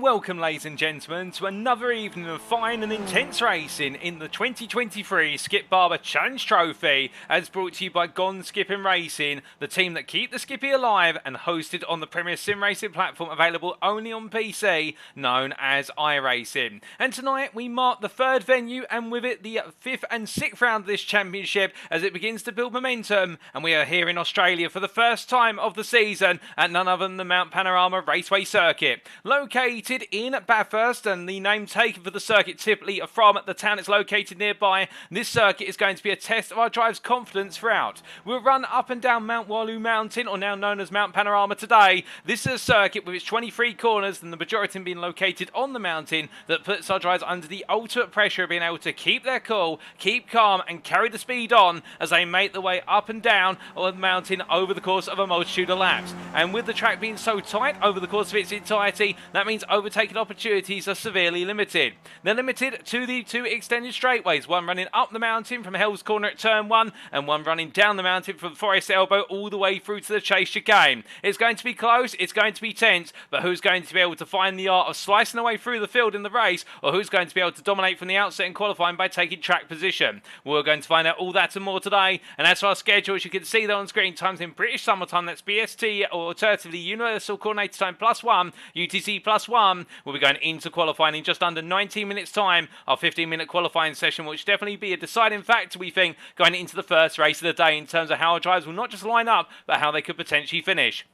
welcome, ladies and gentlemen, to another evening of fine and intense racing in the 2023 Skip Barber Challenge Trophy, as brought to you by Gone Skipping Racing, the team that keep the Skippy alive, and hosted on the premier sim racing platform available only on PC, known as iRacing. And tonight we mark the third venue, and with it the fifth and sixth round of this championship, as it begins to build momentum, and we are here in Australia for the first time of the season at none other than the Mount Panorama Raceway circuit. Located in Bathurst, and the name taken for the circuit typically from the town it's located nearby, this circuit is going to be a test of our drive's confidence throughout. We'll run up and down Mount Walloon Mountain, or now known as Mount Panorama today. This is a circuit with its 23 corners, and the majority being located on the mountain, that puts our drivers under the ultimate pressure of being able to keep their cool, keep calm, and carry the speed on as they make their way up and down the mountain over the course of a multitude of laps. And with the track being so tight over the course of its entirety, that means overtaking opportunities are severely limited. They're limited to the two extended straightaways, one running up the mountain from Hell's Corner at turn 1, and one running down the mountain from Forest Elbow all the way through to the Chase chicane. It's going to be close, it's going to be tense, but who's going to be able to find the art of slicing away through the field in the race, or who's going to be able to dominate from the outset in qualifying by taking track position? We're going to find out all that and more today, and as for our schedule, as you can see there on screen, times in British Summertime, that's BST, or alternatively Universal Coordinated Time +1, UTC +1. We'll be going into qualifying in just under 19 minutes time, our 15-minute qualifying session, which definitely be a deciding factor, we think, going into the first race of the day in terms of how our drivers will not just line up, but how they could potentially finish.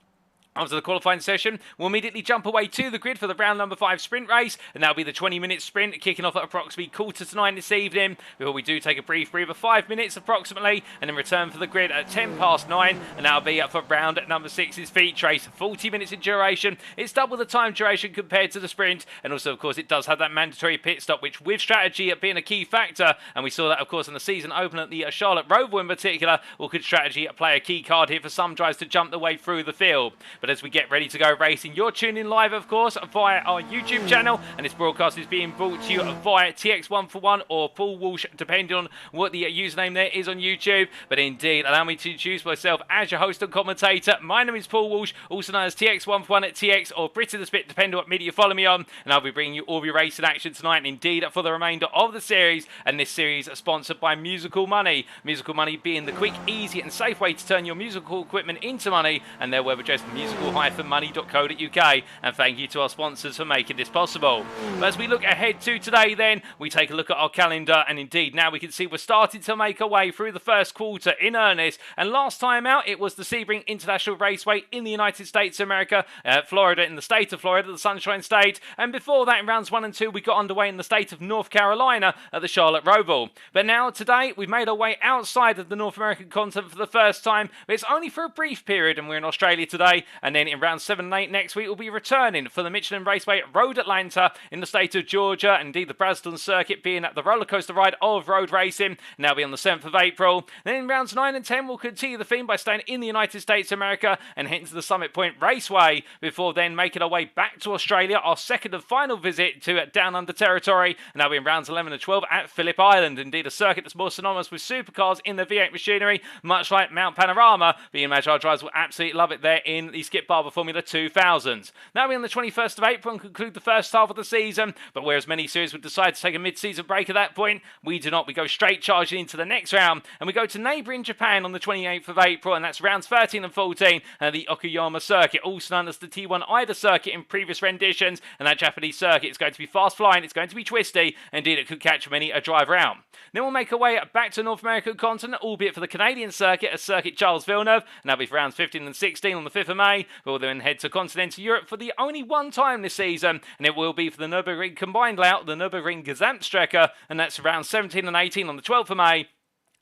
After the qualifying session, we'll immediately jump away to the grid for the round number 5 sprint race, and that'll be the 20-minute sprint, kicking off at approximately 8:45 this evening, before we do take a brief breather, 5 minutes approximately, and then return for the grid at 9:10, and that'll be for round number 6's feature race, 40 minutes in duration. It's double the time duration compared to the sprint, and also, of course, it does have that mandatory pit stop, which with strategy being a key factor, and we saw that, of course, in the season opener at the Charlotte Roval in particular, or could strategy play a key card here for some drivers to jump the way through the field. But as we get ready to go racing, you're tuning live, of course, via our YouTube channel, and this broadcast is being brought to you via TX141 or Paul Walsh, depending on what the username there is on YouTube. But indeed, allow me to introduce myself as your host and commentator. My name is Paul Walsh, also known as TX141 at TX or Brit of the Spit, depending on what media you follow me on, and I'll be bringing you all your racing action tonight, and indeed for the remainder of the series. And this series is sponsored by Musical Money. Musical Money being the quick, easy and safe way to turn your musical equipment into money, and their web address musical-money.co.uk, and thank you to our sponsors for making this possible. But as we look ahead to today then, we take a look at our calendar, and indeed now we can see we're starting to make our way through the first quarter in earnest. And last time out it was the Sebring International Raceway in the United States of America, Florida, in the state of Florida, the Sunshine State, and before that in rounds 1 and 2 we got underway in the state of North Carolina at the Charlotte Roval. But now today we've made our way outside of the North American continent for the first time, but it's only for a brief period, and we're in Australia today, and then in rounds 7 and 8 next week we'll be returning for the Michelin Raceway Road Atlanta in the state of Georgia, and indeed the Braston circuit being at the roller coaster ride of road racing, and that'll be on the 7th of April. Then in rounds 9 and 10 we'll continue the theme by staying in the United States of America and heading to the Summit Point Raceway, before then making our way back to Australia, our second and final visit to Down Under territory, and that'll be in rounds 11 and 12 at Phillip Island, indeed a circuit that's more synonymous with supercars in the V8 machinery, much like Mount Panorama, being imagine our drivers will absolutely love it there in the Skip Barber Formula 2000s. Now we're on the 21st of April and conclude the first half of the season, but whereas many series would decide to take a mid-season break at that point, we do not. We go straight charging into the next round, and we go to neighbouring Japan on the 28th of April, and that's rounds 13 and 14 at the Okayama circuit, also known as the T1 Ida circuit in previous renditions, and that Japanese circuit is going to be fast flying, it's going to be twisty, indeed it could catch many a driver out. Then we'll make our way back to North American continent, albeit for the Canadian circuit at Circuit Charles Villeneuve, and that'll be for rounds 15 and 16 on the 5th of May. We'll then head to continental Europe for the only one time this season, and it will be for the Nürburgring Combined Layout, the Nürburgring Gesamtstrecke, and that's around 17 and 18 on the 12th of May.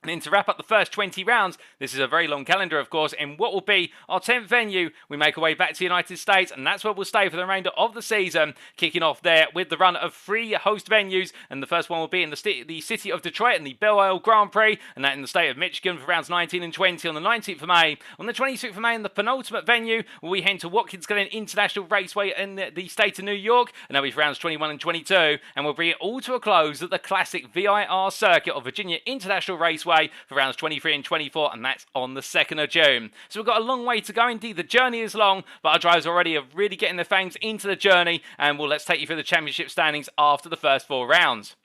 And then to wrap up the first 20 rounds, this is a very long calendar, of course, in what will be our 10th venue. We make our way back to the United States, and that's where we'll stay for the remainder of the season, kicking off there with the run of 3 host venues. And the first one will be in the city of Detroit in the Belle Isle Grand Prix, and that in the state of Michigan for rounds 19 and 20 on the 19th of May. On the 26th of May, in the penultimate venue, we head to Watkins Glen International Raceway in the state of New York, and that'll be for rounds 21 and 22. And we'll bring it all to a close at the classic VIR circuit of Virginia International Raceway Raceway for rounds 23 and 24, and that's on the 2nd of June. So we've got a long way to go. Indeed, the journey is long, but our drivers already are really getting their fangs into the journey, and let's take you through the championship standings after the first 4 rounds.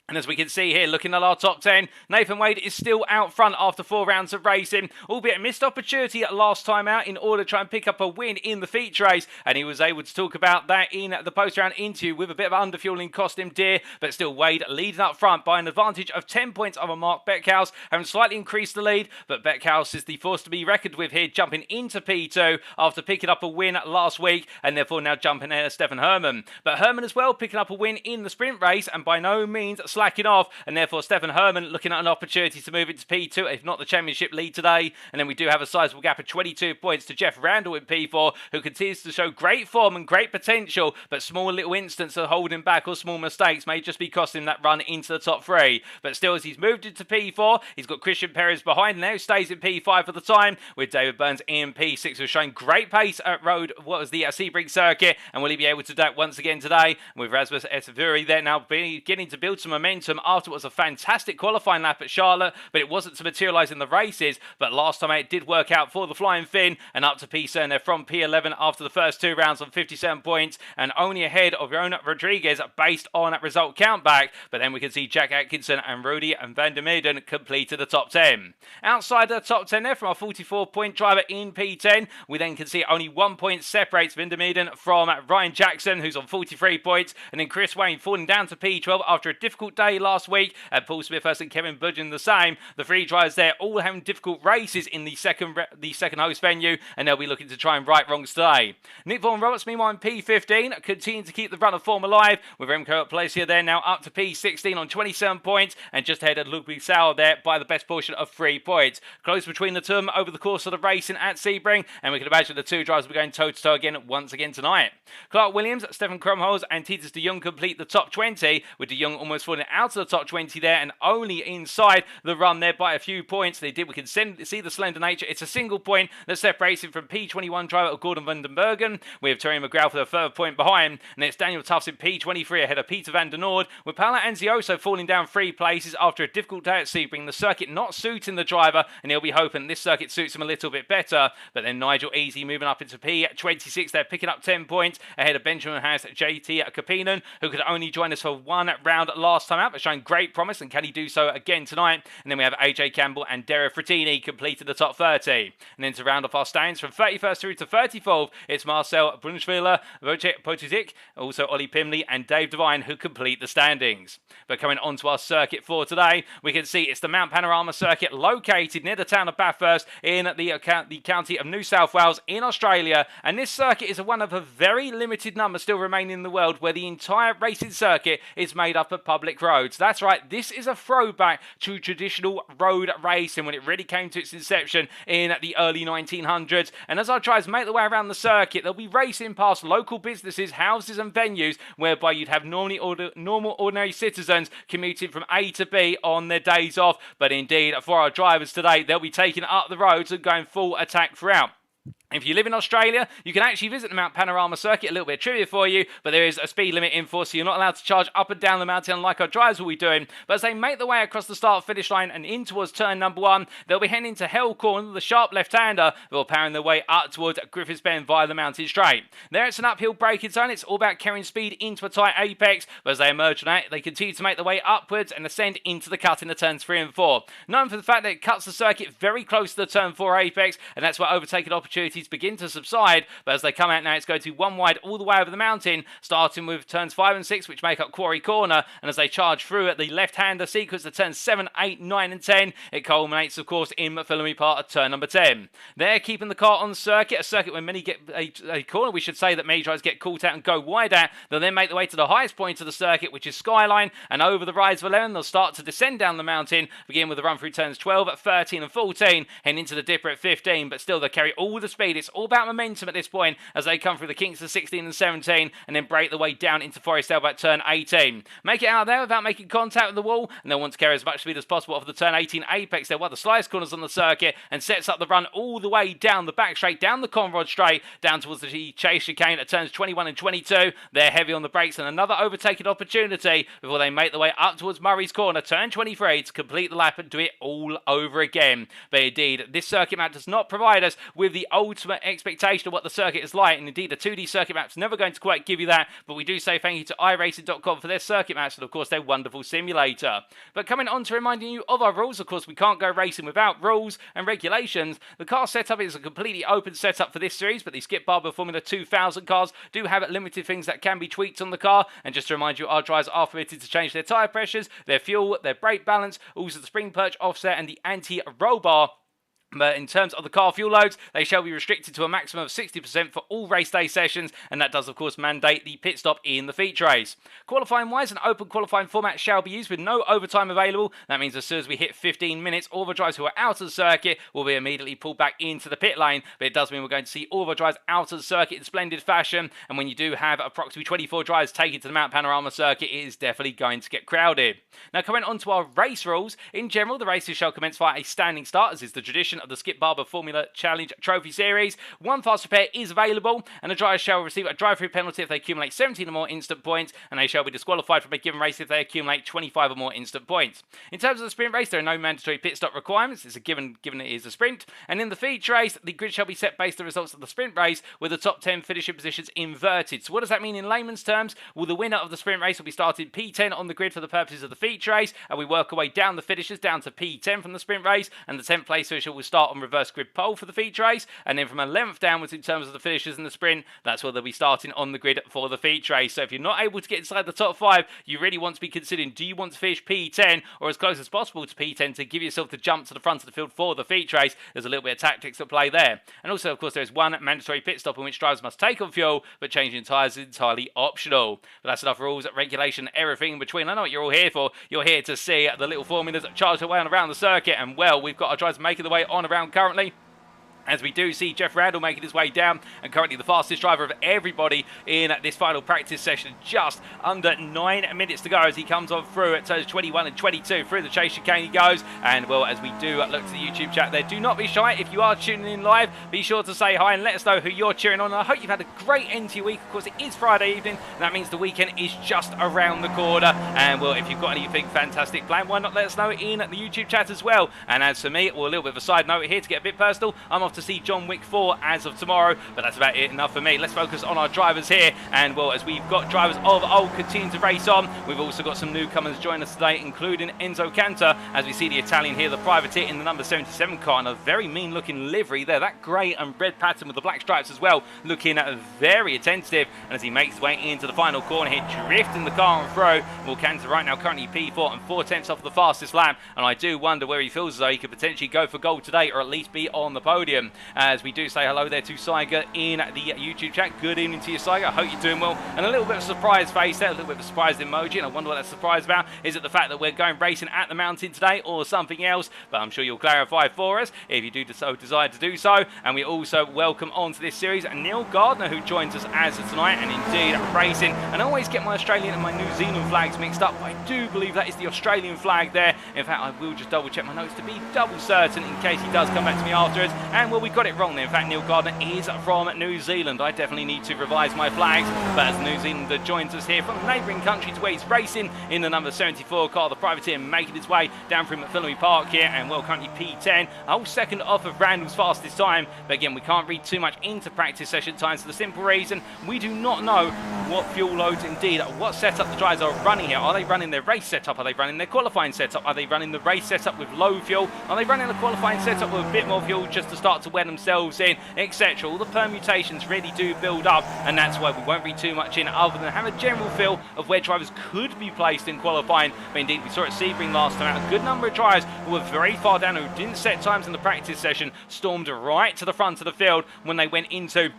And as we can see here, looking at our top 10, Nathan Wade is still out front after 4 rounds of racing, albeit a missed opportunity at last time out in order to try and pick up a win in the feature race, and he was able to talk about that in the post-round interview with a bit of underfueling cost him dear, but still Wade leading up front by an advantage of 10 points over Marc Beckhaus, having slightly increased the lead, but Beckhaus is the force to be reckoned with here, jumping into P2 after picking up a win last week, and therefore now jumping ahead of Steffan Hermann. But Hermann as well picking up a win in the sprint race, and by no means slacking off, and therefore Steffan Hermann looking at an opportunity to move into P2, if not the championship lead today. And then we do have a sizable gap of 22 points to Geoff Randall in P4, who continues to show great form and great potential, but small little instances of holding back or small mistakes may just be costing him that run into the top 3. But still, as he's moved into P4, he's got Christian Perez behind now, who stays in P5 for the time, with David Burns in P6, who's showing great pace at the Sebring circuit, and will he be able to do that once again today? And with Rasmus Etevuri there now beginning to build some momentum after what was a fantastic qualifying lap at Charlotte, but it wasn't to materialise in the races. But last time it did work out for the Flying Finn, and up to P7 there from P11 after the first 2 rounds on 57 points, and only ahead of Joan Rodríguez based on that result countback. But then we can see Jack Atkinson and Rudy and Van der Meerden completed the top 10. Outside the top 10 there from our 44-point driver in P10, we then can see only 1 point separates Van der Meerden from Ryan Jackson, who's on 43 points, and then Chris Wayne falling down to P12 after a difficult day last week, and Paul Smithhurst and Kevin Budgeon the same. The 3 drivers there all having difficult races in the second host venue, and they'll be looking to try and right wrongs today. Nick Vaughan Roberts, meanwhile, in P15, continuing to keep the run of form alive, with Remco at place here there now up to P16 on 27 points, and just ahead of Ludwig Sauer there by the best portion of 3 points. Close between the two of them over the course of the racing at Sebring, and we can imagine the 2 drivers will be going toe-to-toe again once again tonight. Clark Williams, Stefan Krumholz and Titus de Jong complete the top 20, with de Jong almost falling out of the top 20 there, and only inside the run there by a few points. We can see the slender nature. It's a single point that separates him from P21 driver Gordon van den Bergen, with Terry McGrath with a further point behind, and it's Daniel Tufts in P23 ahead of Peter van der Noord, with Paolo Anzioso falling down 3 places after a difficult day at Sebring, the circuit not suiting the driver, and he'll be hoping this circuit suits him a little bit better. But then Nigel Easy moving up into P26 there, picking up 10 points ahead of Benjamin Haas, JT Kapinen, who could only join us for 1 round last time out, but showing great promise, and can he do so again tonight? And then we have AJ Campbell and Dario Frattini completed the top 30. And then to round off our standings from 31st through to 34th, it's Marcel Brunschwiller, Wojciech Potuzik, also Ollie Pimley and Dave Devine who complete the standings. But coming onto our circuit for today, we can see it's the Mount Panorama circuit located near the town of Bathurst in the county of New South Wales in Australia. And this circuit is one of a very limited number still remaining in the world where the entire racing circuit is made up of public roads. That's right, this is a throwback to traditional road racing when it really came to its inception in the early 1900s. And as our drivers make their way around the circuit, they'll be racing past local businesses, houses and venues whereby you'd have normal ordinary citizens commuting from A to B on their days off. But indeed, for our drivers today, they'll be taking up the roads and going full attack throughout. If you live in Australia, you can actually visit the Mount Panorama circuit. A little bit of trivia for you, but there is a speed limit in force, so you're not allowed to charge up and down the mountain like our drivers will be doing. But as they make their way across the start-finish line and in towards turn number 1, they'll be heading to Hellcorn, the sharp left-hander, who'll powering their way up towards Griffiths Bend via the mountain straight. There it's an uphill braking zone. It's all about carrying speed into a tight apex, but as they emerge from that, they continue to make their way upwards and ascend into the cut in the turns 3 and 4. Known for the fact that it cuts the circuit very close to the turn 4 apex, and that's where overtaking opportunities begin to subside. But as they come out now, it's going to be 1 wide all the way over the mountain, starting with turns 5 and 6, which make up Quarry Corner. And as they charge through at the left-hander sequence of turns 7, 8, 9 and 10, it culminates, of course, in Philemy Part at turn number 10. They're keeping the car on circuit, a circuit where many get a corner, we should say, that many drivers get caught out and go wide at. They'll then make their way to the highest point of the circuit, which is Skyline, and over the rise of 11, they'll start to descend down the mountain, begin with the run through turns 12, 13 and 14, heading into the dipper at 15, but still they carry all the speed indeed, it's all about momentum at this point as they come through the kinks of 16 and 17 and then break the way down into Forestdale about turn 18. Make it out there without making contact with the wall, and they'll want to carry as much speed as possible off the turn 18 apex. They're one of the slightest corners on the circuit and sets up the run all the way down the back straight, down the Conrod straight, down towards the chase chicane at turns 21 and 22. They're heavy on the brakes and another overtaking opportunity before they make the way up towards Murray's Corner, turn 23, to complete the lap and do it all over again. But indeed, this circuit map does not provide us with the ultimate expectation of what the circuit is like, and indeed the 2D circuit map's never going to quite give you that, but we do say thank you to iRacing.com for their circuit maps and of course their wonderful simulator. But coming on to reminding you of our rules, of course we can't go racing without rules and regulations. The car setup is a completely open setup for this series, but the Skip Barber Formula 2000 cars do have limited things that can be tweaked on the car, and just to remind you, our drivers are permitted to change their tyre pressures, their fuel, their brake balance, also the spring perch offset and the anti-roll bar. But in terms of the car fuel loads, they shall be restricted to a maximum of 60% for all race day sessions, and that does of course mandate the pit stop in the feature race. Qualifying wise, an open qualifying format shall be used with no overtime available. That means as soon as we hit 15 minutes, all the drivers who are out of the circuit will be immediately pulled back into the pit lane, but it does mean we're going to see all the drivers out of the circuit in splendid fashion, and when you do have approximately 24 drivers taken to the Mount Panorama circuit, it is definitely going to get crowded. Now coming on to our race rules, in general the races shall commence via a standing start, as is the tradition of the Skip Barber Formula Challenge Trophy Series. One fast repair is available, and the drivers shall receive a drive-through penalty if they accumulate 17 or more instant points, and they shall be disqualified from a given race if they accumulate 25 or more instant points. In terms of the sprint race, there are no mandatory pit stop requirements. It's a given it is a sprint. And in the feature race, the grid shall be set based on the results of the sprint race, with the top 10 finishing positions inverted. So what does that mean in layman's terms? Well, the winner of the sprint race will be starting P10 on the grid for the purposes of the feature race, and we work our way down the finishers down to P10 from the sprint race, and the 10th place finisher will start on reverse grid pole for the feature race, and then from 11th downwards in terms of the finishers in the sprint, that's where they'll be starting on the grid for the feature race. So if you're not able to get inside the top 5, you really want to be considering, do you want to finish P10 or as close as possible to P10 to give yourself the jump to the front of the field for the feature race? There's a little bit of tactics at play there. And also, of course, there's one mandatory pit stop in which drivers must take on fuel, but changing tyres is entirely optional. But that's enough rules, regulation, everything in between. I know what you're all here for. You're here to see the little formulas charged away on around the circuit, and well, we've got our drivers making the way on around currently, as we do see Geoff Randall making his way down, and currently the fastest driver of everybody in this final practice session, just under 9 minutes to go as he comes on through at turns 21 and 22. Through the chase chicane he goes, and well, as we do look to the YouTube chat there, do not be shy. If you are tuning in live, be sure to say hi and let us know who you're cheering on. And I hope you've had a great end to your week. Of course, it is Friday evening, and that means the weekend is just around the corner. And well, if you've got anything fantastic planned, why not let us know in the YouTube chat as well. And as for me, well, a little bit of a side note here to get a bit personal, I'm off to see John Wick 4 as of tomorrow, but that's about it enough for me. Let's focus on our drivers here, and well, as we've got drivers of old continue to race on, we've also got some newcomers join us today, including Enzo Cantor, as we see the Italian here, the privateer in the number 77 car, and a very mean looking livery there, that grey and red pattern with the black stripes as well, looking very attentive, and as he makes his way into the final corner here, drifting the car on through. Well, Cantor right now currently P4 and 4/10 off the fastest lap, and I do wonder where he feels as though he could potentially go for gold today, or at least be on the podium. As we do say hello there to Saiga in the YouTube chat. Good evening to you, Saiga. I hope you're doing well. And a little bit of a surprise face there, a little bit of a surprised emoji, and I wonder what that's surprised about. Is it the fact that we're going racing at the mountain today, or something else? But I'm sure you'll clarify for us if you do so desire to do so. And we also welcome onto this series Neil Gardner, who joins us as of tonight, and indeed racing. And I always get my Australian and my New Zealand flags mixed up, but I do believe that is the Australian flag there. In fact, I will just double check my notes to be double certain in case he does come back to me afterwards. And well, we got it wrong there. In fact, Neil Gardner is from New Zealand. I definitely need to revise my flags, but as New Zealander joins us here from the neighbouring country to where he's racing in the number 74 car, the privateer, making his way down through McPhillamy Park here, and well, currently P10, a whole second off of Randall's fastest time. But again, we can't read too much into practice session times for the simple reason we do not know what fuel loads, indeed what setup the drivers are running here. Are they running their race setup? Are they running their qualifying setup? Are they running the race setup with low fuel? Are they running the qualifying setup with a bit more fuel just to start to wear themselves in, etc.? All the permutations really do build up, and that's why we won't read too much in other than have a general feel of where drivers could be placed in qualifying. But indeed, we saw at Sebring last time out, a good number of drivers who were very far down, who didn't set times in the practice session, stormed right to the front of the field when they went into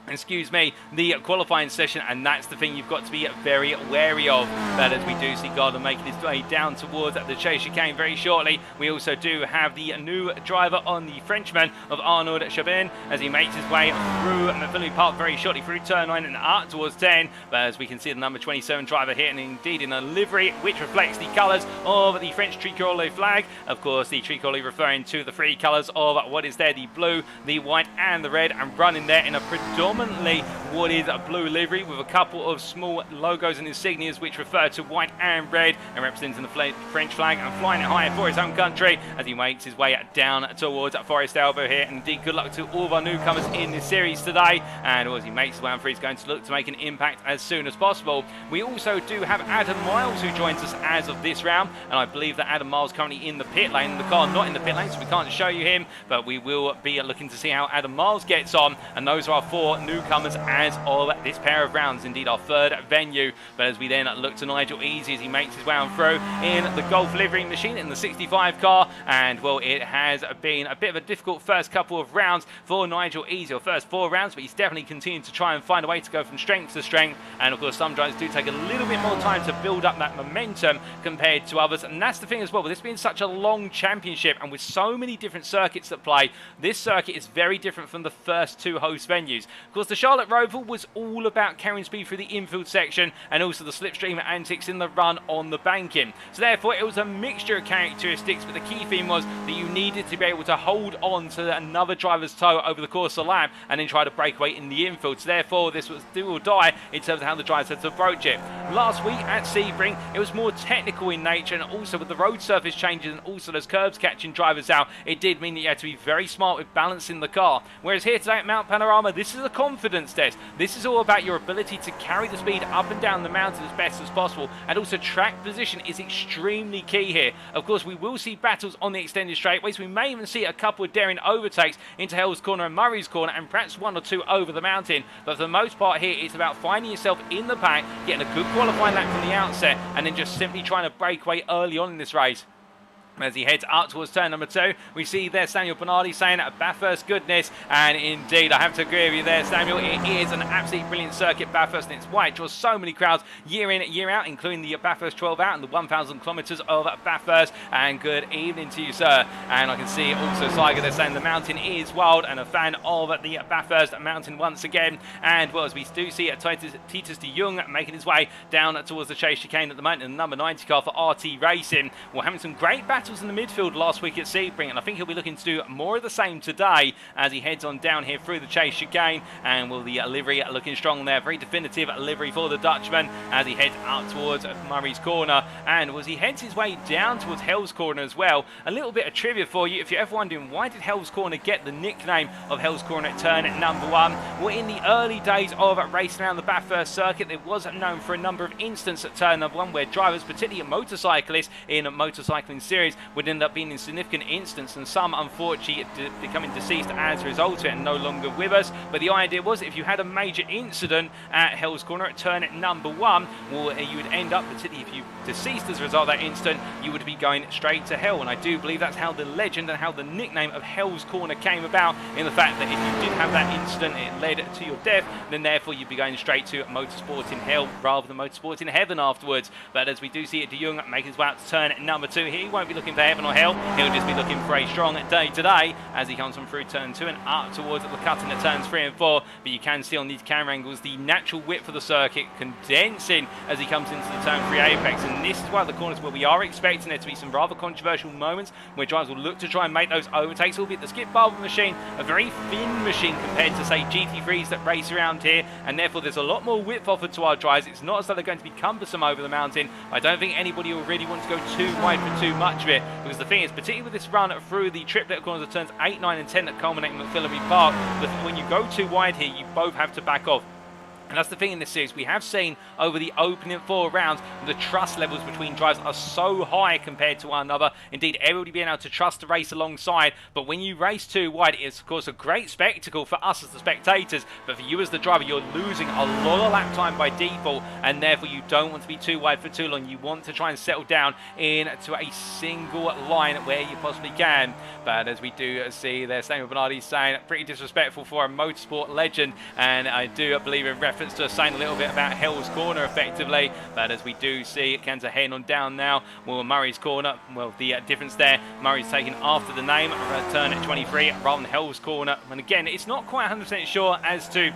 the qualifying session, and that's the thing you've got to be very wary of. But as we do see Gardner making his way down towards the chase chicane very shortly, we also do have the new driver on the Frenchman of Arnaud Chabin as he makes his way through McPhilly Park very shortly through turn 9 and up towards 10. But as we can see the number 27 driver here, and indeed in a livery which reflects the colours of the French tricolore flag. Of course, the tricolore referring to the three colours of what is there, the blue, the white and the red, and running there in a predominantly what is a blue livery with a couple of small logos and insignias which refer to white and red, and representing the French flag, and flying it higher for his own country as he makes his way down towards Forest Elbow here. And indeed, good luck to all of our newcomers in this series today, and as he makes his way on through, he's going to look to make an impact as soon as possible. We also do have Adam Miles who joins us as of this round, and I believe that Adam Miles currently in the pit lane, the car not in the pit lane, so we can't show you him, but we will be looking to see how Adam Miles gets on. And those are our four newcomers as of this pair of rounds, indeed our third venue. But as we then look to Nigel Easy as he makes his way on through in the Golf livery machine in the 65 car, and well, it has been a bit of a difficult first couple of rounds for Nigel Easy, or first 4 rounds, but he's definitely continued to try and find a way to go from strength to strength. And of course, some drivers do take a little bit more time to build up that momentum compared to others, and that's the thing as well. With this being such a long championship and with so many different circuits that play, this circuit is very different from the first 2 host venues. Of course, the Charlotte Roval was all about carrying speed through the infield section and also the slipstream antics in the run on the banking. So therefore, it was a mixture of characteristics, but the key theme was that you needed to be able to hold on to another driver's toe over the course of the lap and then try to break away in the infield. So therefore, this was do or die in terms of how the drivers had to approach it. Last week at Sebring, it was more technical in nature, and also with the road surface changes and also those curbs catching drivers out, it did mean that you had to be very smart with balancing the car. Whereas here today at Mount Panorama, this is a confidence test. This is all about your ability to carry the speed up and down the mountain as best as possible, and also track position is extremely key here. Of course, we will see battles on the extended straightaways. We may even see a couple of daring overtakes into Hell's Corner and Murray's Corner, and perhaps 1 or 2 over the mountain. But for the most part here, it's about finding yourself in the pack, getting a good qualifying lap from the outset, and then just simply trying to break away early on in this race. As he heads up towards turn number 2, we see there Samuel Bernardi saying Bathurst goodness, and indeed I have to agree with you there, Samuel. It is an absolutely brilliant circuit, Bathurst, and it's why it draws so many crowds year in year out, including the Bathurst 12 out and the 1,000 kilometres of Bathurst. And good evening to you, sir. And I can see also Saiga there saying the mountain is wild, and a fan of the Bathurst mountain once again. And well, as we do see Titus de Jong making his way down towards the chase chicane at the moment in the number 90 car for RT Racing. We're having some great battles in the midfield last week at Sebring, and I think he'll be looking to do more of the same today as he heads on down here through the chase chicane. And will the livery looking strong there, very definitive livery for the Dutchman as he heads up towards Murray's Corner. And as he heads his way down towards Hell's Corner as well, a little bit of trivia for you if you're ever wondering why did Hell's Corner get the nickname of Hell's Corner at turn number 1. Well, in the early days of racing around the Bathurst circuit, it was known for a number of instances at turn number 1 where drivers, particularly motorcyclists in motorcycling series, would end up being in significant instances, and some unfortunately becoming deceased as a result of it and no longer with us. But the idea was if you had a major incident at Hell's Corner at turn number 1, well, you would end up, particularly if you deceased as a result of that incident, you would be going straight to hell. And I do believe that's how the legend and how the nickname of Hell's Corner came about, in the fact that if you did have that incident, it led to your death, then therefore you'd be going straight to motorsport in hell rather than motorsport in heaven afterwards. But as we do see it, De Jong making his way out to turn number 2 here, he won't be looking for heaven or hell, he'll just be looking for a strong day today as he comes on through turn 2 and up towards the cutting at turns 3 and 4. But you can see on these camera angles the natural width of the circuit condensing as he comes into the turn 3 apex, and this is one of the corners where we are expecting there to be some rather controversial moments where drivers will look to try and make those overtakes, albeit the Skip Barber machine, a very thin machine compared to say GT3s that race around here, and therefore there's a lot more width offered to our drivers. It's not as though they're going to be cumbersome over the mountain. I don't think anybody will really want to go too wide for too much of it, because the thing is, particularly with this run through the triplet corners of turns 8, 9 and 10 that culminate in McPhilly Park, when you go too wide here, you both have to back off. And that's the thing in this series. We have seen over the opening 4 rounds, the trust levels between drivers are so high compared to one another. Indeed, everybody being able to trust the race alongside. But when you race too wide, it's of course a great spectacle for us as the spectators. But for you as the driver, you're losing a lot of lap time by default. And therefore, you don't want to be too wide for too long. You want to try and settle down into a single line where you possibly can. But as we do see there, Samuel Bernardi saying pretty disrespectful for a motorsport legend. And I do believe in reference to saying a little bit about Hell's Corner effectively, but as we do see Kanta heading on down now, well, Murray's Corner, well, the difference there, Murray's taken after the name, turn at 23 rather than Hell's Corner, and again, it's not quite 100% sure as to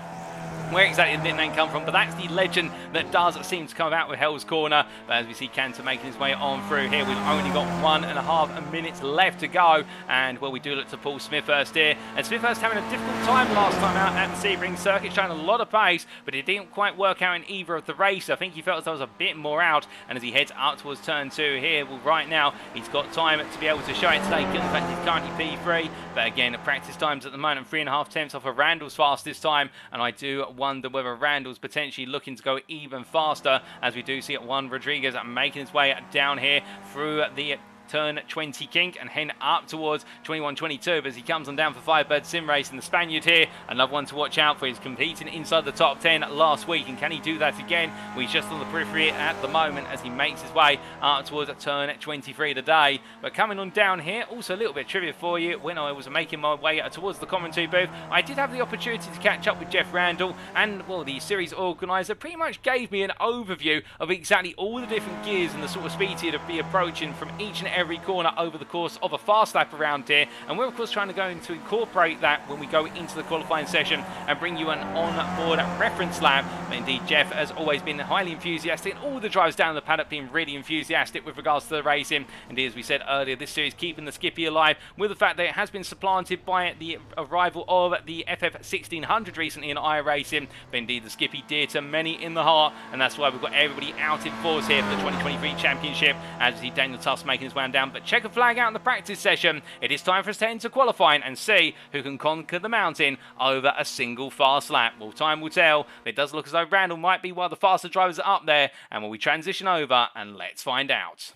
where exactly the nickname come from, but that's the legend that does seem to come out with Hell's Corner. But as we see Kanta making his way on through here, we've only got 1.5 minutes left to go, and well, we do look to Paul Smithhurst here, and Smithhurst having a difficult time last time out at the Sebring circuit, showing a lot of pace, but it didn't quite work out in either of the races. I think he felt as though there was a bit more out, and as he heads up towards turn 2 here, well, right now he's got time to be able to show it today. In fact, he's currently P3, but again, practice times at the moment 3.5 tenths off of Randall's fastest time, and I do wonder whether Randall's potentially looking to go even faster, as we do see at one Rodriguez making his way down here through the turn 20 kink and heading up towards 21-22, but as he comes on down for Firebird Sim Racing, the Spaniard here, another one to watch out for. He's competing inside the top 10 last week, and can he do that again? Well, he's just on the periphery at the moment as he makes his way up towards turn 23 today. But coming on down here, also a little bit of trivia for you. When I was making my way towards the commentary booth, I did have the opportunity to catch up with Geoff Randall, and well, the series organizer pretty much gave me an overview of exactly all the different gears and the sort of speed to be approaching from each and every corner over the course of a fast lap around here, and we're of course trying to go into incorporate that when we go into the qualifying session and bring you an on-board reference lap. But indeed, Geoff has always been highly enthusiastic, and all the drivers down the paddock being really enthusiastic with regards to the racing. Indeed, as we said earlier, this series keeping the Skippy alive with the fact that it has been supplanted by the arrival of the FF 1600 recently in iRacing. But indeed, the Skippy dear to many in the heart, and that's why we've got everybody out in force here for the 2023 championship. As we see Daniel Tuss making his way down, but check a flag out in the practice session. It is time for us to enter qualifying and see who can conquer the mountain over a single fast lap. Well, time will tell. It does look as though Randall might be one of the faster drivers up there, and will we transition over and let's find out.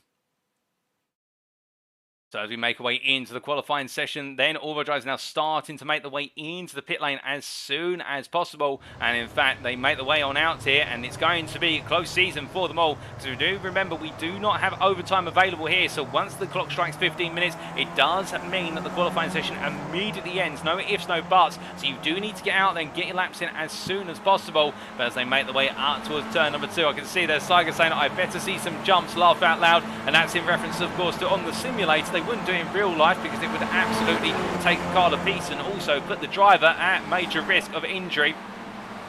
So as we make our way into the qualifying session, then all the drivers now starting to make the way into the pit lane as soon as possible. And in fact, they make the way on out here, and it's going to be a close season for them all. Because we do remember, we do not have overtime available here. So once the clock strikes 15 minutes, it does mean that the qualifying session immediately ends. No ifs, no buts. So you do need to get out there and get your laps in as soon as possible. But as they make the way up towards turn number 2, I can see there's Saiga saying, I better see some jumps, laugh out loud. And that's in reference, of course, to on the simulator. They wouldn't do it in real life because it would absolutely take the car to pieces and also put the driver at major risk of injury.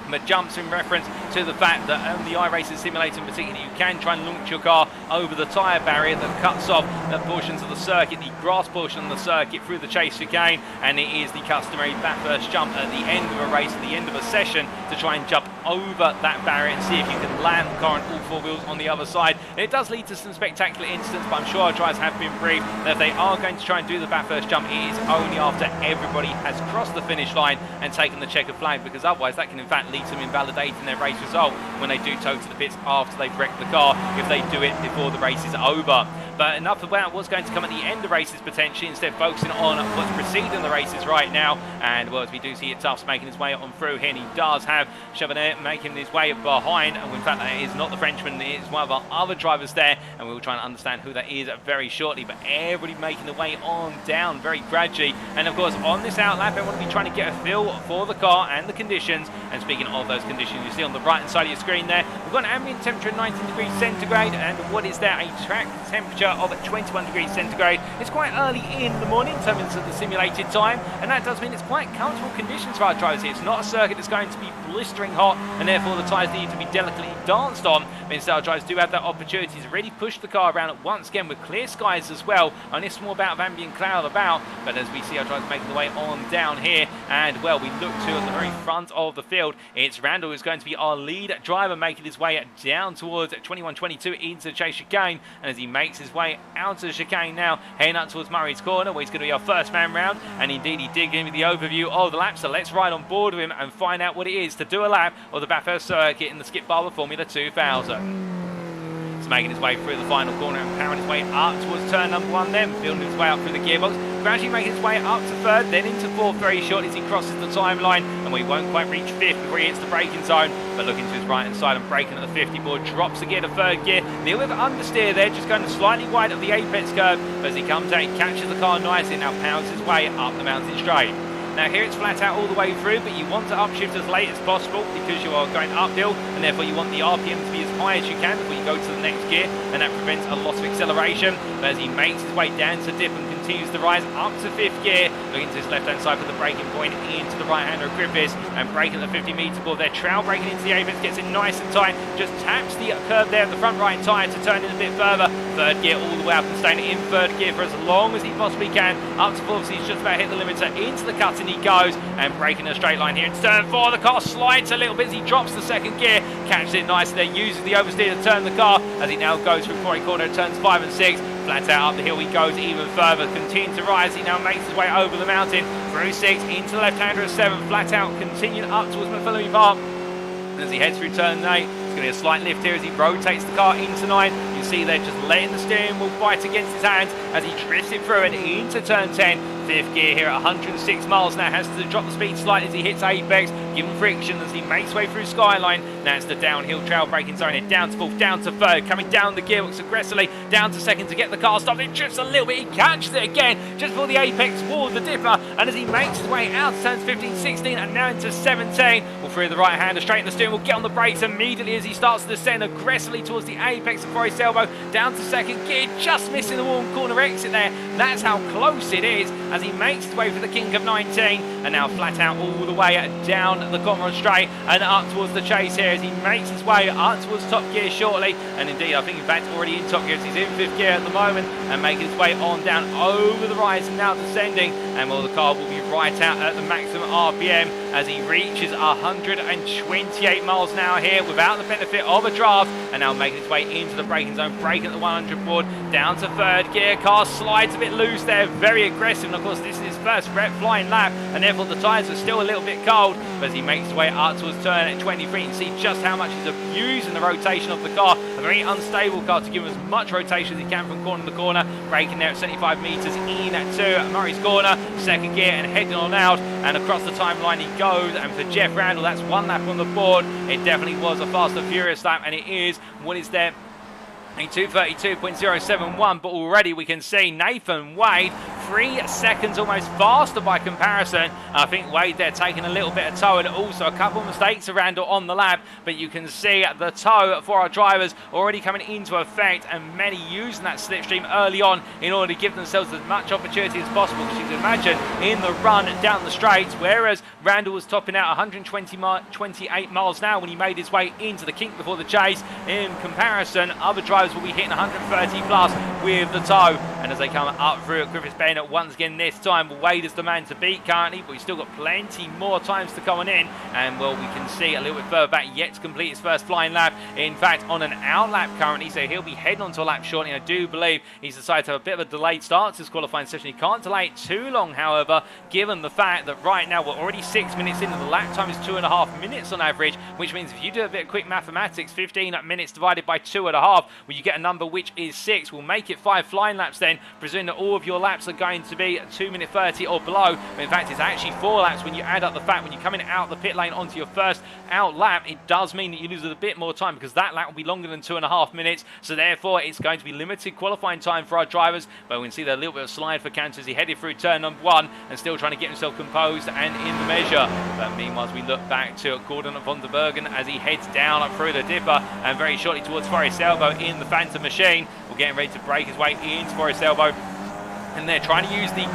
But jumps in reference to the fact that on the iRacing simulator in particular, you can try and launch your car over the tyre barrier that cuts off the portions of the circuit, the grass portion of the circuit through the chase chicane, and it is the customary Bathurst jump at the end of a race, at the end of a session, to try and jump over that barrier and see if you can land the car on all 4 wheels on the other side. And it does lead to some spectacular incidents, but I'm sure our drivers have been briefed that if they are going to try and do the Bathurst jump, it is only after everybody has crossed the finish line and taken the checkered flag, because otherwise that can in fact lead to them invalidating their race result when they do tow to the pits after they've wrecked the car, if they do it before the race is over. But enough about what's going to come at the end of races potentially, instead focusing on what's preceding the races right now. And well, as we do see it, Tufts making his way on through here, and he does have Chevrolet making his way behind, and in fact that is not the Frenchman, it is one of our other drivers there, and we'll try and understand who that is very shortly. But everybody making the way on down very gradually, and of course on this outlap I want to be trying to get a feel for the car and the conditions. And speaking of those conditions, you see on the right hand side of your screen there, we've got an ambient temperature of 19 degrees centigrade, and what is there, a track temperature of 21 degrees centigrade. It's quite early in the morning in terms of the simulated time, and that does mean it's quite comfortable conditions for our drivers here. It's not a circuit that's going to be blistering hot, and therefore the tyres need to be delicately danced on. But instead our drivers do have that opportunity to really push the car around once again with clear skies as well, and a small bout of ambient cloud about. But as we see our drivers making the way on down here, and well, we look to at the very front of the field, it's Randall who's going to be our lead driver, making his way down towards 21-22 into the chase chicane. And as he makes his way way out of the chicane now, heading up towards Murray's Corner, where he's going to be our first man round. And indeed, he did give me the overview of the lap, so let's ride on board with him and find out what it is to do a lap of the Bathurst circuit in the Skip Barber Formula 2000. Making his way through the final corner and powering his way up towards turn number 1, then building his way up through the gearbox, gradually making his way up to 3rd, then into 4th very shortly as he crosses the timeline, and we won't quite reach 5th before he hits the braking zone, but looking to his right hand side and braking at the 50 board, drops the gear to 3rd gear, a little bit of understeer there, just going slightly wide of the apex curve, but as he comes out, he catches the car nicely and now powers his way up the mountain straight. Now here it's flat out all the way through, but you want to upshift as late as possible because you are going uphill, and therefore you want the RPM to be as high as you can before you go to the next gear, and that prevents a lot of acceleration. But as he makes his way down to dip and continues to rise up to 5th gear, looking to his left hand side for the braking point into the right hander of Griffiths, and braking at the 50 metre board there, trail braking into the apex, gets it nice and tight, just taps the curve there at the front right tyre to turn in a bit further. 3rd gear all the way up and staying in 3rd gear for as long as he possibly can, up to 4th, so he's just about hit the limiter, into the cut and he goes, and braking a straight line here in turn 4. The car slides a little bit as he drops the 2nd gear, catches it nicely there, uses the oversteer to turn the car as he now goes through quarry corner at turns 5 and 6. Flat out up the hill he goes even further, continuing to rise, he now makes his way over the mountain, through 6, into the left-hander at 7, flat out, continuing up towards McPhillamy Park. As he heads through turn 8, it's going to be a slight lift here as he rotates the car into 9. You can see there just letting the steering wheel fight against his hands as he drifts it through and into turn 10. 5th gear here at 106 miles now, has to drop the speed slightly as he hits apex, given friction as he makes his way through Skyline. Now it's the downhill trail braking zone here, down to 4th, down to 3rd, coming down the gearbox aggressively, down to 2nd to get the car stopped. It drifts a little bit, he catches it again just before the apex wall, the dipper, and as he makes his way out to turns 15, 16 and now into 17, well, through the right hander, straighten the steering wheel, get on the brakes immediately as he starts to descend aggressively towards the apex of Forest Elbow, down to 2nd gear, just missing the warm corner exit there. That's how close it is as he makes his way for the kink of 19, and now flat out all the way down the Cormorant Straight and up towards the chase here as he makes his way up towards top gear shortly, and indeed I think in fact already in top gear as he's in 5th gear at the moment and making his way on down over the rise and now descending, and well, the car will be right out at the maximum RPM as he reaches 128 miles an hour here without the benefit of a draft, and now making his way into the braking zone, braking at the 100 board, down to 3rd gear, car slides a bit loose there, very aggressive, and of course this is his first rep flying lap, and therefore the tyres are still a little bit cold, but as he makes his way up towards turn at 23, you can see just how much he's abusing the rotation of the car, a very unstable car to give him as much rotation as he can from corner to corner, braking there at 75 metres in to Murray's Corner, 2nd gear and heading on out, and across the timeline he goes, and for Geoff Randall that's 1 lap on the board. It definitely was a fast and furious lap, and it is what is there a 2:32.071, but already we can see Nathan Wade 3 seconds almost faster by comparison. I think Wade there taking a little bit of tow, and also a couple of mistakes of Randall on the lap, but you can see the tow for our drivers already coming into effect, and many using that slipstream early on in order to give themselves as much opportunity as possible, because you can imagine in the run down the straights, whereas Randall was topping out 128 miles an hour when he made his way into the kink before the chase, in comparison other drivers will be hitting 130 plus with the tow, and as they come up through at Griffiths Bend once again this time, Wade is the man to beat currently, but he's still got plenty more times to come on in, and well, we can see a little bit further back yet to complete his first flying lap, in fact on an out lap currently, so he'll be heading onto a lap shortly. I do believe he's decided to have a bit of a delayed start to his qualifying session. He can't delay it too long, however, given the fact that right now we're already 6 minutes into the lap time is 2.5 minutes on average, which means if you do a bit of quick mathematics, 15 minutes divided by 2.5, well, you get a number which is 6. We'll make it 5 flying laps then, presuming that all of your laps are going to be 2 minute 30 or below, but in fact it's actually 4 laps when you add up the fact when you're coming out the pit lane onto your first out lap. It does mean that you lose a bit more time because that lap will be longer than 2.5 minutes, so therefore it's going to be limited qualifying time for our drivers, but we can see there a little bit of slide for Cantor as he headed through turn number 1 and still trying to get himself composed and in the measure. But meanwhile, as we look back to Gordon von der Bergen as he heads down up through the dipper and very shortly towards Forest Elbow in the Phantom machine, we're getting ready to break his way into Forest Elbow. And they're trying to use the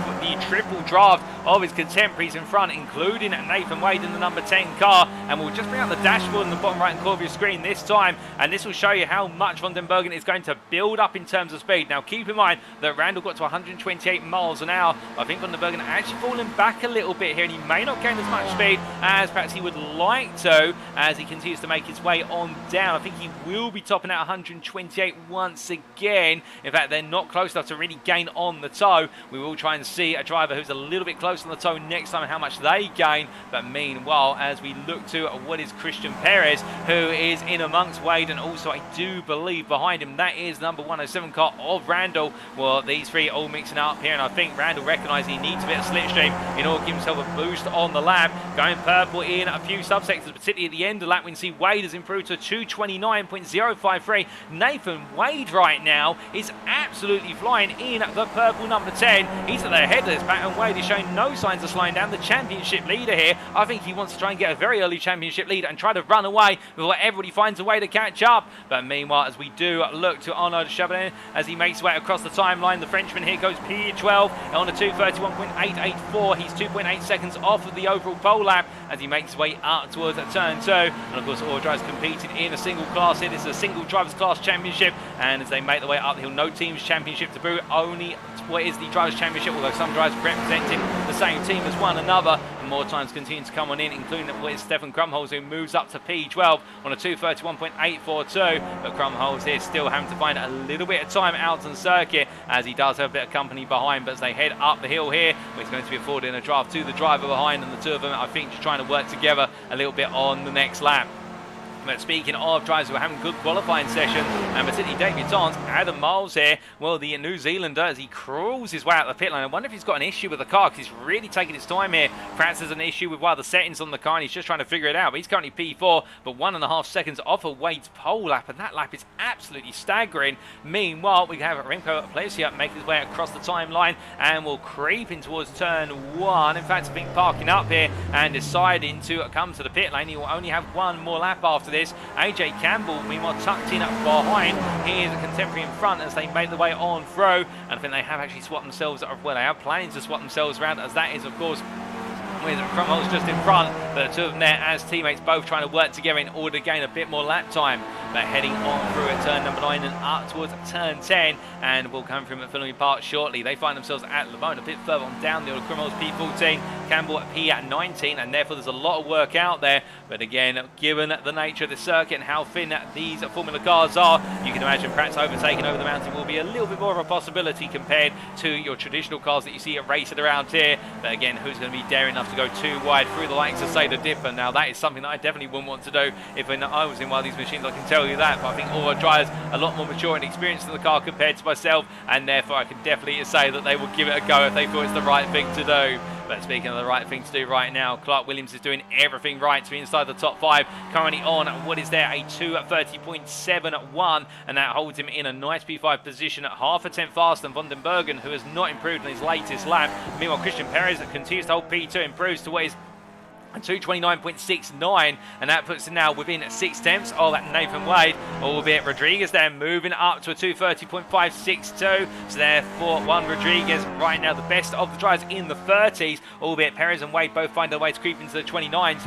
triple draft of his contemporaries in front, including Nathan Wade in the number 10 car. And we'll just bring up the dashboard in the bottom right corner of your screen this time. And this will show you how much Van den Bergen is going to build up in terms of speed. Now, keep in mind that Randall got to 128 miles an hour. I think Van den Bergen actually falling back a little bit here, and he may not gain as much speed as perhaps he would like to as he continues to make his way on down. I think he will be topping at 128 once again. In fact, they're not close enough to really gain on the toe. We will try and see a driver who's a little bit close on the toe next time and how much they gain. But meanwhile, as we look to what is Christian Perez, who is in amongst Wade, and also I do believe behind him, that is number 107 car of Randall. Well, these three all mixing up here, and I think Randall recognising he needs a bit of slipstream in order to give himself a boost on the lap. Going purple in a few subsectors, particularly at the end of the lap, we can see Wade has improved to 229.053. Nathan Wade right now is absolutely flying in the purple number 10. He's at the head of this pack, and Wade is showing no signs of slowing down. The championship leader here, I think he wants to try and get a very early championship lead and try to run away before everybody finds a way to catch up. But meanwhile, as we do look to Arnaud Chabanel as he makes his way across the timeline, the Frenchman here goes P12 on a 2:31.884. He's 2.8 seconds off of the overall pole lap as he makes his way up towards turn 2. And of course, all drivers competing in a single class here. This is a single drivers class championship, and as they make their way up the hill, no teams championship to boot, only what is the drivers championship, although some drivers representing the same team as one another. And more times continue to come on in, including what is Stefan Krumholz, who moves up to P12 on a 2:31.842. But Krumholz here still having to find a little bit of time out on circuit, as he does have a bit of company behind. But as they head up the hill here, he's going to be affording a draft to the driver behind, and the two of them, I think, just trying to work together a little bit on the next lap. But speaking of drivers who are having good qualifying sessions, and particularly debutants, Adam Miles here, well, the New Zealander, as he crawls his way out the pit lane. I wonder if he's got an issue with the car, because he's really taking his time here. Perhaps there's an issue with one of the settings on the car, and he's just trying to figure it out. But he's currently P4, but 1.5 seconds off of Wade's pole lap, and that lap is absolutely staggering. Meanwhile, we have Remco Plessia make his way across the timeline, and will creep in towards turn 1. In fact, I think parking up here and deciding to come to the pit lane. He will only have one more lap after this. AJ Campbell, meanwhile, tucked in behind. Here's a contemporary in front as they make their way on through. And I think they have actually swapped themselves, well, they are planning to swap themselves around, as that is, of course, with Krumholz just in front, but the two of them there as teammates, both trying to work together in order to gain a bit more lap time. They're heading on through at turn number 9 and up towards turn 10, and will come from Philly Park shortly. They find themselves at Lavone a bit further on down the Krumholz P14, Campbell at P19, and therefore there's a lot of work out there. But again, given the nature of the circuit and how thin these Formula cars are, you can imagine perhaps overtaking over the mountain will be a little bit more of a possibility compared to your traditional cars that you see at racing around here. But again, who's going to be daring enough to go too wide through the likes of, say, the Dipper? Now, that is something that I definitely wouldn't want to do if I was in one of these machines, I can tell you that. But I think all our drivers are a lot more mature and experienced in the car compared to myself, and therefore I can definitely say that they will give it a go if they feel it's the right thing to do. But speaking of the right thing to do right now, Clark Williams is doing everything right to be inside the top 5. Currently on what is there, a 2:30.71, and that holds him in a nice P5 position at half a tenth faster than Van den Bergen, who has not improved in his latest lap. Meanwhile, Christian Perez continues to hold P2, improves to what is 2:29.69, and that puts him now within 6 tenths of that Nathan Wade, albeit Rodriguez there moving up to a 2:30.562. So therefore, Rodriguez right now the best of the drivers in the 30s, albeit Perez and Wade both find their way to creep into the 29s.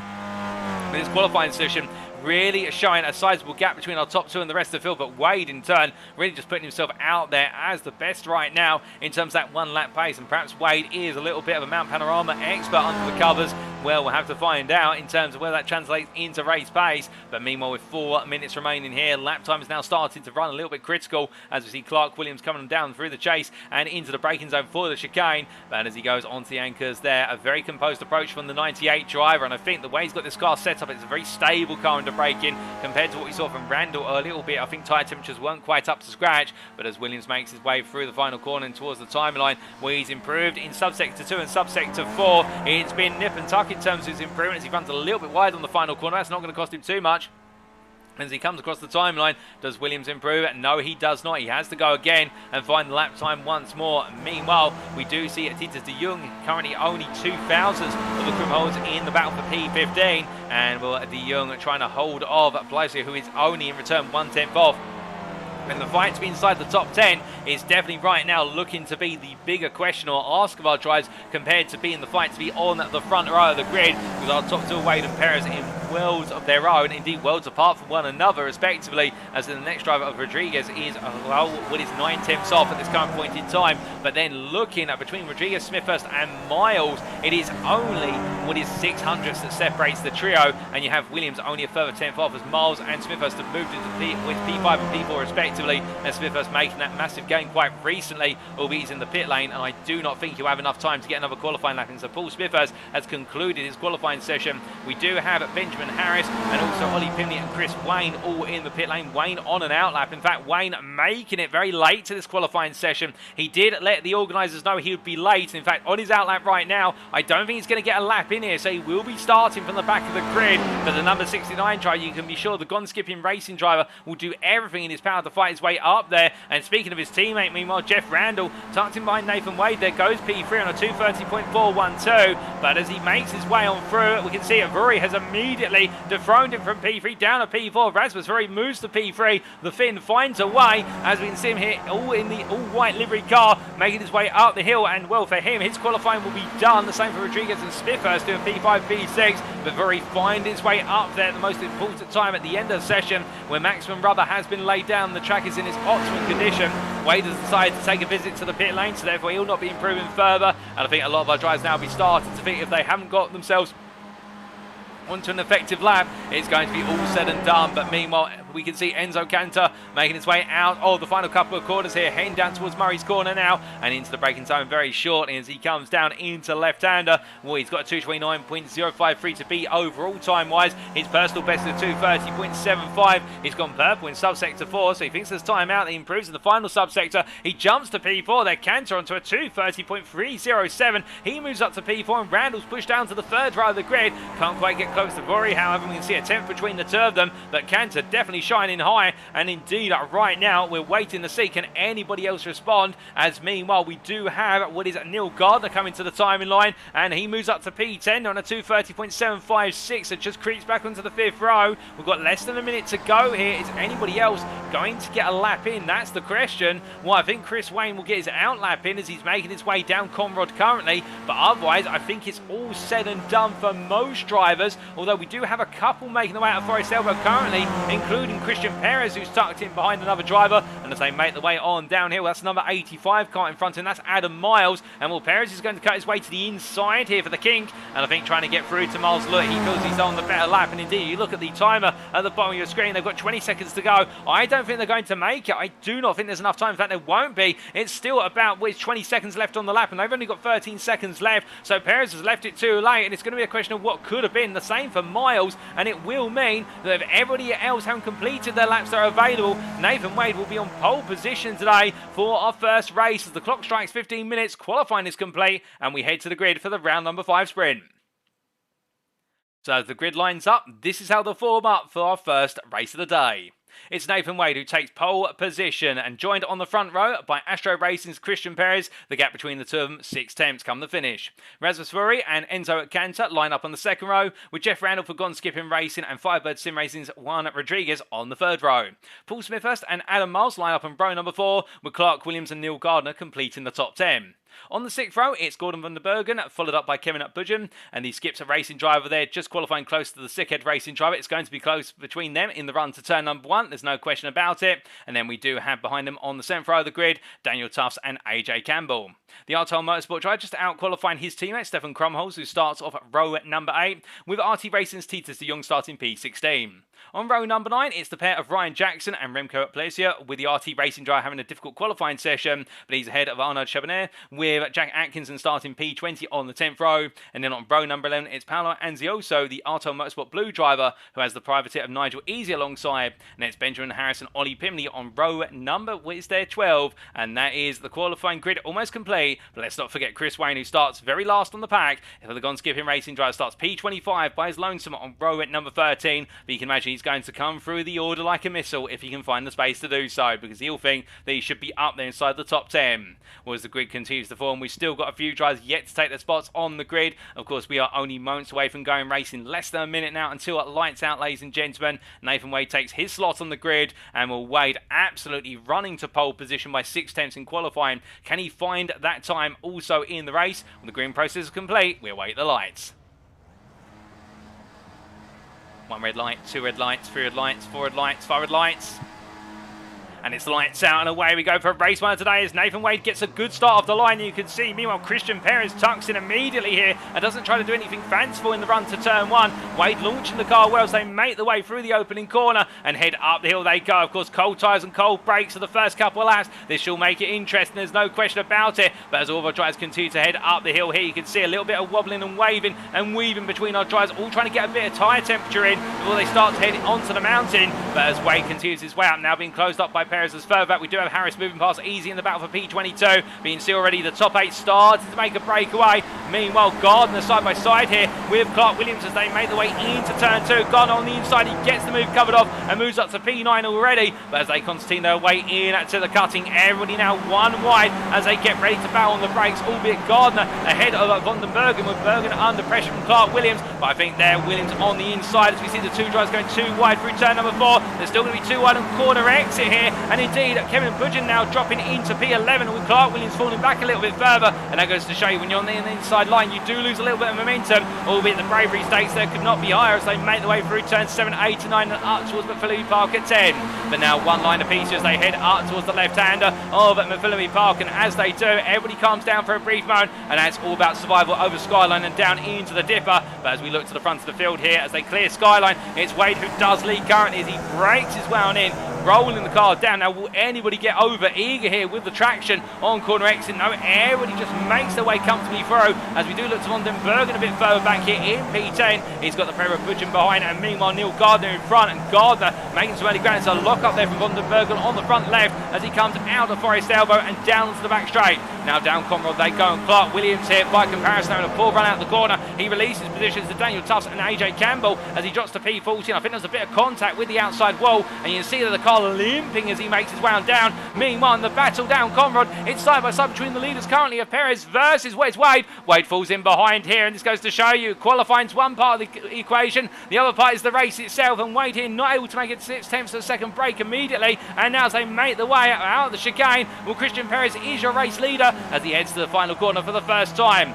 With his qualifying session really showing a sizable gap between our top 2 and the rest of the field, but Wade in turn really just putting himself out there as the best right now in terms of that 1 lap pace. And perhaps Wade is a little bit of a Mount Panorama expert under the covers. Well, we'll have to find out in terms of whether that translates into race pace. But meanwhile, with 4 minutes remaining here, lap time is now starting to run a little bit critical as we see Clark Williams coming down through the chase and into the braking zone for the chicane. But as he goes onto the anchors there, a very composed approach from the 98 driver, and I think the way he's got this car set up, it's a very stable car under braking compared to what we saw from Randall a little bit. I think tyre temperatures weren't quite up to scratch, but as Williams makes his way through the final corner and towards the timeline, where he's improved in subsector 2 and subsector 4, it's been nip and tuck in terms of his improvements. He runs a little bit wide on the final corner. That's not going to cost him too much. As he comes across the timeline, does Williams improve? No, he does not. He has to go again and find the lap time once more. Meanwhile, we do see Titus de Jong currently only 2 thousandths of the Krumholz in the battle for P15, and de Jong trying to hold off Bleisier, who is only in return 1 tenth off. And the fight to be inside the top 10 is definitely right now looking to be the bigger question or ask of our drives compared to being the fight to be on the front row of the grid, with our top two, Wade and Perez, in worlds of their own, indeed worlds apart from one another respectively, as the next driver of Rodríguez is, well, what is 9/10 off at this current point in time. But then looking at between Rodríguez, Smithhurst and Miles, it is only what is 600ths that separates the trio, and you have Williams only a further 10th off as Miles and Smithhurst have moved into with P5 and P4 respectively, and Smithhurst making that massive gain quite recently, albeit he's in the pit lane, and I do not think he'll have enough time to get another qualifying lap in. So Paul Smithhurst has concluded his qualifying session. We do have Benjamin Harris and also Ollie Pimley and Chris Wayne all in the pit lane. Wayne on an out lap. In fact, Wayne making it very late to this qualifying session. He did let the organisers know he would be late. In fact, on his out lap right now, I don't think he's going to get a lap in here, so he will be starting from the back of the grid. But the number 69 driver, you can be sure the Gone Skipping Racing driver will do everything in his power to fight his way up there. And speaking of his teammate, meanwhile, Geoff Randall tucked in behind Nathan Wade. There goes P3 on a 2:30.412. But as he makes his way on through, we can see Vuri has immediately dethroned him from P3 down to P4. Rasmus Vuri moves to P3. The Finn finds a way, as we can see him here, all in the all-white livery car, making his way up the hill. And well, for him, his qualifying will be done. The same for Rodríguez and Smithhurst doing P5, P6. But Vuri finds his way up there at the most important time at the end of the session, where maximum rubber has been laid down. The track is in its optimum condition. Wade has decided to take a visit to the pit lane, so therefore he'll not be improving further. And I think a lot of our drivers now will be starting to think if they haven't got themselves onto an effective lap, it's going to be all said and done. But meanwhile, we can see Enzo Cantor making his way out of the final couple of corners here, heading down towards Murray's corner now, and into the braking zone very shortly as he comes down into left-hander. Well, he's got a 2:29.053 to beat overall time-wise. His personal best is 2:30.75. He's gone purple in subsector 4, so he thinks there's time out. He improves in the final subsector. He jumps to P4. There, Cantor onto a 2:30.307. He moves up to P4, and Randall's pushed down to the third row of the grid. Can't quite get close to Vuri, however, we can see a 10th between the two of them, but Cantor definitely shining high. And indeed, right now, we're waiting to see can anybody else respond, as meanwhile, we do have what is Neil Gardner coming to the timing line, and he moves up to P10 on a 2:30.756. It just creeps back onto the fifth row. We've got less than a minute to go here. Is anybody else going to get a lap in? That's the question. Well, I think Chris Wayne will get his out lap in as he's making his way down Conrod currently, but otherwise, I think it's all said and done for most drivers, although we do have a couple making their way out of Forest Elbow currently, including Christian Perez, who's tucked in behind another driver, and as they make their way on downhill, that's number 85 car in front of him, that's Adam Miles. And well, Perez is going to cut his way to the inside here for the kink, and I think trying to get through to Miles Lewis, he feels he's on the better lap. And indeed, you look at the timer at the bottom of your screen, they've got 20 seconds to go. I don't think they're going to make it. I do not think there's enough time. In fact, there won't be. It's still about 20 seconds left on the lap, and they've only got 13 seconds left, so Perez has left it too late, and it's going to be a question of what could have been. The same for Miles, and it will mean that if everybody else haven't completed their laps that are available, Nathan Wade will be on pole position today for our first race as the clock strikes 15 minutes, qualifying is complete, and we head to the grid for the round number 5 sprint. So as the grid lines up, this is how they'll form up for our first race of the day. It's Nathan Wade who takes pole position, and joined on the front row by Astro Racing's Christian Perez. The gap between the two of them, 6/10 come the finish. Rasmus Vuri and Enzo Cantor line up on the second row, with Geoff Randall for Gone Skipping Racing and Firebird Sim Racing's Juan Rodríguez on the third row. Paul Smithhurst and Adam Miles line up on row number 4, with Clark Williams and Neil Gardner completing the top 10. On the 6th row, it's Gordon van der Bergen, followed up by Kevin Budgen, and he skips a racing driver there, just qualifying close to the Sickhead racing driver. It's going to be close between them in the run to turn number 1, there's no question about it. And then we do have behind them on the 7th row of the grid, Daniel Tufts and AJ Campbell. The RTL Motorsport driver just out qualifying his teammate, Stefan Krumholz, who starts off at row number 8, with RT Racing's Titus de Jong starting P16. On row number 9, it's the pair of Ryan Jackson and Remco Plesier, with the RT Racing driver having a difficult qualifying session, but he's ahead of Arnaud Chabanel, with Jack Atkinson starting P20 on the 10th row. And then on row number 11, it's Paolo Anzioso, the RTL Motorsport Blue driver, who has the privateer of Nigel Easy alongside. And it's Benjamin Harris and Ollie Pimley on row number, what is there, 12. And that is the qualifying grid almost complete. But let's not forget Chris Wayne, who starts very last on the pack. For the Gone Skipping Racing driver, starts P25 by his lonesome on row number 13. But you can imagine he's going to come through the order like a missile if he can find the space to do so, because he'll think that he should be up there inside the top 10. Well, as the grid continues to form, we've still got a few drivers yet to take their spots on the grid. Of course, we are only moments away from going racing, less than a minute now until it lights out, ladies and gentlemen. Nathan Wade takes his slot on the grid, and will Wade absolutely running to pole position by 6/10 in qualifying. Can he find that time also in the race? When the green process is complete, we await the lights. 1 red light, 2 red lights, 3 red lights, 4 red lights, 5 red lights. And it's lights out and away we go for race winner today as Nathan Wade gets a good start off the line. You can see, meanwhile, Christian Perez tucks in immediately here and doesn't try to do anything fanciful in the run to turn 1. Wade launching the car well as they make the way through the opening corner and head up the hill they go. Of course, cold tyres and cold brakes for the first couple of laps. This shall make it interesting, there's no question about it. But as all of our drivers continue to head up the hill here, you can see a little bit of wobbling and waving and weaving between our drivers, all trying to get a bit of tyre temperature in before they start to head onto the mountain. But as Wade continues his way up, now being closed up by Perez as further back, we do have Harris moving past easy in the battle for P22. Being see already the top 8 starting to make a breakaway. Meanwhile, Gardner side by side here with Clark Williams as they make the way into turn 2. Gardner on the inside, he gets the move covered off and moves up to P9 already. But as they continue their way in to the cutting, everybody now one wide as they get ready to battle on the brakes, albeit Gardner ahead of Van den Bergen, with Bergen under pressure from Clark Williams. But I think they're Williams on the inside as we see the 2 drivers going 2 wide through turn number 4. There's still going to be 2 wide on corner exit here, and indeed Kevin Budgeon now dropping into P11 with Clark Williams falling back a little bit further. And that goes to show you when you're on the inside line, you do lose a little bit of momentum, albeit the bravery stakes there could not be higher as they make the way through turns 7, 8 and 9 and up towards McPhillamy Park at 10. But now one line apiece as they head up towards the left-hander of McPhillamy Park, and as they do, everybody calms down for a brief moment, and that's all about survival over Skyline and down into the dipper. But as we look to the front of the field here, as they clear Skyline, it's Wade who does lead currently as he breaks his way on in, rolling the car down. Now, will anybody get over? Eager here with the traction on corner exit. No, everybody just makes their way comfortably through as we do look to Van den Bergen a bit further back here in P10. He's got the pair of Budgeon behind, and meanwhile Neil Gardner in front, and Gardner making some early ground. It's a lock up there from Van den Bergen on the front left as he comes out of Forest Elbow and down to the back straight. Now down Conrad they go, and Clark Williams here by comparison having a poor run out the corner. He releases positions to Daniel Tufts and AJ Campbell as he drops to P14. I think there's a bit of contact with the outside wall, and you can see that the car limping as he makes his way on down. Meanwhile, in the battle down Conrad, it's side by side between the leaders currently of Perez versus Wade. Wade falls in behind here, and this goes to show you qualifying's one part of the equation, the other part is the race itself, and Wade here not able to make it 6/10 of a second break immediately. And now as they make the way out of the chicane, well, Christian Perez is your race leader as he heads to the final corner for the first time.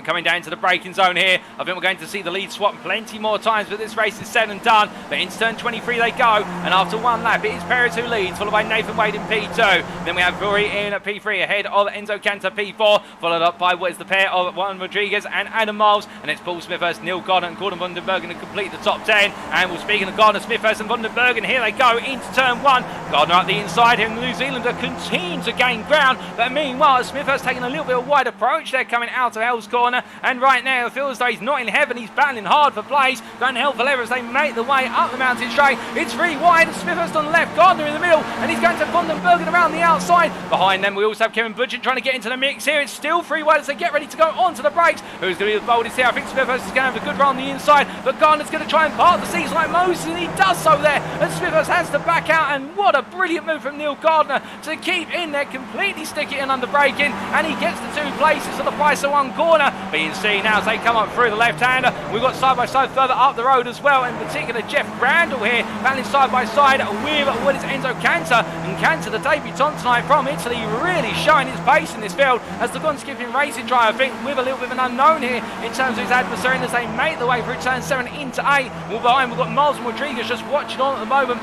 Coming down to the braking zone here, I think we're going to see the lead swap plenty more times, but this race is said and done. But into turn 23 they go, and after one lap it is Perez who leads, followed by Nathan Wade in P2. Then we have Rory in at P3 ahead of Enzo Cantor P4, followed up by what is the pair of Juan Rodriguez and Adam Miles, and it's Paul Smithhurst, Neil Gardner and Gordon Van den Bergen to complete the top 10. And we'll speak of Gardner, Smithhurst and Van den Bergen, here they go into turn 1. Gardner up the inside here, and the New Zealander continues to gain ground, but meanwhile Smithhurst taking a little bit of wide approach there coming out of Hell's Corner, and right now it feels as though he's not in heaven. He's battling hard for place, going hell for leather as they make the way up the mountain straight. It's 3 wide, Smithhurst on the left, Gardner in the middle, and he's going to Van den Bergen around the outside. Behind them we also have Kevin Budgeon trying to get into the mix here. It's still 3 wide as they get ready to go onto the brakes. Who's going to be the boldest here? I think Smithhurst is going to have a good run on the inside, but Gardner's going to try and part the seas like Moses, and he does so there, and Smithhurst has to back out. And what a brilliant move from Neil Gardner to keep in there, completely stick it in under braking, and he gets the 2 places for the price of 1 corner. Being seen now as they come up through the left-hander. We've got side by side further up the road as well, in particular Geoff Randall here battling side by side with what is Enzo Cantor, and Cantor, the debutant tonight from Italy, really showing his pace in this field as the gun skipping racing driver, I think, with a little bit of an unknown here in terms of his adversary, as they make the way through turn 7 into 8. Well, behind we've got Miles and Rodriguez just watching on at the moment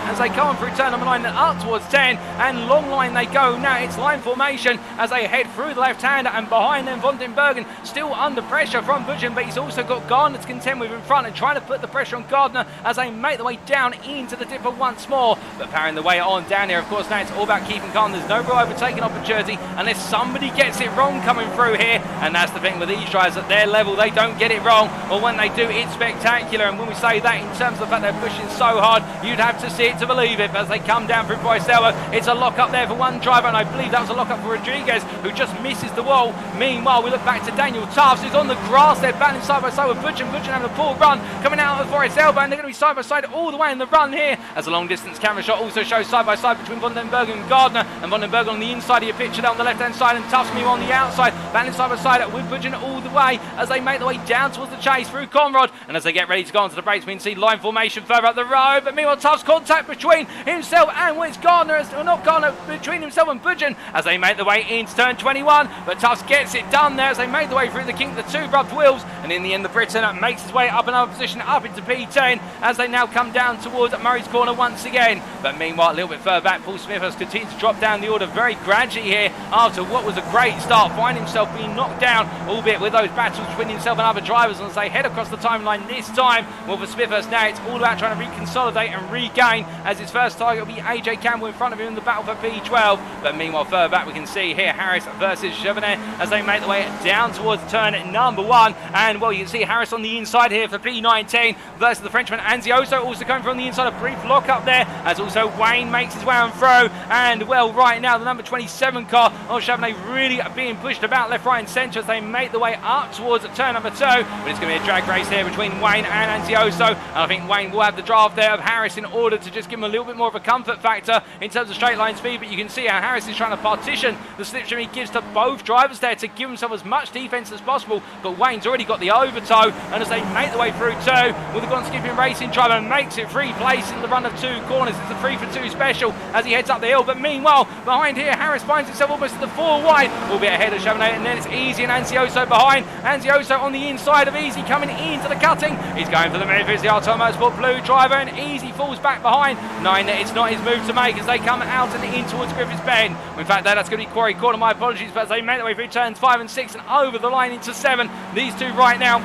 as they come on through turn number 9 and up towards 10, and long line they go. Now it's line formation as they head through the left-hander, and behind them Van den Bergen still under pressure from Budgeon, but he's also got Gardner to contend with in front and trying to put the pressure on Gardner as they make the way down into the dipper once more. But powering the way on down here, of course, now it's all about keeping calm. There's no real overtaking opportunity unless somebody gets it wrong coming through here, and that's the thing with these drivers, at their level they don't get it wrong, or when they do it's spectacular. And when we say that in terms of the fact they're pushing so hard, you'd have to see it to believe it, but as they come down through Bryce Elba, it's a lock up there for one driver, and I believe that was a lock up for Rodríguez, who just misses the wall. Meanwhile, we look back to Daniel Tufts, who's on the grass there, battling side by side with Butch, and Butch having a poor run, coming out of Bryce Elba, and they're going to be side by side all the way in the run here, as a long distance camera shot also shows side by side between Van den Bergen and Gardner, and Van den Bergen on the inside of your picture there on the left hand side, and Tufts meanwhile on the outside, battling side by side with Butch all the way, as they make their way down towards the chase through Conrad, and as they get ready to go onto the brakes, we can see line formation further up the road, but meanwhile Tufts contact between himself and Gardner, or not Gardner, between himself and Budgeon, as they make their way into turn 21, but Tufts gets it done there as they make their way through the kink, the two rubbed wheels, and in the end the Briton makes his way up another position, up into P10, as they now come down towards Murray's Corner once again. But meanwhile, a little bit further back, Paul Smith has continued to drop down the order very gradually here after what was a great start, finding himself being knocked down, albeit with those battles between himself and other drivers, and as they head across the timeline this time, well, for Smithhurst now it's all about trying to reconsolidate and regain, as his first target will be AJ Campbell in front of him in the battle for P12. But meanwhile, further back we can see here Harris versus Chevenet as they make their way down towards turn number 1, and well, you can see Harris on the inside here for P19 versus the Frenchman Anzioso, also coming from the inside, a brief lock up there, as also Wayne makes his way on through, and well, right now the number 27 car of Chevenet really being pushed about left, right and centre as they make their way up towards turn number 2, but it's going to be a drag race here between Wayne and Anzioso, and I think Wayne will have the draft there of Harris in order to just give him a little bit more of a comfort factor in terms of straight line speed, but you can see how Harris is trying to partition the slipstream he gives to both drivers there to give himself as much defence as possible, but Wayne's already got the overtow, and as they make their way through 2, with the Gone Skipping Racing driver makes it 3 places in the run of 2 corners. It's a 3 for 2 special as he heads up the hill, but meanwhile behind here Harris finds himself almost at the 4 wide, albeit ahead of Chevenet, and then it's Easy and Anzioso behind. Anzioso on the inside of Easy coming into the cutting, he's going for the move, it's the Artois Motorsport blue driver, and Easy falls back behind, knowing that it's not his move to make as they come out and in towards Griffiths Bend. In fact, that's going to be Quarry Corner, my apologies, but as they make their way through turns 5 and 6 and over the line into 7, these two right now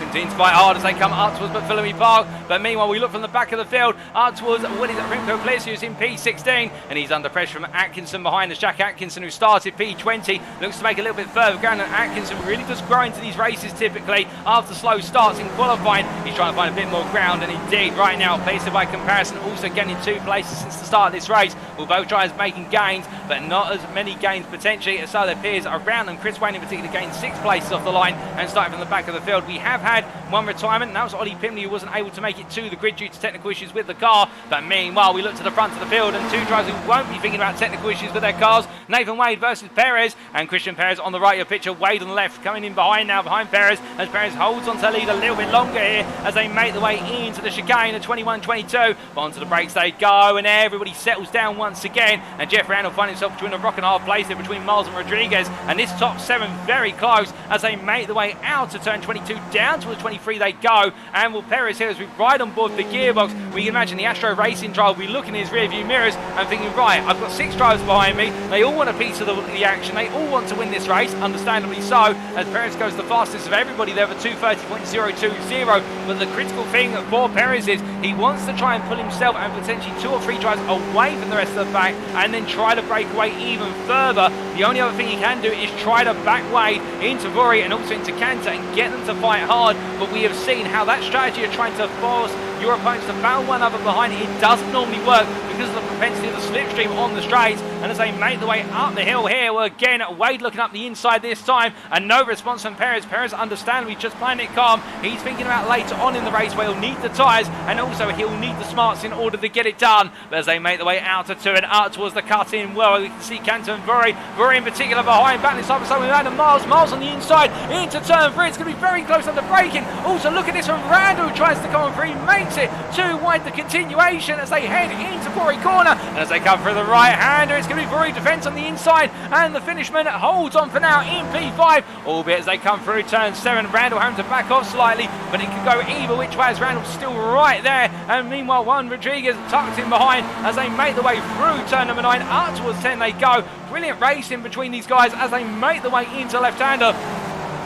continue to fight hard as they come up towards Bartholomew Park, but meanwhile we look from the back of the field up towards Willis Remco Bliss, who's in P16, and he's under pressure from Atkinson behind us. Jack Atkinson, who started P20, looks to make a little bit further ground, and Atkinson really does grow into these races typically after slow starts in qualifying. He's trying to find a bit more ground, and indeed right now Pacer by comparison also getting 2 places since the start of this race, with both drivers making gains, but not as many gains potentially as some of their peers around them. Chris Wayne in particular gained 6 places off the line, and starting from the back of the field we have had one retirement, and that was Ollie Pimley, who wasn't able to make it to the grid due to technical issues with the car. But meanwhile we look to the front of the field, and 2 drivers who won't be thinking about technical issues with their cars, Nathan Wade versus Perez, and Christian Perez on the right of your picture, Wade on the left, coming in behind now, behind Perez, as Perez holds on to lead a little bit longer here as they make their way into the chicane of 21-22, but onto the brakes they go, and everybody settles down once again, and Geoff Randall finds himself between a rock and a hard place there between Miles and Rodríguez, and this top 7 very close as they make their way out to turn 22, down towards 23 they go, and will Perez here as we ride on board the gearbox. We can imagine the Astro Racing driver will be looking in his rear view mirrors and thinking, right, I've got 6 drivers behind me, they all want a piece of the action, they all want to win this race, understandably so, as Perez goes the fastest of everybody there for 2:30.020, but the critical thing for Perez is he wants to try and pull himself and potentially 2 or 3 drivers away from the rest of the pack and then try to break away even further. The only other thing he can do is try to back Wade into Vori and also into Cantor and get them to fight hard, but we have seen how that strategy of trying to force your opponents to battle one another behind it doesn't normally work because of the propensity of the slipstream on the straights, and as they make their way up the hill here, well again Wade looking up the inside this time and no response from Perez. Perez understandably just playing it calm, he's thinking about later on in the race where he'll need the tyres and also he'll need the smarts in order to get it done, but as they make their way out of 2 and up towards the cut-in, well, we can see Cantor and Vori in particular behind, battling side by side with Adam Miles on the inside into turn 3, it's going to be very close under braking. Also look at this from Randall, who tries to come on 3, makes it 2 wide the continuation as they head into Quarry Corner, and as they come through the right-hander it's going to be Vori defence on the inside, and the finishman holds on for now in P5, albeit as they come through turn 7, Randall having to back off slightly, but it could go either which way as Randall's still right there, and meanwhile Rodríguez tucked in behind as they make their way through turn number 9, up towards 10 they go. Brilliant racing between these guys as they make their way into left-hander.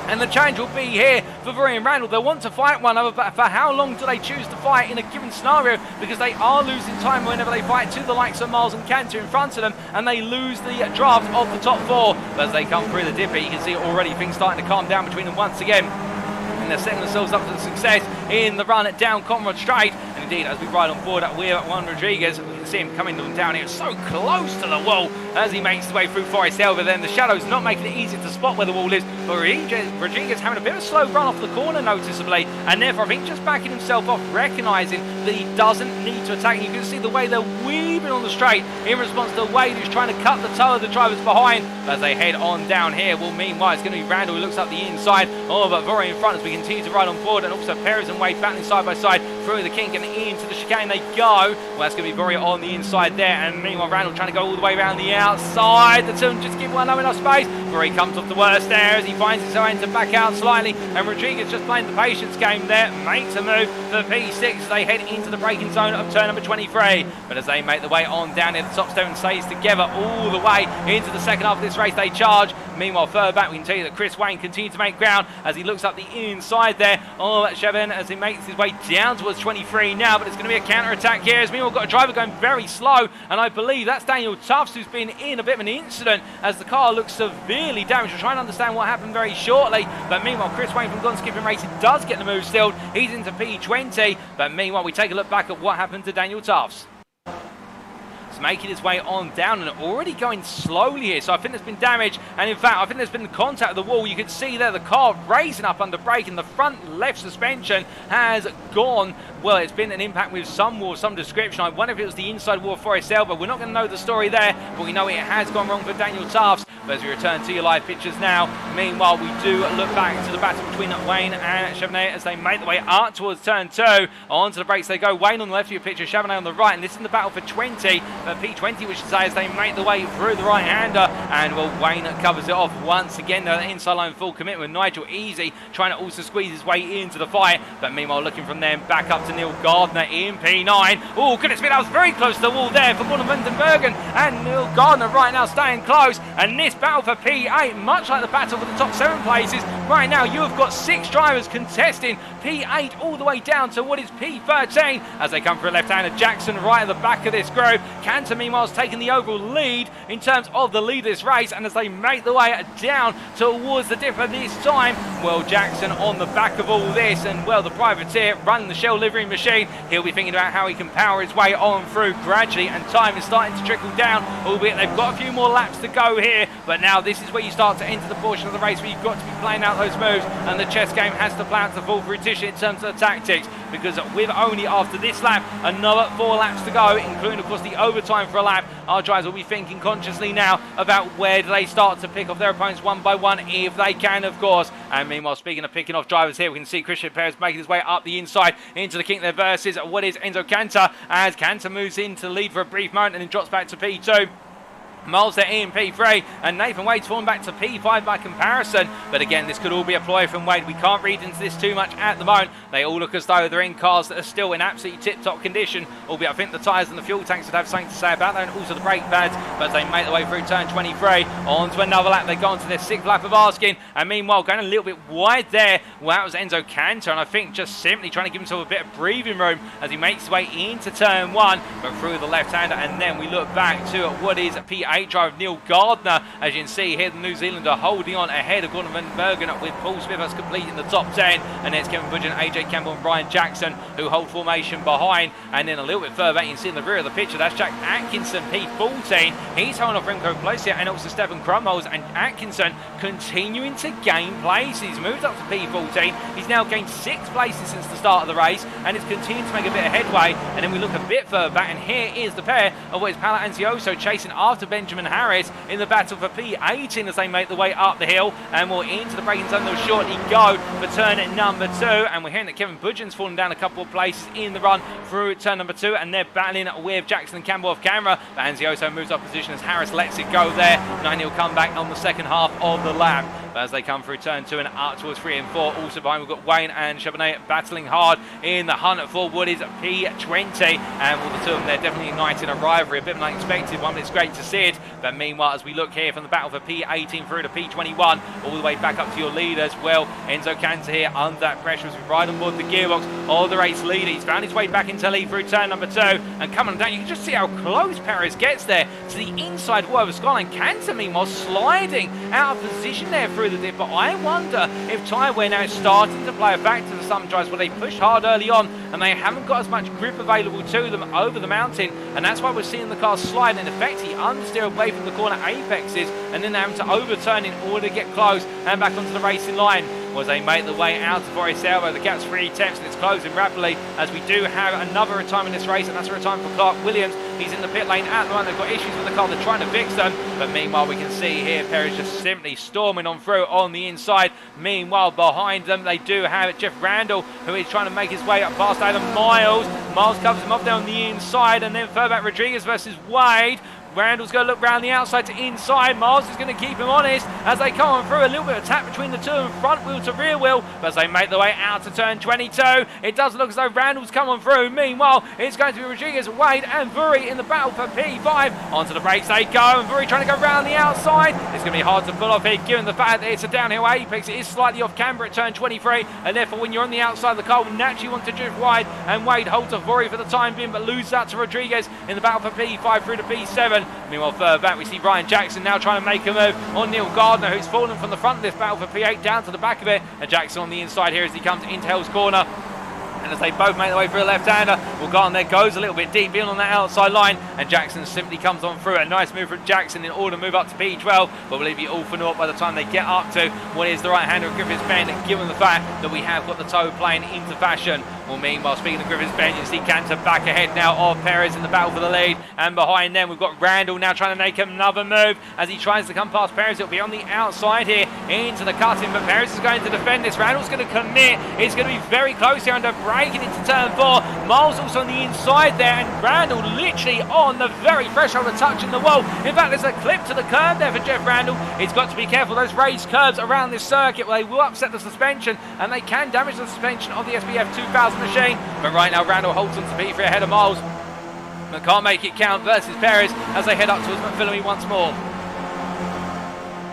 And the challenge will be here for Vori and Randall. They'll want to fight one another, but for how long do they choose to fight in a given scenario? Because they are losing time whenever they fight to the likes of Miles and Cantor in front of them, and they lose the draft of the top 4. But as they come through the dipper, you can see already things starting to calm down between them once again. And they're setting themselves up for success in the run down Conrad Straight. And indeed as we ride on board with Juan Rodríguez. We can see him coming down here so close to the wall as he makes his way through Forest Hill, but then the shadows not making it easy to spot where the wall is. But Rodríguez having a bit of a slow run off the corner noticeably, and therefore I think just backing himself off, recognising that he doesn't need to attack. You can see the way they're weaving on the straight in response to Wade, who's trying to cut the toe of the drivers behind as they head on down here. Well, meanwhile, it's going to be Randall who looks up the inside of Vori in front as we continue to ride on board, and also Perez and Wade battling side by side through the kink and into the chicane they go. Well, that's going to be Vori on the inside there, and meanwhile Randall trying to go all the way around the outside. The two just give one enough space. Vori comes off the worst there as he finds his way to back out slightly, and Rodríguez just playing the patience game there, makes a move for P6 as they head into the braking zone of turn number 23. But as they make the way on down here, the top seven stays together all the way into the second half of this race. They charge. Meanwhile, further back, we can tell you that Chris Wayne continues to make ground as he looks up the inside there. Oh, Sebring as he makes his way down towards 23 now, but it's going to be a counter-attack here. As meanwhile, we've got a driver going very slow, and I believe that's Daniel Tufts, who's been in a bit of an incident as the car looks severely damaged. We'll try and understand what happened very shortly, but meanwhile, Chris Wayne from Gone Skipping Racing does get the move stilled. He's into P20, but meanwhile, we take a look back at what happened to Daniel Tufts. Making his way on down and already going slowly here, so I think there's been damage, and in fact I think there's been contact with the wall. You can see there the car raising up under brake, and the front left suspension has gone. Well, it's been an impact with some wall, some description. I wonder if it was the inside wall of Forest Hill, but we're not going to know the story there, but we know it has gone wrong for Daniel Tufts. But as we return to your live pictures now, meanwhile we do look back to the battle between Wayne and Chevrolet as they make their way up towards turn 2. Onto the brakes they go. Wayne on the left of your picture, Chevrolet on the right, and this is the battle for 20. P20, which is as they make the way through the right-hander, and well, Wayne covers it off once again. The inside line full commitment with Nigel Easy trying to also squeeze his way into the fight, but meanwhile looking from them back up to Neil Gardner in P9. Oh goodness me, that was very close to the wall there for Gordon Vandenbergen, and Neil Gardner right now staying close. And this battle for P8, much like the battle for the top 7 places, right now you have got 6 drivers contesting P8 all the way down to what is P13 as they come for a left-hander. Jackson right at the back of this group. Cantor meanwhile is taking the overall lead in terms of the lead of this race, and as they make the way down towards the dipper this time, well, Jackson on the back of all this, and well, the privateer running the Shell livery machine, he'll be thinking about how he can power his way on through gradually, and time is starting to trickle down, albeit they've got a few more laps to go here. But now this is where you start to enter the portion of the race where you've got to be playing out those moves, and the chess game has to play out to full fruition in terms of the tactics, because with only after this lap another 4 laps to go, including of course the overtime for a lap, our drivers will be thinking consciously now about where do they start to pick off their opponents one by one, if they can of course. And meanwhile, speaking of picking off drivers here, we can see Christian Perez making his way up the inside into the kink there versus what is Enzo Cantor, as Cantor moves into the lead for a brief moment and then drops back to P2. Miles there in P3, and Nathan Wade's fallen back to P5 by comparison. But again, this could all be a ploy from Wade. We can't read into this too much at the moment. They all look as though they're in cars that are still in absolutely tip-top condition, albeit I think the tyres and the fuel tanks would have something to say about that, and also the brake pads. But as they make their way through turn 23, on to another lap. They go on to their 6th lap of asking, and meanwhile going a little bit wide there. Well, that was Enzo Cantor, and I think just simply trying to give himself a bit of breathing room as he makes his way into turn 1, but through the left-hander. And then we look back to what is P8 driver Neil Gardner. As you can see here, the New Zealander holding on ahead of Gordon Vandenbergen with Paul Smith as completing the top 10, and there's Kevin Budgeon, AJ Campbell and Brian Jackson who hold formation behind. And then a little bit further back you can see in the rear of the picture, that's Jack Atkinson, P14. He's holding off Remco Placia and also Stefan Krumholz, and Atkinson continuing to gain place. He's moved up to P14. He's now gained 6 places since the start of the race and is continuing to make a bit of headway. And then we look a bit further back, and here is the pair of what is Paolo Anzioso chasing after Benjamin Harris in the battle for P18 as they make the way up the hill, and we're into the braking zone. They'll shortly go for turn number 2, and we're hearing that Kevin Budgeon's fallen down a couple of places in the run through turn number 2, and they're battling with Jackson and Campbell off camera. But Anzioso moves up position as Harris lets it go there. 90 will come back on the second half of the lap. But as they come through turn 2 and up towards 3 and 4, also behind we've got Wayne and Charbonnet battling hard in the hunt for what is P20, and well, the two of them, they're definitely igniting a rivalry, a bit of an unexpected one, but it's great to see it. But meanwhile, as we look here from the battle for P18 through to P21, all the way back up to your leaders, well, Enzo Cantor here under that pressure as we ride on board the gearbox of the race leader. He's found his way back into lead through turn number 2, and coming down, you can just see how close Perez gets there to the inside wall of Skyline. Cantor, meanwhile, sliding out of position there through through the dip, but I wonder if tyre wear now is starting to play a factor for some drivers where they pushed hard early on and they haven't got as much grip available to them over the mountain, and that's why we're seeing the car slide and in effect he understeer away from the corner apexes and then having to overturn in order to get close and back onto the racing line. As they make the way out of Forest Elbow, the gap's 3 tenths and it's closing rapidly as we do have another retirement in this race, and that's a retirement for Clark Williams. He's in the pit lane at the moment. They've got issues with the car, they're trying to fix them, but meanwhile we can see here Perez just simply storming on through on the inside. Meanwhile behind them they do have Geoff Randall, who is trying to make his way up past Adam Miles. Miles covers him off down the inside, and then further back Rodríguez versus Wade. Randall's going to look round the outside to inside. Miles is going to keep him honest as they come on through. A little bit of tap between the two and front wheel to rear wheel, but as they make their way out to turn 22, it does look as though Randall's come on through. Meanwhile, it's going to be Rodríguez, Wade and Burry in the battle for P5. Onto the brakes they go, and Burry trying to go round the outside. It's going to be hard to pull off here given the fact that it's a downhill apex. It is slightly off camber at turn 23, and therefore when you're on the outside, the car will naturally want to drift wide, and Wade holds off Burry for the time being, but loses out to Rodríguez in the battle for P5 through to P7. Meanwhile, further back we see Ryan Jackson now trying to make a move on Neil Gardner, who's fallen from the front of this battle for P8 down to the back of it, and Jackson on the inside here as he comes into Hell's corner. And as they both make their way through a left-hander, well, Gardner goes a little bit deep in on that outside line, and Jackson simply comes on through. A nice move from Jackson in order to move up to P12, but will he be all for naught by the time they get up to what is the right-hander of Griffiths Bend, given the fact that we have got the toe playing into fashion. Well, meanwhile, speaking of Griffiths Bend, you see Cantor back ahead now of Perez in the battle for the lead, and behind them we've got Randall now trying to make another move as he tries to come past Perez. It'll be on the outside here into the cutting, but Perez is going to defend this. Randall's going to commit. It's going to be very close here under braking into turn 4. Miles also on the inside there, and Randall literally on the very threshold of touching the wall. In fact, there's a clip to the curb there for Geoff Randall. He's got to be careful. Those raised curbs around this circuit, well, they will upset the suspension and they can damage the suspension of the SBF 2000 machine. But right now Randall holds on to P3 ahead of Miles, but can't make it count versus Perez as they head up towards McPhillamy once more.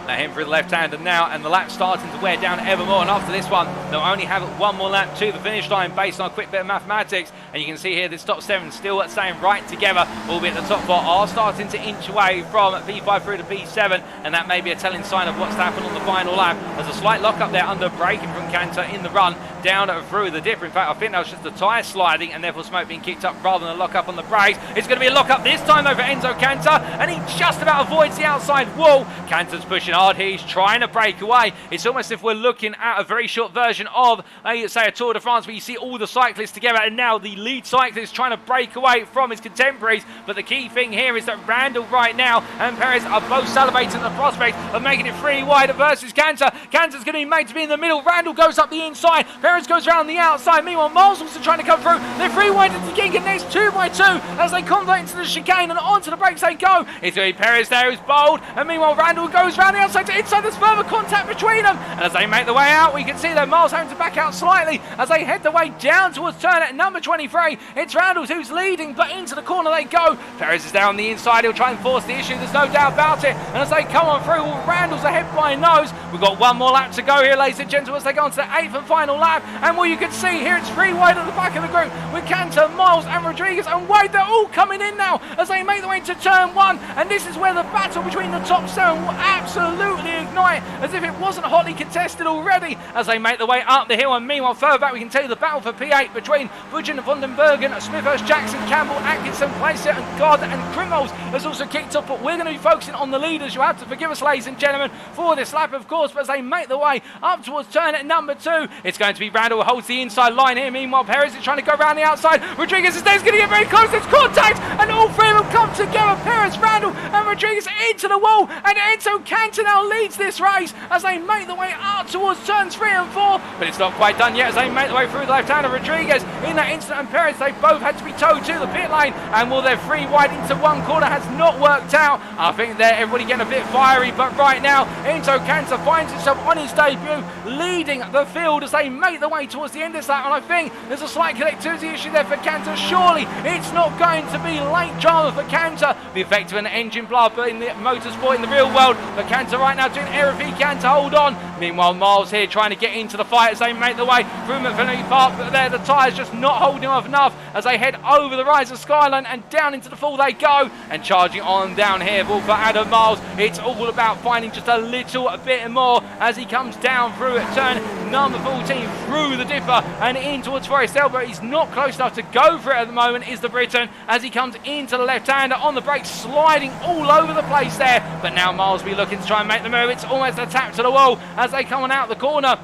Now him through the left-hander now, and the lap's starting to wear down ever more, and after this one they'll only have one more lap to the finish line based on a quick bit of mathematics, and you can see here this top 7 still staying right together, albeit the top 4 are starting to inch away from P5 through to P7, and that may be a telling sign of what's happened on the final lap. There's a slight lock up there under braking from Cantor in the run down through the dip. In fact, I think that was just the tyre sliding and therefore smoke being kicked up rather than a lock up on the brakes. It's going to be a lock up this time though for Enzo Cantor, and he just about avoids the outside wall. Cantor's pushing hard here, he's trying to break away. It's almost as if we're looking at a very short version of, say, a Tour de France where you see all the cyclists together, and now the lead cyclist trying to break away from his contemporaries. But the key thing here is that Randall right now and Perez are both salivating the prospect of making it 3 wide versus Cantor. Cantor's going to be made to be in the middle. Randall goes up the inside. Perez goes around the outside. Meanwhile, Miles also trying to come through. They're 3 wide into the gig, and there's 2 by 2 as they convert into the chicane, and onto the brakes they go. It's going to be Perez there who's bold, and meanwhile Randall goes around the outside to inside. There's further contact between them, and as they make their way out, we can see that Miles having to back out slightly as they head their way down towards turn at number 23. It's Randall who's leading, but into the corner they go. Perez is down the inside. He'll try and force the issue, there's no doubt about it, and as they come on through, well, Randall's ahead by a nose. We've got one more lap to go here, ladies and gentlemen, as they go on to the 8th and final lap, and well, you can see here it's 3 wide at the back of the group with Cantor, Miles and Rodríguez and Wade. They're all coming in now as they make their way to turn 1, and this is where the battle between the top 7 will absolutely ignite, as if it wasn't hotly contested already, as they make their way up the hill. And meanwhile, further back we can tell you the battle for P8 between Budgen, Vandenbergen, Smithhurst, Jackson, Campbell, Atkinson, Placer and Gardner and Krimholz has also kicked off, but we're going to be focusing on the leaders. You'll have to forgive us, ladies and gentlemen, for this lap, of course, but as they make their way up towards turn at number 2, it's going to be Randall who holds the inside line here. Meanwhile, Perez is trying to go around the outside. Rodríguez is there, he's going to get very close. It's contact, and all 3 of them come together. Perez, Randall and Rodríguez into the wall, and Enzo Cantor now leads this race as they make their way up towards turns 3 and 4, but it's not quite done yet as they make their way through the left-hander. Rodríguez in that instant, and Perez, they both had to be towed to the pit lane, and well, they're 3 wide into one corner, has not worked out. I think they're everybody getting a bit fiery, but right now Enzo Cantor finds himself on his debut leading the field as they make their way towards the end of this lap, and I think there's a slight connectivity issue there for Cantor. Surely it's not going to be late drama for Cantor. The effect of an engine blow up in the motorsport in the real world, but Cantor right now doing everything he can to hold on. Meanwhile, Miles here trying to get into the fight as they make their way through McVinnie Park, but there the tyres just not holding off enough as they head over the rise of Skyline and down into the fall they go, and charging on down here for Adam Miles. It's all about finding just a little bit more as he comes down through turn number 14 through the dipper and in towards Forest Hill, but he's not close enough to go for it at the moment, is the Briton, as he comes into the left-hander on the brakes, sliding all over the place there. But now Miles be looking to try and make the move. It's almost a tap to the wall as they come on out the corner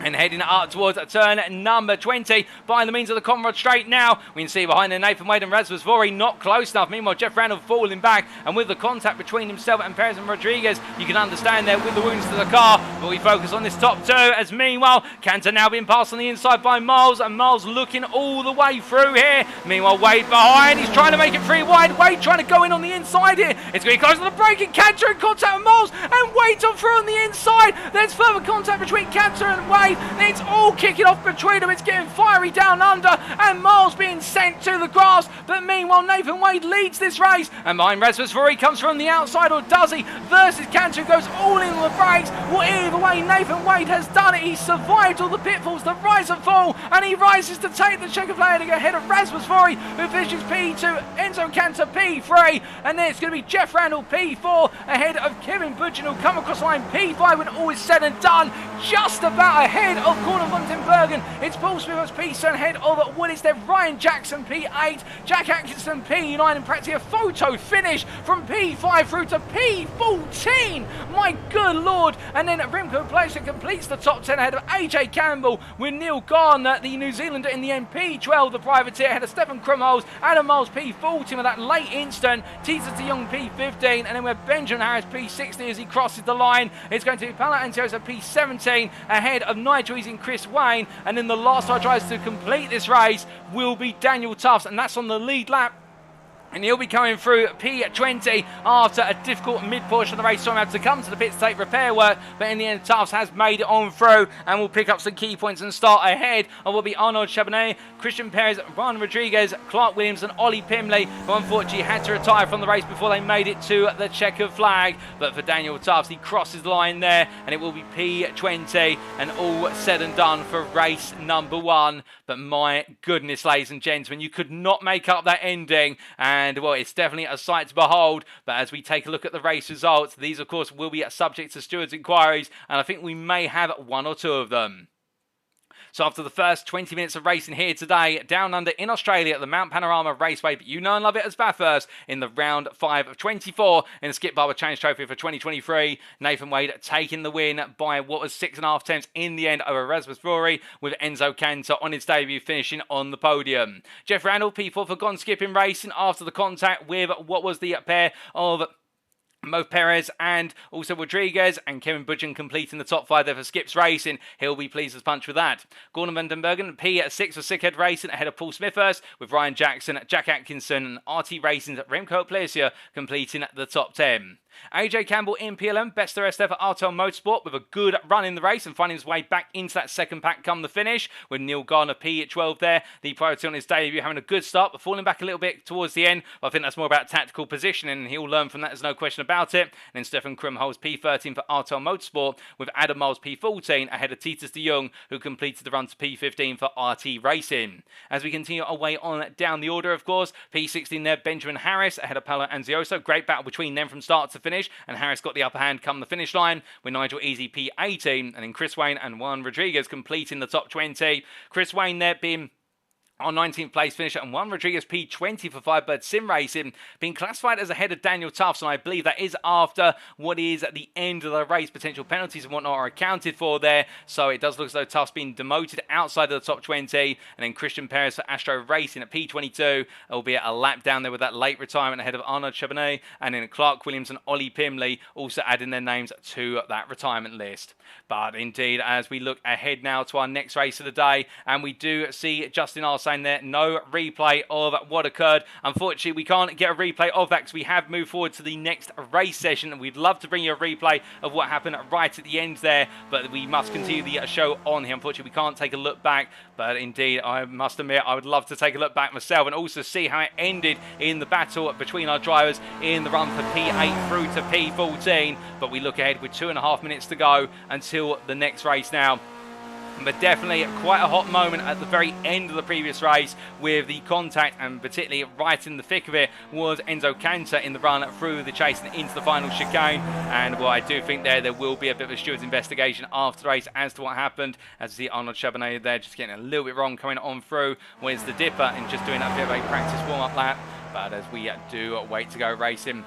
and heading up towards turn number 20 by the means of the Conrad Straight now. We can see behind them Nathan Wade and Rasmus Vori not close enough. Meanwhile, Geoff Randall falling back, and with the contact between himself and Burns and Rodríguez, you can understand there with the wounds to the car. But we focus on this top two, as meanwhile, Cantor now being passed on the inside by Miles, and Miles looking all the way through here. Meanwhile, Wade behind, he's trying to make it free wide. Wade trying to go in on the inside here. It's going to be close to the break, and Cantor in contact with Miles, and Wade's on through on the inside. There's further contact between Cantor and Wade. It's all kicking off between them. It's getting fiery down under, and Miles being sent to the grass. But meanwhile, Nathan Wade leads this race, and behind Rasmus Vori comes from the outside, or does he? Versus Cantor, goes all in on the brakes. Well, either way, Nathan Wade has done it. He survived all the pitfalls, the rise and fall, and he rises to take the checker flag ahead of Rasmus Vori, who finishes P2, Enzo Cantor P3, and then it's going to be Geoff Randall P4 ahead of Kevin Budgeon, who'll come across the line P5 when all is said and done, just about ahead of Corner von den Bergen. It's Paul Smithers P7 ahead of Willis. Then Ryan Jackson P8, Jack Atkinson P9, and practically a photo finish from P5 through to P14. My good lord. And then Remco Pleasure completes the top 10 ahead of AJ Campbell, with Neil Gardner, the New Zealander, in the MP12, the privateer, ahead of Stefan Krumholz, Adam Miles P14 with that late instant, Teaser de Jong P15, and then we have Benjamin Harris P60 as he crosses the line. It's going to be Pala Antiosa P17 ahead of Nigel Easy and Chris Wayne, and then the last one tries to complete this race will be Daniel Tufts, and that's on the lead lap. And he'll be coming through P20 after a difficult mid-portion of the race. So I'm have to come to the pit to take repair work. But in the end, Tufts has made it on through and will pick up some key points and start ahead of what will be Arnaud Chabannet, Christian Perez, Ron Rodriguez, Clark Williams and Ollie Pimley, who unfortunately had to retire from the race before they made it to the checkered flag. But for Daniel Tufts, he crosses the line there, and it will be P20 and all said and done for race number 1. But my goodness, ladies and gentlemen, you could not make up that ending. And, well, it's definitely a sight to behold. But as we take a look at the race results, these, of course, will be subject to stewards' inquiries. And I think we may have one or two of them. So after the first 20 minutes of racing here today, down under in Australia at the Mount Panorama Raceway, but you know and love it as Bathurst, in the round 5 of 24 in the Skip Barber Challenge Trophy for 2023, Nathan Wade taking the win by what was 6.5 tenths in the end over Rasmus Vori, with Enzo Cantor on his debut finishing on the podium. Geoff Randall, P4 for Gone Skipping Racing after the contact with what was the pair of Mo Perez and also Rodriguez, and Kevin Budgeon completing the top 5 there for Skips Racing. He'll be pleased as punch with that. Gordon van den Bergen, P6 for Sickhead Racing ahead of Paul Smithers, with Ryan Jackson, Jack Atkinson and RT Racing's Remco Pleasure completing the top 10. AJ Campbell in PLM, best the rest there for Artel Motorsport, with a good run in the race and finding his way back into that second pack come the finish, with Neil Gardner P12 there, the priority on his debut, having a good start but falling back a little bit towards the end. But I think that's more about tactical positioning, and he'll learn from that, there's no question about it. And then Stefan Krumholz P13 for Artel Motorsport, with Adam Miles P14 ahead of Titus de Jong, who completed the run to P15 for RT Racing. As we continue our way on down the order, of course, P16 there, Benjamin Harris ahead of Paolo Anzioso. Great battle between them from start to finish, and Harris got the upper hand come the finish line, with Nigel Easy P18, and then Chris Wayne and Juan Rodriguez completing the top 20. Chris Wayne there being on 19th place finish, and Juan Rodriguez P20 for Firebird Sim Racing, being classified as ahead of Daniel Tufts, and I believe that is after what is at the end of the race. Potential penalties and whatnot are accounted for there, so it does look as though Tufts being demoted outside of the top 20, and then Christian Perez for Astro Racing at P22, albeit a lap down there with that late retirement ahead of Arnaud Chabannet, and then Clark Williams and Ollie Pimley also adding their names to that retirement list. But indeed, as we look ahead now to our next race of the day, and we do see Justin Arce saying there, no replay of what occurred. Unfortunately, we can't get a replay of that because we have moved forward to the next race session. We'd love to bring you a replay of what happened right at the end there, but we must continue the show on here. Unfortunately, we can't take a look back, but indeed, I must admit, I would love to take a look back myself and also see how it ended in the battle between our drivers in the run for P8 through to P14. But we look ahead with 2.5 minutes to go until the next race now. But definitely quite a hot moment at the very end of the previous race with the contact, and particularly right in the thick of it was Enzo Cantor in the run through the chase and into the final chicane. And well, I do think there will be a bit of a steward's investigation after the race as to what happened. As you see Arnold Chabannet there just getting a little bit wrong coming on through. Where's the dipper and just doing a bit of a practice warm-up lap. But as we do wait to go racing,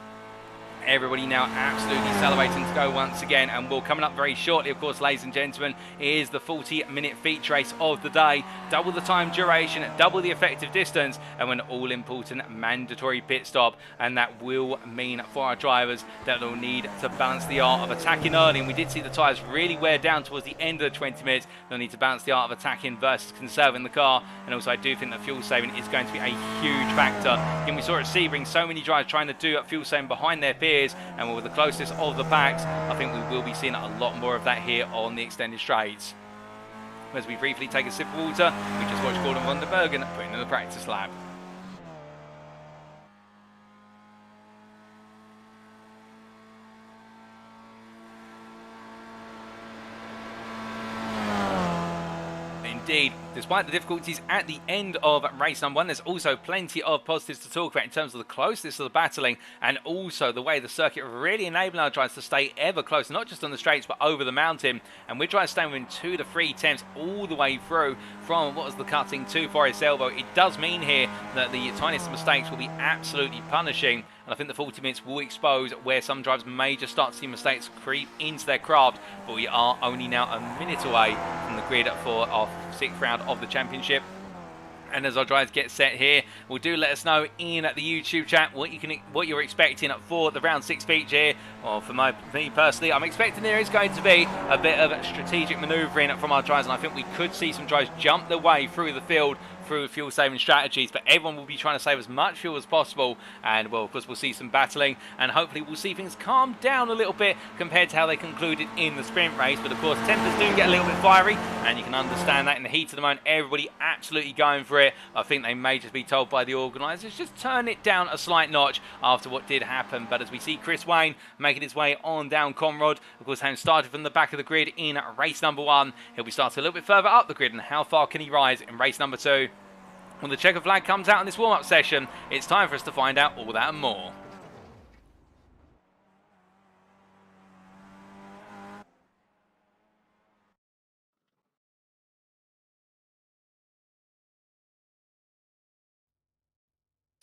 everybody now absolutely celebrating to go once again, and we'll coming up very shortly, of course, ladies and gentlemen, is the 40-minute feature race of the day. Double the time duration, double the effective distance, and an all-important mandatory pit stop. And that will mean for our drivers that they'll need to balance the art of attacking early. And we did see the tyres really wear down towards the end of the 20 minutes. They'll need to balance the art of attacking versus conserving the car. And also, I do think that fuel saving is going to be a huge factor. Again, we saw at Sebring so many drivers trying to do fuel saving behind their peers, and with the closest of the packs, I think we will be seeing a lot more of that here on the extended straights. As we briefly take a sip of water, we just watch Gordon van der Bergen putting in the practice lap. Indeed, despite the difficulties at the end of race number 1, there's also plenty of positives to talk about in terms of the closeness of the battling, and also the way the circuit really enabling our drivers to stay ever close, not just on the straights but over the mountain. And we're trying to stay within 2 to 3 tenths all the way through from what was the cutting to Forest Elbow. It does mean here that the tiniest mistakes will be absolutely punishing. And I think the 40 minutes will expose where some drivers may just start to see mistakes creep into their craft. But we are only now a minute away from the grid for our 6th round of the championship. And as our drivers get set here, well, do let us know in the YouTube chat what you're expecting for the round 6 feature here. Well, for me personally, I'm expecting there is going to be a bit of strategic manoeuvring from our drivers, and I think we could see some drivers jump their way through the field through fuel saving strategies, but everyone will be trying to save as much fuel as possible. And well, of course, we'll see some battling, and hopefully we'll see things calm down a little bit compared to how they concluded in the sprint race. But of course, tempers do get a little bit fiery, and you can understand that in the heat of the moment, everybody absolutely going for it. I think they may just be told by the organisers, just turn it down a slight notch after what did happen. But as we see Chris Wayne making his way on down Conrod, of course, having started from the back of the grid in race number 1, he'll be starting a little bit further up the grid, and how far can he rise in race number 2? When the checker flag comes out in this warm-up session, it's time for us to find out all that and more.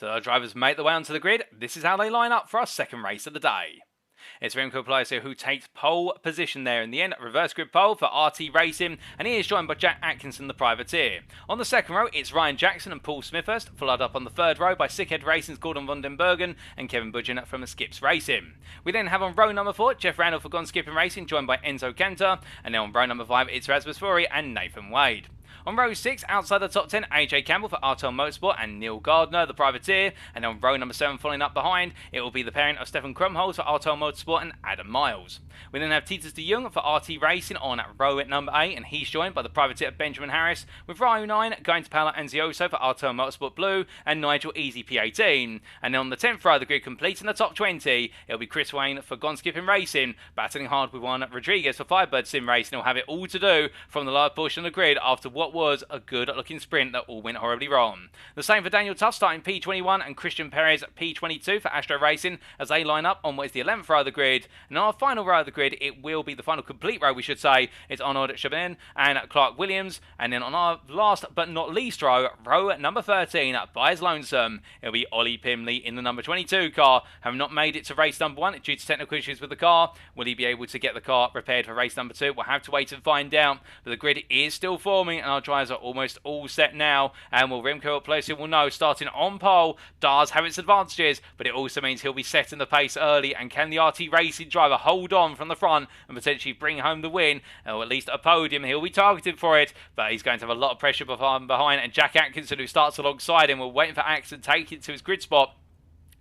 So our drivers make their way onto the grid. This is how they line up for our second race of the day. It's Remco Palacio who takes pole position there in the end. Reverse grid pole for RT Racing, and he is joined by Jack Atkinson, the privateer. On the second row, it's Ryan Jackson and Paul Smithhurst, followed up on the third row by Sickhead Racing's Gordon van den Bergen and Kevin Budgeon from the Skips Racing. We then have on row number 4, Geoff Randall for Gone Skipping Racing, joined by Enzo Cantor, and then on row number 5, it's Rasmus Fori and Nathan Wade. On row 6, outside the top 10, AJ Campbell for Artel Motorsport and Neil Gardner, the privateer. And on row number 7, following up behind, it will be the pairing of Stefan Krumholz for Artel Motorsport and Adam Miles. We then have Titus de Jong for RT Racing on row at number 8, and he's joined by the privateer Benjamin Harris, with row 9 going to Paolo Anzioso for Artel Motorsport Blue and Nigel Easy P18. And then on the 10th row of the grid, completing the top 20, it'll be Chris Wayne for Gone Skipping Racing, battling hard with one Rodriguez for Firebird Sim Racing. He'll have it all to do from the lower portion of the grid after what was a good looking sprint that all went horribly wrong. The same for Daniel Tuff starting P21 and Christian Perez P22 for Astro Racing as they line up on what is the 11th row of the grid. And on our final row of the grid, it will be the final complete row, we should say. It's Arnaud Chabin and Clark Williams. And then on our last but not least row number 13, by his lonesome, it'll be Ollie Pimley in the number 22 car. Have not made it to race number 1 due to technical issues with the car. Will he be able to get the car prepared for race number 2? We'll have to wait and find out. But the grid is still forming, and and our drivers are almost all set now. And Remco Plesio will know, starting on pole does have its advantages, but it also means he'll be setting the pace early. And can the RT Racing driver hold on from the front and potentially bring home the win, or at least a podium? He'll be targeted for it, but he's going to have a lot of pressure behind. And Jack Atkinson, who starts alongside him, we're waiting for Atkinson to take it to his grid spot.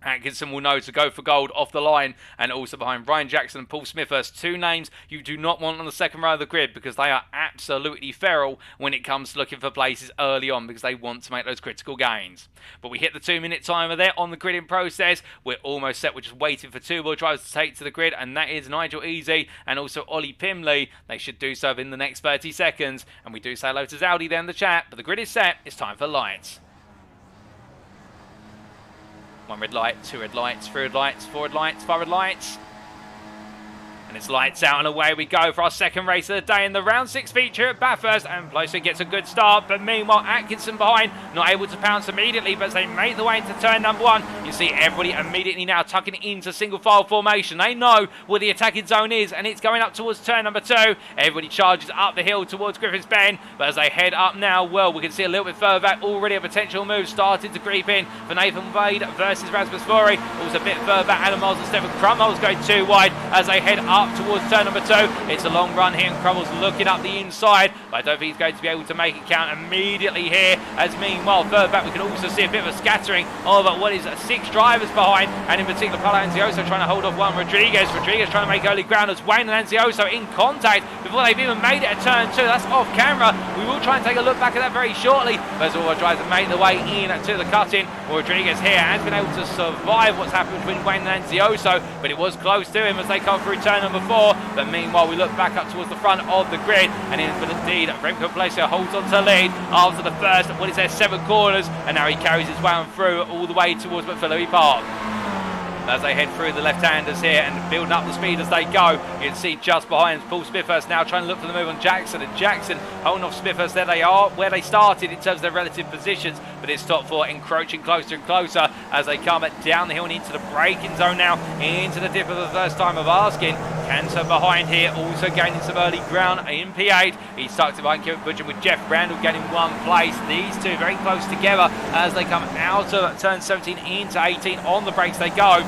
Atkinson will know to go for gold off the line, and also behind Ryan Jackson and Paul Smithhurst, two names you do not want on the second row of the grid, because they are absolutely feral when it comes to looking for places early on, because they want to make those critical gains. But we hit the 2-minute timer there on the gridding process. We're almost set. We're just waiting for two more drivers to take to the grid, and that is Nigel Easy and also Ollie Pimley. They should do so in the next 30 seconds. And we do say hello to Zaldi there in the chat, but the grid is set. It's time for lights. 1 red light, 2 red lights, 3 red lights, 4 red lights, 5 red lights. And it's lights out and away we go for our second race of the day in the round 6 feature at Bathurst. And Plesio gets a good start, but meanwhile Atkinson behind, not able to pounce immediately, but as they make the way into turn number 1, you see everybody immediately now tucking into single file formation. They know where the attacking zone is, and it's going up towards turn number 2. Everybody charges up the hill towards Griffin's Bend, but as they head up now, well, we can see a little bit further back already a potential move starting to creep in for Nathan Wade versus Rasmus Fori. Also a bit further back, Adam Miles and Stephen Crummole's going too wide as they head up towards turn number 2. It's a long run here, and Crummole's looking up the inside, but I don't think he's going to be able to make it count immediately here, as meanwhile further back we can also see a bit of a scattering of what is 6 drivers behind, and in particular Paulo Anzioso trying to hold off Juan Rodríguez. Rodríguez trying to make early ground as Wayne and Anzioso in contact before they've even made it a turn 2. That's off camera. We will try and take a look back at that very shortly, but as all our drivers have made their way in to the cut-in, Rodríguez here has been able to survive what's happened between Wayne and Anzioso, but it was close to him as they come through turn number 4. But meanwhile we look back up towards the front of the grid, and indeed Remco Plesio holds on to lead after the first, 7 corners, and now he carries his way on through all the way towards McPhillary Park. As they head through the left-handers here and building up the speed as they go, you can see just behind Paul Smithhurst now trying to look for the move on Jackson, and Jackson holding off Smithhurst. There they are, where they started in terms of their relative positions, but it's top 4 encroaching closer and closer as they come down the hill and into the braking zone now, into the dip for the first time of asking. Cantor behind here, also gaining some early ground in P8. He's stuck to behind Kevin Butcher with Geoff Randall getting 1 place. These two very close together as they come out of turn 17 into 18. On the brakes they go.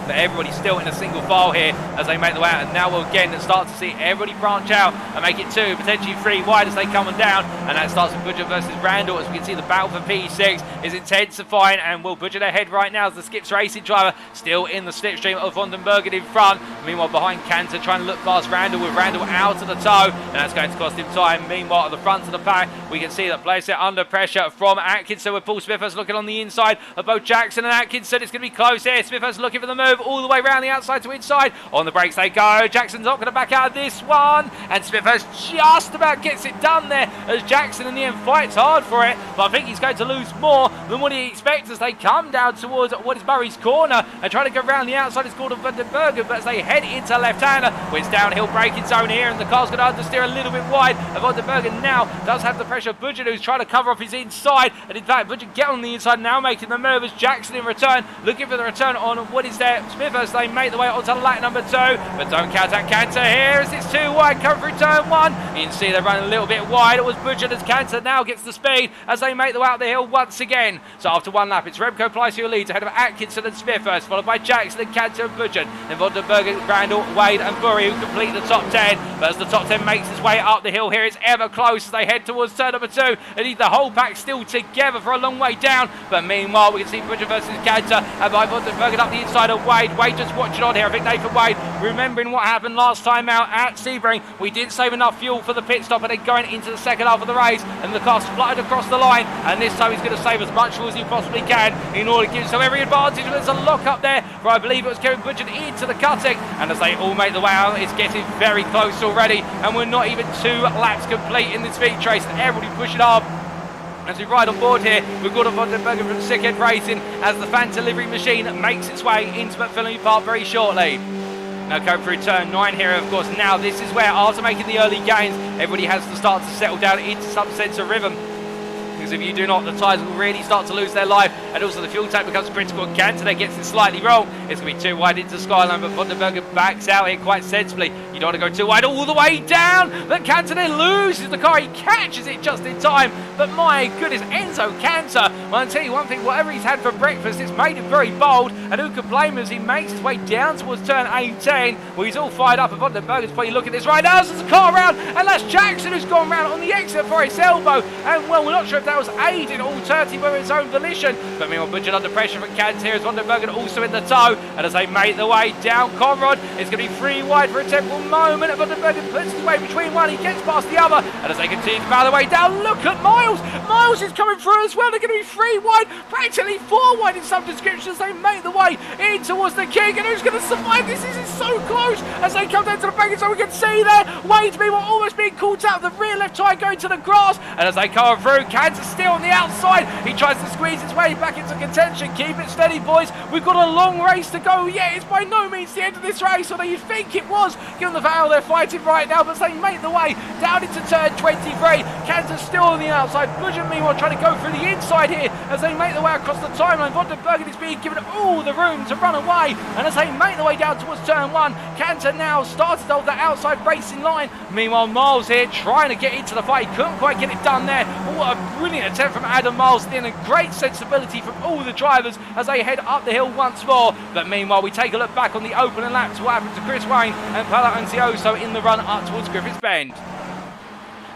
But everybody's still in a single file here as they make the way out, and now we'll again start to see everybody branch out and make it 2, potentially 3 wide as they come down, and that starts with Butcher versus Randall. As we can see, the battle for P6 is intensifying, and will Butcher ahead right now as the Skips Racing driver still in the slipstream of Vandenbergen in front. Meanwhile behind Cantor trying to look past Randall, with Randall out of the toe, and that's going to cost him time. Meanwhile at the front of the pack we can see that Plesio under pressure from Atkinson, with Paul Smithhurst looking on the inside of both Jackson and Atkinson. It's going to be close here. Smithhurst looking for the move all the way around the outside to inside. On the brakes they go. Jackson's not going to back out of this one, and Smithhurst just about gets it done there as Jackson in the end fights hard for it, but I think he's going to lose more than what he expects as they come down towards what is Murray's corner and try to go around the outside. It's called a Vandenbergen, but as they head into left-hander, it's downhill braking zone here, and the car's going to understeer a little bit wide. And Vandenbergen now does have the pressure of Budget, who's trying to cover off his inside, and in fact Budget get on the inside now, making the move as Jackson in return looking for the return on what is there Smithhurst. They make the way onto lap number 2, but don't count out Cantor here as it's 2 wide, come through turn 1. You can see they're running a little bit wide. It was Budget as Cantor now gets the speed as they make the way out the hill once again. So after 1 lap, it's Remco Plesio who leads ahead of Atkinson and Smithhurst, followed by Jackson and Cantor and Budget. Then Vandenbergen, Randall, Wade and Burry who complete the top 10. But as the top 10 makes its way up the hill here, it's ever close as they head towards turn number 2. And the whole pack still together for a long way down. But meanwhile, we can see Budget versus Cantor, and by Vandenbergen up the inside of Wade. Wade just watching on here. I think Nathan Wade, remembering what happened last time out at Sebring, we didn't save enough fuel for the pit stop, and then going into the second half of the race, and the car spluttered across the line, and this time he's going to save as much fuel as he possibly can in order to give himself every advantage. There's a lock up there for, I believe it was Kevin Butcher into the cutting, and as they all make the way out, it's getting very close already, and we're not even 2 laps complete in this feature race, and everybody pushing up. As we ride on board here, we've got a Vandenbergen from Sickhead Racing as the fan delivery machine makes its way into McPhillary Park very shortly. Now going through turn 9 here, of course. Now this is where, after making the early gains, everybody has to start to settle down into some sense of rhythm. because if you do not, the tyres will really start to lose their life, and also the fuel tank becomes critical. And Cantonet gets it slightly wrong. It's going to be too wide into Skyline, but Van der Bergen backs out here quite sensibly. You don't want to go too wide all the way down, but Cantonet loses the car. He catches it just in time, but my goodness, Enzo Cantor, well, I'll tell you one thing, whatever he's had for breakfast, it's made him very bold, and who can blame him as he makes his way down towards turn 18. Well, he's all fired up, and Van der Bergen's probably looking at this right now. There's a car around, and that's Jackson who's gone round on the exit for his elbow, and well, we're not sure if that was aided or alternative by his own volition, but meanwhile, Budget under pressure from Cantor here as Van der Bergen also in the tow, and as they make the way down Conrad, it's going to be 3 wide for a temporal moment, and Van der Bergen puts his way between one, he gets past the other, and as they continue to bow their way down, look at Miles! Miles is coming through as well. They're going to be 3 wide, practically 4 wide in some descriptions. They make the way in towards the king, and who's going to survive this? This is so close as they come down to the bracket, so we can see there Wade meanwhile almost being caught out, the rear left tyre going to the grass, and as they come through, Kansas still on the outside. He tries to squeeze his way back into contention. Keep it steady, boys. We've got a long race to go. Yeah, it's by no means the end of this race, although you think it was, given the battle they're fighting right now, but they make the way down into turn 23. Kansas still on the outside. Budget meanwhile trying to go through the inside here as they make the way across the timeline. Van der Bergen is being given all the room to run away, and as they make the way down towards turn 1, Cantor now started off the outside racing line. Meanwhile, Miles here trying to get into the fight. He couldn't quite get it done there. Oh, what a brilliant attempt from Adam Miles, and a great sensibility from all the drivers as they head up the hill once more. But meanwhile, we take a look back on the opening lap to what happened to Chris Wayne and Paolo Anzioso in the run up towards Griffiths Bend.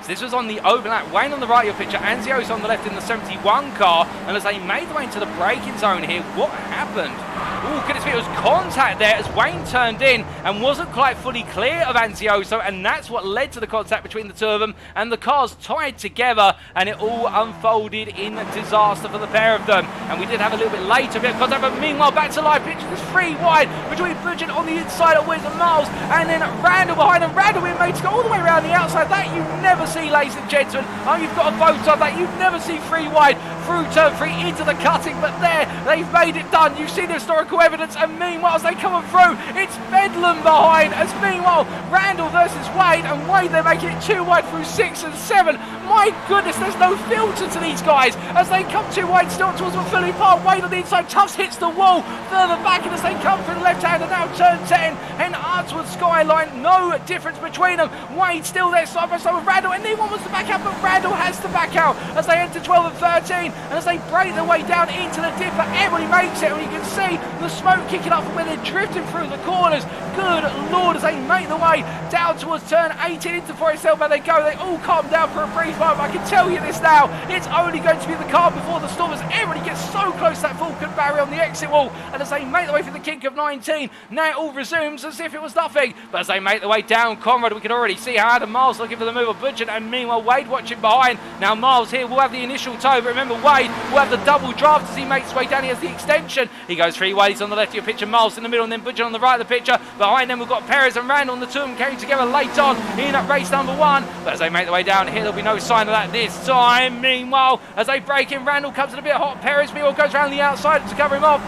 So this was on the open lap. Wayne on the right of your picture, Anzioso on the left in the 71 car, and as they made the way into the braking zone here, what happened? Oh, goodness me, it was contact there as Wayne turned in and wasn't quite fully clear of Anzioso, and that's what led to the contact between the two of them, and the cars tied together, and it all unfolded in disaster for the pair of them. And we did have a little bit later a bit of contact, but meanwhile, back to live pictures, it's 3 wide between Budget on the inside of Wiz and Miles, and then Randall behind, and Randall being made to go all the way around the outside. That you never see, ladies and gentlemen. Oh, you've got a photo of that. You'd never see 3 wide through turn 3 into the cutting, but there, they've made it done. You see the historical evidence, and meanwhile, as they come through, it's Bedlam behind, as meanwhile, Randall versus Wade, and Wade, they're making it 2 wide through 6 and 7. My goodness, there's no filter to these guys, as they come 2 wide still towards McPhilly Park. Wade on the inside, Tufts hits the wall further back, and as they come through the left hand, and now turn 10, and up towards Skyline, no difference between them. Wade still there side by side with Randall, and anyone wants to back out, but Randall has to back out as they enter 12 and 13, and as they break their way down into the dip, but everybody makes it, and you can see the smoke kicking up from where they're drifting through the corners. Good lord, as they make the way down towards turn 18 into Forest Hill, where they go, they all calm down for a brief moment. I can tell you this now, it's only going to be the car before the storm, as everybody gets so close to that Vulcan barrier on the exit wall, and as they make the way for the kink of 19, now it all resumes as if it was nothing. But as they make the way down Conrad, we can already see how Adam Miles looking for the move of Budget, and meanwhile Wade watching behind. Now Miles here will have the initial tow, but remember Wade will have the double draft as he makes his way down. He has the extension. He goes 3 ways on the left of your picture, Miles in the middle, and then Budget on the right of the picture. Behind them we've got Perez and Randall, and the two of them came together late on in race number 1. But as they make their way down here, there'll be no sign of that this time. Meanwhile, as they break in, Randall comes in a bit hot. Perez meanwhile goes around the outside to cover him off.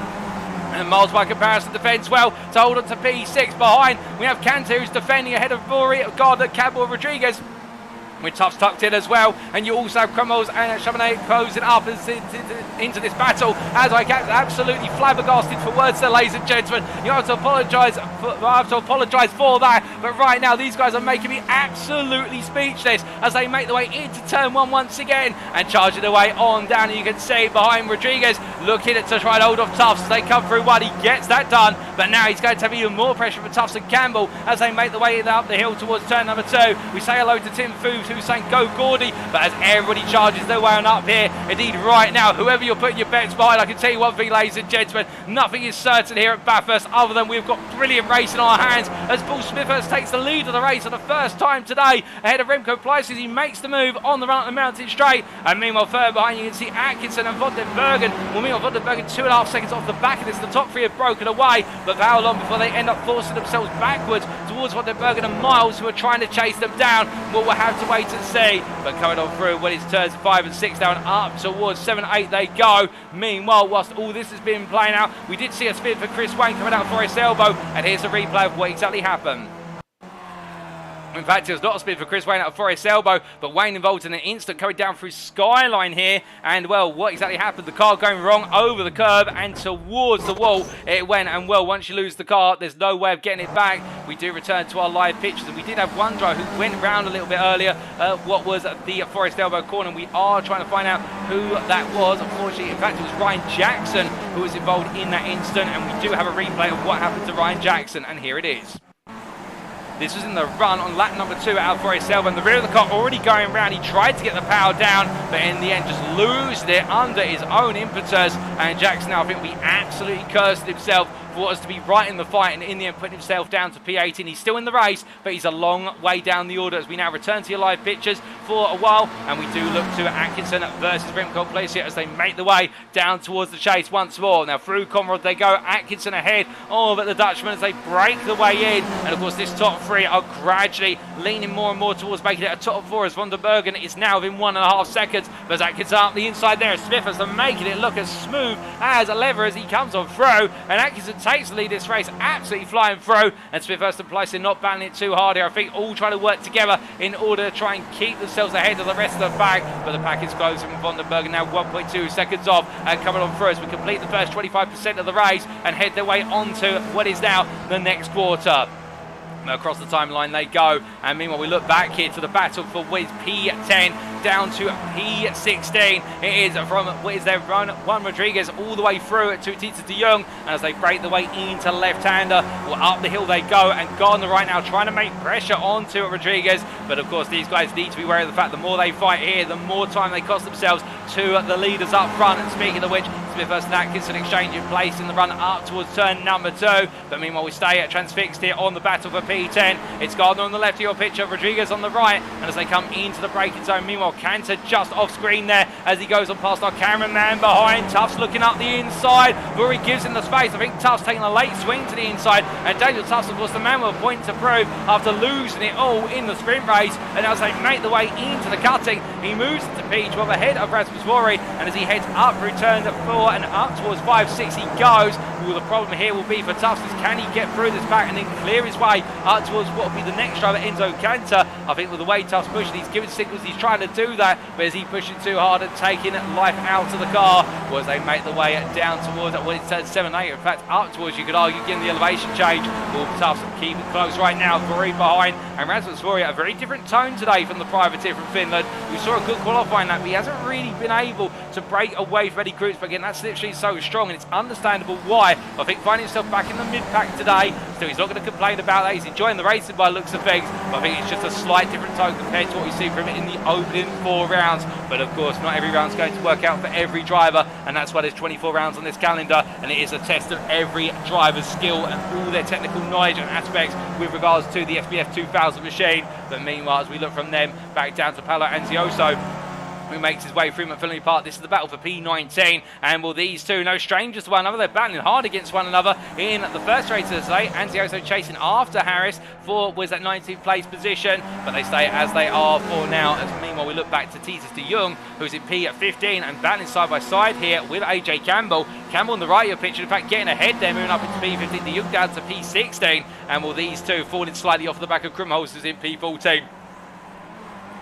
And Miles by comparison defends well to hold on to P6 behind. We have Cantor who's defending ahead of Rory, Gardner, Campbell, Rodriguez. With Tufts tucked in as well, and you also have Cromwell's and Chamonix closing up into this battle, as I get absolutely flabbergasted for words there, ladies and gentlemen. You have to apologise for that, but right now these guys are making me absolutely speechless as they make their way into turn 1 once again and charging their way on down, and you can see behind Rodriguez looking to try and hold off Tufts as they come through one. He gets that done, but now he's going to have even more pressure for Tufts and Campbell as they make their way up the hill towards turn number 2. We say hello to Tim Foos, who's saying go Gordy, but as everybody charges their way on up here, indeed right now, whoever you're putting your bets behind, I can tell you one thing, ladies and gentlemen, nothing is certain here at Bathurst other than we've got brilliant race in our hands as Paul Smithhurst takes the lead of the race for the first time today ahead of Remco Pleiss as he makes the move on the run up the mountain straight. And meanwhile further behind you can see Atkinson and Van den Bergen. Well, meanwhile Van den Bergen 2.5 seconds off the back of this. The top 3 have broken away, but for how long before they end up forcing themselves backwards towards Van den Bergen and Miles, who are trying to chase them down? Well, we'll have to wait and see. But coming on through when it's turns 5 and 6 down, up towards 7 and 8 they go. Meanwhile, whilst all this has been playing out, we did see a spin for Chris Wayne coming out for his elbow, and here's a replay of what exactly happened. In fact, it was not a speed for Chris Wayne out of Forest Elbow, but Wayne involved in an instant coming down through Skyline here. And, well, what exactly happened? The car going wrong over the curb and towards the wall it went. And, well, once you lose the car, there's no way of getting it back. We do return to our live pictures. And we did have one driver who went round a little bit earlier, what was the Forest Elbow corner. And we are trying to find out who that was. Unfortunately, in fact, it was Ryan Jackson who was involved in that instant. And we do have a replay of what happened to Ryan Jackson. And here it is. This was in the run on lap number 2 out of Forest Elbow, and the rear of the car already going round. He tried to get the power down, but in the end just losing it under his own impetus. And Jackson now, I think, we absolutely cursed himself for what was to be right in the fight, and in the end putting himself down to P18. He's still in the race, but he's a long way down the order as we now return to your live pictures for a while, and we do look to Atkinson versus Remco Placier as they make the way down towards the chase once more. Now through Conrad they go, Atkinson ahead of the Dutchman as they break the way in, and of course this top 3 are gradually leaning more and more towards making it a top 4 as Van der Bergen is now within 1.5 seconds, but Atkinson up the inside there, Smith has to making it look as smooth as a lever as he comes on through, and Atkinson takes the lead this race, absolutely flying through, and Smith and Placer not battling it too hard here. I think all trying to work together in order to try and keep themselves ahead of the rest of the pack, but the pack is closing from Van der Bergen now 1.2 seconds off and coming on through as we complete the first 25% of the race and head their way onto what is now the next quarter. Across the timeline they go, and meanwhile we look back here to the battle for what is P10 down to P16. It is from what is their run Juan Rodriguez all the way through to Tita de Jong, and as they break the way into left-hander, well, up the hill they go, and Gardner right now trying to make pressure onto Rodriguez, but of course these guys need to be aware of the fact the more they fight here, the more time they cost themselves to the leaders up front. And speaking of which, Smith versus Atkinson exchange in place in the run up towards turn number 2, but meanwhile we stay at transfixed here on the battle for P10. It's Gardner on the left of your picture, Rodriguez on the right, and as they come into the braking zone, meanwhile Cantor just off screen there as he goes on past our cameraman behind. Tuff's looking up the inside, Rory gives him the space. I think Tuff's taking a late swing to the inside, and Daniel Tuff's of course the man with a point to prove after losing it all in the sprint race, and as they make the way into the cutting, he moves into P12 ahead of Rasmus Rory, and as he heads up through turn 4 and up towards 5-6 he goes. Well, the problem here will be for Tuffs is can he get through this pack and then clear his way up towards what will be the next driver, Enzo Cantor. I think with the way Tuffs pushing, he's giving signals he's trying to do that, but is he pushing too hard and taking life out of the car? Or as they make the way down towards what it says 7-8, in fact up towards, you could argue, getting the elevation change. Well, Tuffs keep it close right now, Rory behind, and Rasmus Rory a very different tone today from the privateer from Finland. We saw a good qualifying lap, but he hasn't really been able to break away from Eddie Krutz, but again that's literally so strong, and it's understandable why. I think finding himself back in the mid-pack today, so he's not going to complain about that. He's enjoying the racing by the looks of things, but I think it's just a slight different tone compared to what we see from him in the opening 4 rounds. But of course, not every round's going to work out for every driver, and that's why there's 24 rounds on this calendar, and it is a test of every driver's skill and all their technical knowledge and aspects with regards to the SBF 2000 machine. But meanwhile, as we look from them back down to Paolo Anzioso, who makes his way through McPhillamy Park. This is the battle for P19, and will these two, no strangers to one another, they're battling hard against one another in the first race of the day. Anzioso chasing after Harris for was that 19th place position, but they stay as they are for now. As meanwhile we look back to Titus de Jong, who's in P15 and battling side by side here with AJ Campbell. Campbell on the right of your picture, in fact getting ahead there, moving up into P15, de Jong down to P16, and will these two falling slightly off the back of Krumholz, who's in P14.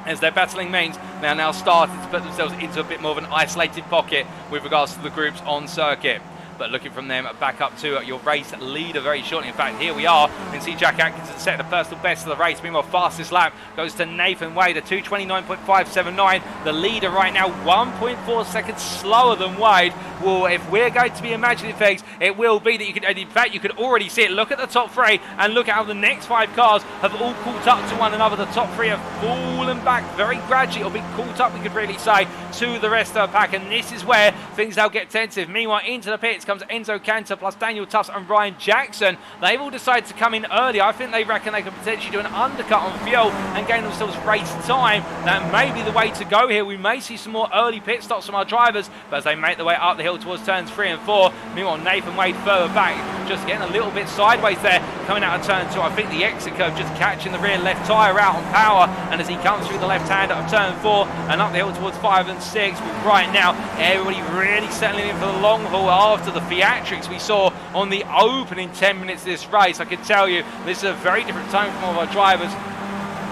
As their battling means they are now starting to put themselves into a bit more of an isolated pocket with regards to the groups on circuit. But looking from them back up to your race leader very shortly. In fact, here we are. You can see Jack Atkinson set the personal best of the race. Meanwhile, fastest lap goes to Nathan Wade, a 2:29.579. The leader right now, 1.4 seconds slower than Wade. Well, if we're going to be imagining things, it will be that you can, and in fact, you could already see it. Look at the top 3 and look at how the next 5 cars have all caught up to one another. The top 3 have fallen back very gradually, or been caught up, we could really say, to the rest of the pack. And this is where things now get tensive. Meanwhile, into the pits comes Enzo Cantor plus Daniel Tuffs and Ryan Jackson. They've all decided to come in early. I think they reckon they can potentially do an undercut on fuel and gain themselves race time. That may be the way to go here. We may see some more early pit stops from our drivers, but as they make their way up the hill towards turns 3 and 4, meanwhile Nathan Wade further back, just getting a little bit sideways there, coming out of turn 2. I think the exit curve just catching the rear left tyre out on power, and as he comes through the left hand of turn 4 and up the hill towards 5 and 6, well, right now everybody really settling in for the long haul after the theatrics we saw on the opening 10 minutes of this race. I can tell you this is a very different tone from all of our drivers.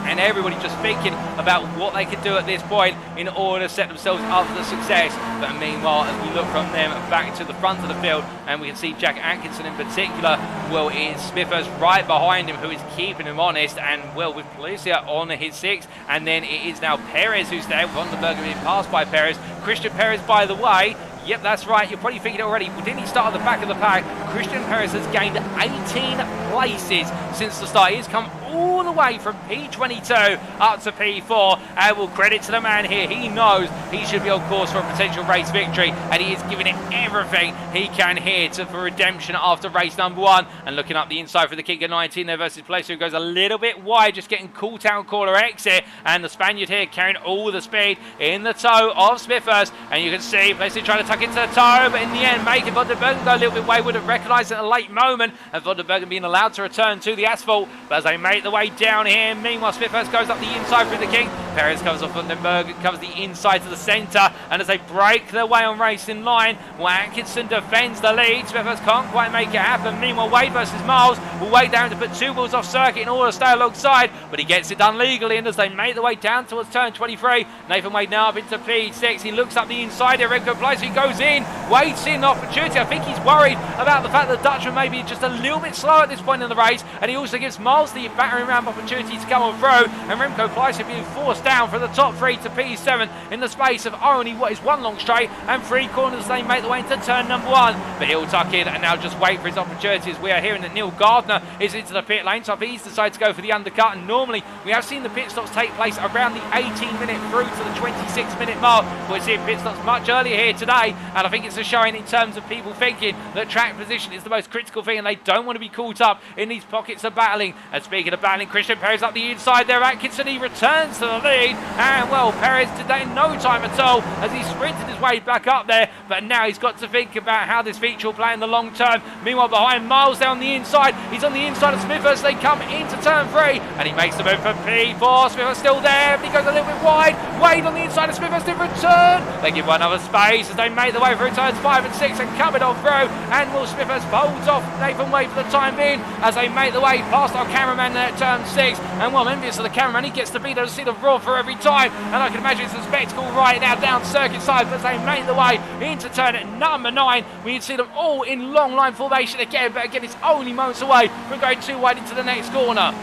and everybody just thinking about what they could do at this point in order to set themselves up for success. But meanwhile, as we look from them back to the front of the field, and we can see Jack Atkinson in particular, well, it's Smithers right behind him who is keeping him honest, and well, with Policia on his 6, and then it is now Perez who's there. Vandenberg being passed by Perez. Christian Perez, by the way, yep, that's right. You're probably thinking it already. Well, didn't he start at the back of the pack? Christian Perez has gained 18 places since the start. He's come all the way from P22 up to P4. And well, credit to the man here. He knows he should be on course for a potential race victory, and he is giving it everything he can here for redemption after race number 1. And looking up the inside for the kick of 19 there versus Place, who goes a little bit wide, just getting cool town corner exit. And the Spaniard here carrying all the speed in the toe of Smithers. And you can see Place trying to tuck into the toe, but in the end making Vandenberg go a little bit wayward and recognised at a late moment, and Vandenberg being allowed to return to the asphalt. But as they make the way down here, meanwhile Smithers goes up the inside through the king. Perez covers off Vandenberg, covers the inside to the centre, and as they break their way on racing line, Atkinson defends the lead. Smithers can't quite make it happen. Meanwhile, Wade versus Miles will Wade down to put 2 wheels off circuit in order to stay alongside, but he gets it done legally. And as they make the way down towards turn 23, Nathan Wade now up into P6. He looks up the inside here, Remco Place, he goes in. Wade's seeing the opportunity. I think he's worried about the fact that the Dutchman may be just a little bit slow at this point in the race, and he also gives Miles the battering ram opportunity to come on through, and Remco Place being forced down from the top 3 to P7 in the space of only what is 1 long straight and 3 corners. They make the way into turn number 1, but he'll tuck in and now just wait for his opportunities. We are hearing that Neil Gardner is into the pit lane, so if he's decided to go for the undercut, and normally we have seen the pit stops take place around the 18-minute through to the 26-minute mark. We're seeing pit stops much earlier here today, and I think it's a showing in terms of people thinking that track position is the most critical thing, and they don't want to be caught up in these pockets of battling. And speaking of battling, Christian Perez up the inside there. Atkinson, he returns to the lead, and well, Perez did that in no time at all as he sprinted his way back up there, but now he's got to think about how this feature will play in the long term. Meanwhile, behind Miles down the inside, he's on the inside of Smithers. They come into turn 3, and he makes the move for P4. Smithers still there, but he goes a little bit wide. Wade on the inside of Smithers to return. They give one another space as they make the way through turns 5 and 6 and come it on through, and Will Smithers folds off Nathan Wade for the time being as they make the way past our cameraman there at turn 6. And well, I'm envious of the cameraman. He gets to be there to see the roar for every time, and I can imagine it's a spectacle right now down circuit side as they make the way into turn number 9. We can see them all in long line formation again, but again it's only moments away from going too wide into the next corner.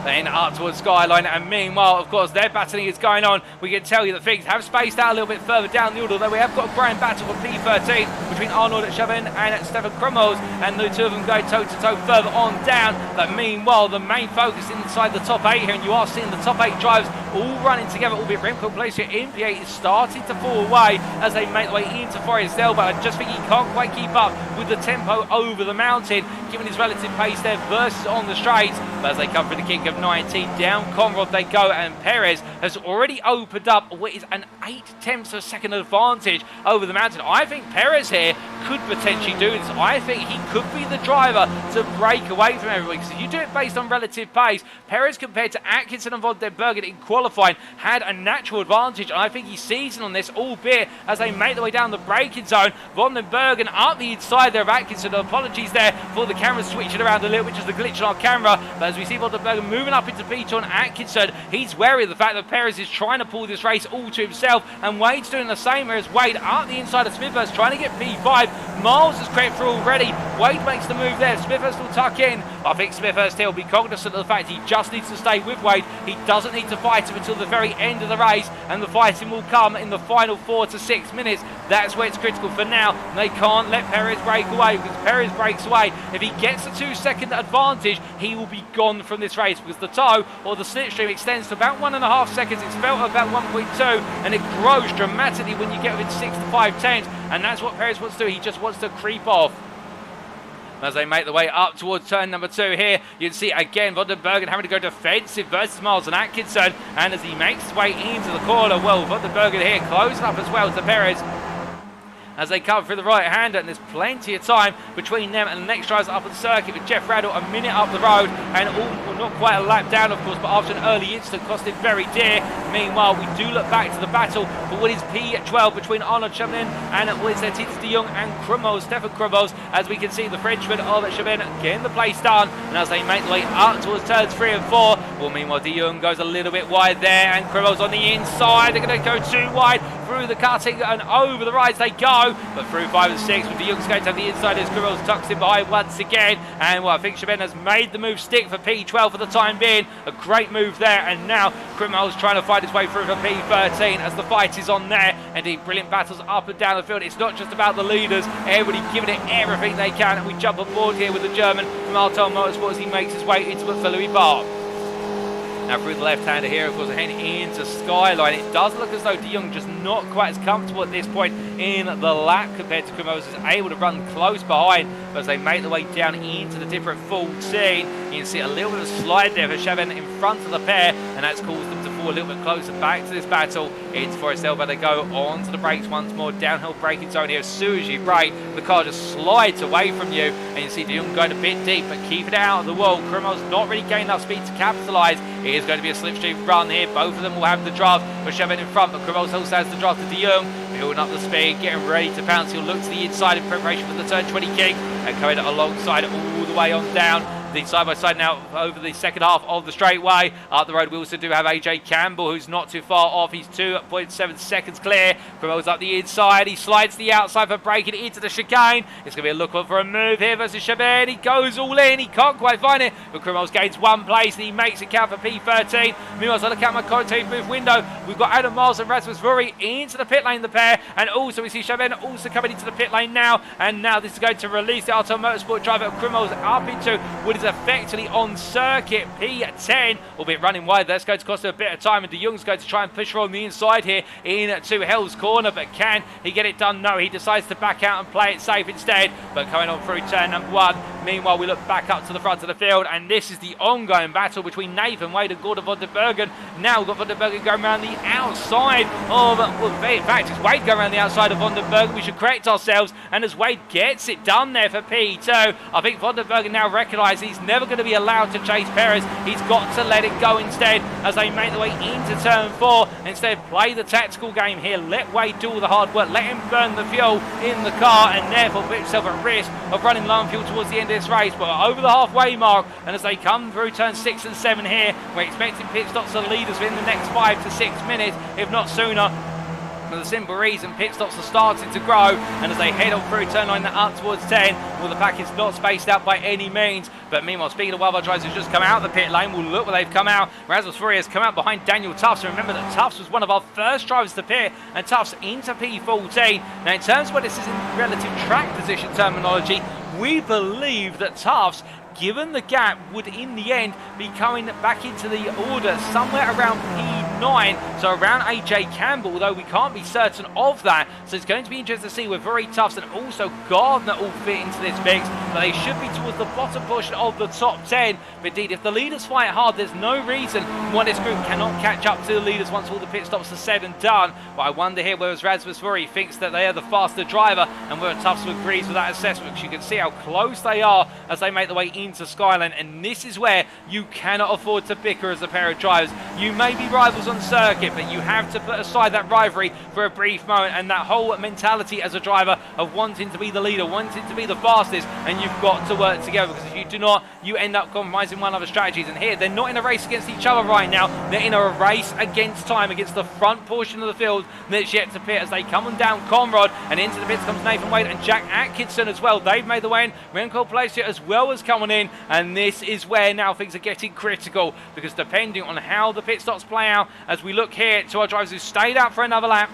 Then up towards Skyline, and meanwhile, of course, their battling is going on. We can tell you that things have spaced out a little bit further down the order, though we have got a grand battle for P13 between Arnold Chavin and Stefan Krumholz, and the two of them go toe-to-toe further on down. But meanwhile, the main focus inside the top 8 here, and you are seeing the top 8 drivers all running together, albeit Remco Place here in P8 is starting to fall away as they make their way into Forestell, but I just think he can't quite keep up with the tempo over the mountain, given his relative pace there versus on the straights. But as they come for the kick of 19, down Conrad they go, and Perez has already opened up what is an 0.8 of a second advantage over the mountain. I think Perez here could potentially do this. I think he could be the driver to break away from everybody, because if you do it based on relative pace, Perez compared to Atkinson and Vandenberg in qualifying had a natural advantage, and I think he's seizing on this, albeit as they make their way down the braking zone. Vandenberg and up the inside there of Atkinson. Apologies there for the camera switching around a little bit, just a glitch on our camera, but as we see Vandenberg moving up into P2 on Atkinson, he's wary of the fact that Perez is trying to pull this race all to himself, and Wade's doing the same, as Wade up the inside of Smithers trying to get P5. Miles has crept through already. Wade makes the move there. Smithers will tuck in. I think Smithers still will be cognizant of the fact he just needs to stay with Wade. He doesn't need to fight him until the very end of the race, and the fighting will come in the final 4 to 6 minutes. That's where it's critical for now. They can't let Perez break away, because Perez breaks away, if he gets a 2-second advantage, he will be gone from this race, because the toe or the slipstream extends to about 1.5 seconds. It's felt at about 1.2, and it grows dramatically when you get within 6 to 5 tenths, and that's what Perez wants to do. He just wants to creep off. As they make the way up towards turn number 2 here, you can see again Vandenberg having to go defensive versus Miles and Atkinson, and as he makes his way into the corner, well, Vandenberg here closing up as well to Perez. as they come through the right-hander, and there's plenty of time between them and the next drivers up on the circuit, with Geoff Randall a minute up the road, and all, well, not quite a lap down, of course, but after an early incident costed very dear. Meanwhile, we do look back to the battle for what is P12 between Arnaud Chablin and what is Tits de Jong and Steffan Krumos, as we can see the Frenchman of Chablin getting the place done, and as they make their way up towards turns 3 and 4, well, meanwhile, de Jong goes a little bit wide there, and Krumos on the inside. They're going to go too wide through the cutting, and over the rides they go, but through 5 and 6, with de Jong's going to have the inside as Krumos tucks in behind once again, and well, I think Chablin has made the move stick for P12 for the time being. A great move there, and now Krumos trying to find his way through for P13 as the fight is on there. Indeed, brilliant battles up and down the field. It's not just about the leaders, everybody giving it everything they can, and we jump on board here with the German from Alton Motorsport as he makes his way into Louis Barber. Now through the left-hander here, of course, heading into Skyline. It does look as though de Jong just not quite as comfortable at this point in the lap compared to Krumos, is able to run close behind, but as they make their way down into the different 14, you can see a little bit of a slide there for Chablin in front of the pair, and that's caused them to fall a little bit closer back to this battle. Into Forest Hill, but they go onto the brakes once more. Downhill braking zone here. As soon as you brake, the car just slides away from you, and you see de Jong going a bit deep, but keep it out of the wall. Krumos not really gaining enough speed to capitalise. It is going to be a slipstream run here. Both of them will have the draft, but Chablin in front, but Krumos also has the draft to de Jong, building up the speed, getting ready to pounce. He'll look to the inside in preparation for the turn 20 kick, and coming alongside all the way on down. The side-by-side now over the second half of the straightaway. Up the road we also do have AJ Campbell, who's not too far off. He's 2.7 seconds clear. Krumos up the inside. He slides to the outside for braking into the chicane. It's going to be a look for a move here versus Chablin. He goes all in. He can't quite find it, but Krumos gains one place and he makes it count for P13. Meanwhile, as I look out my commentator booth window, we've got Adam Miles and Rasmus Rory into the pit lane, the pair, and also we see Chablin also coming into the pit lane now, and now this is going to release the Alton Motorsport driver Krumos up into what is effectively on circuit P10, albeit running wide. That's going to cost him a bit of time, and de Jong's going to try and push her on the inside here into Hell's Corner, but can he get it done? No, he decides to back out and play it safe instead, but coming on through turn number 1. Meanwhile, we look back up to the front of the field, and this is the ongoing battle between Nathan Wade and Gordon van der Bergen. Now we've got van der Bergen going around the outside of, well, in fact, it's Wade going around the outside of van der Bergen. We should correct ourselves, and as Wade gets it done there for P2, I think van der Bergen now recognises he's never going to be allowed to chase Perez. He's got to let it go instead as they make their way into turn 4. Instead, play the tactical game here. Let Wade do all the hard work. Let him burn the fuel in the car, and therefore put himself at risk of running low on fuel towards the end of this race. But over the halfway mark, and as they come through turn 6 and 7 here, we're expecting pit stops to lead us within the next 5 to 6 minutes, if not sooner. For the simple reason, pit stops are starting to grow, and as they head on through turn 9 up towards 10, well, the pack is not spaced out by any means. But meanwhile, speaking of wildfire drivers who's just come out of the pit lane, well, look where they've come out. Rasmus Furrier has come out behind Daniel Tufts. Remember that Tufts was one of our first drivers to pit, and Tufts into P14. Now, in terms of what this is in relative track position terminology, we believe that Tufts, given the gap, would in the end be coming back into the order somewhere around P9, so around AJ Campbell, although we can't be certain of that. So it's going to be interesting to see where very Tufts and also Gardner all fit into this mix, but they should be towards the bottom portion of the top 10. But indeed, if the leaders fight hard, there's no reason why this group cannot catch up to the leaders once all the pit stops are said and done. But I wonder here whether Rasmus Furrier thinks that they are the faster driver, and whether Tufts agrees with that assessment, because you can see how close they are as they make their way into Skyline, and this is where you cannot afford to bicker as a pair of drivers. You may be rivals on circuit, but you have to put aside that rivalry for a brief moment, and that whole mentality as a driver of wanting to be the leader, wanting to be the fastest, and you've got to work together, because if you do not, you end up compromising one another's strategies. And here, they're not in a race against each other right now, they're in a race against time, against the front portion of the field that's yet to pit as they come on down Conrad, and into the pits comes Nathan Wade and Jack Atkinson as well. They've made the way in. Renko Palacio as well as coming in, and this is where now things are getting critical, because depending on how the pit stops play out, as we look here to our drivers who stayed out for another lap,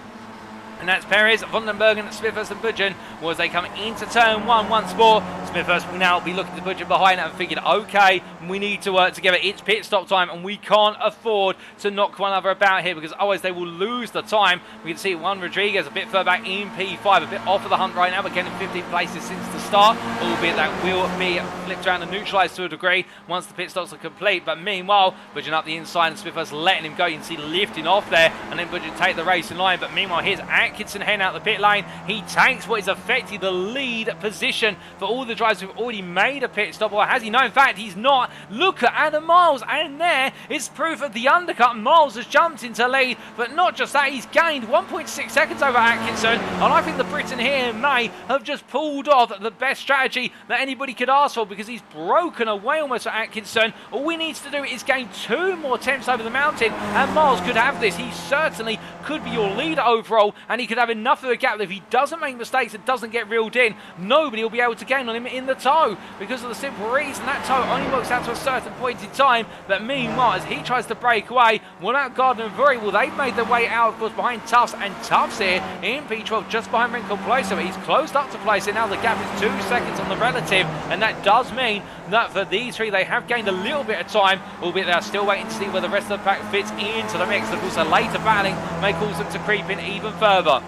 and that's Perez, Vandenbergen, Smithers and Budgen, as they come into turn 1 once more. Smithhurst will now be looking to Budgeon behind and thinking, okay, we need to work together. It's pit stop time and we can't afford to knock one another about here because otherwise they will lose the time. We can see one Rodriguez a bit further back in P5, a bit off of the hunt right now, but getting 15 places since the start, albeit that will be flipped around and neutralised to a degree once the pit stops are complete. But meanwhile, Budgeon up the inside and Smithhurst letting him go. You can see lifting off there and then Budgeon take the race in line. But meanwhile, here's Atkinson heading out the pit lane. He takes what is effectively the lead position for all the drivers who've already made a pit stop, or has he? No, in fact, he's not. Look at Adam Miles, and there is proof of the undercut. Miles has jumped into lead, but not just that, he's gained 1.6 seconds over Atkinson, and I think the Briton here may have just pulled off the best strategy that anybody could ask for, because he's broken away almost for Atkinson. All we need to do is gain 2 more attempts over the mountain, and Miles could have this. He certainly could be your leader overall, and he could have enough of a gap that if he doesn't make mistakes and doesn't get reeled in, nobody will be able to gain on him in the toe, because of the simple reason that toe only works out to a certain point in time. But meanwhile, as he tries to break away, what about Gardner and Vuri? Well, they've made their way out, of course, behind Tufts, and Tufts here in P12 just behind Wrinkle Placer. He's closed up to Placer. Now the gap is 2 seconds on the relative, and that does mean that for these three they have gained a little bit of time, albeit they are still waiting to see where the rest of the pack fits into the mix. Of course, a later battling may cause them to creep in even further.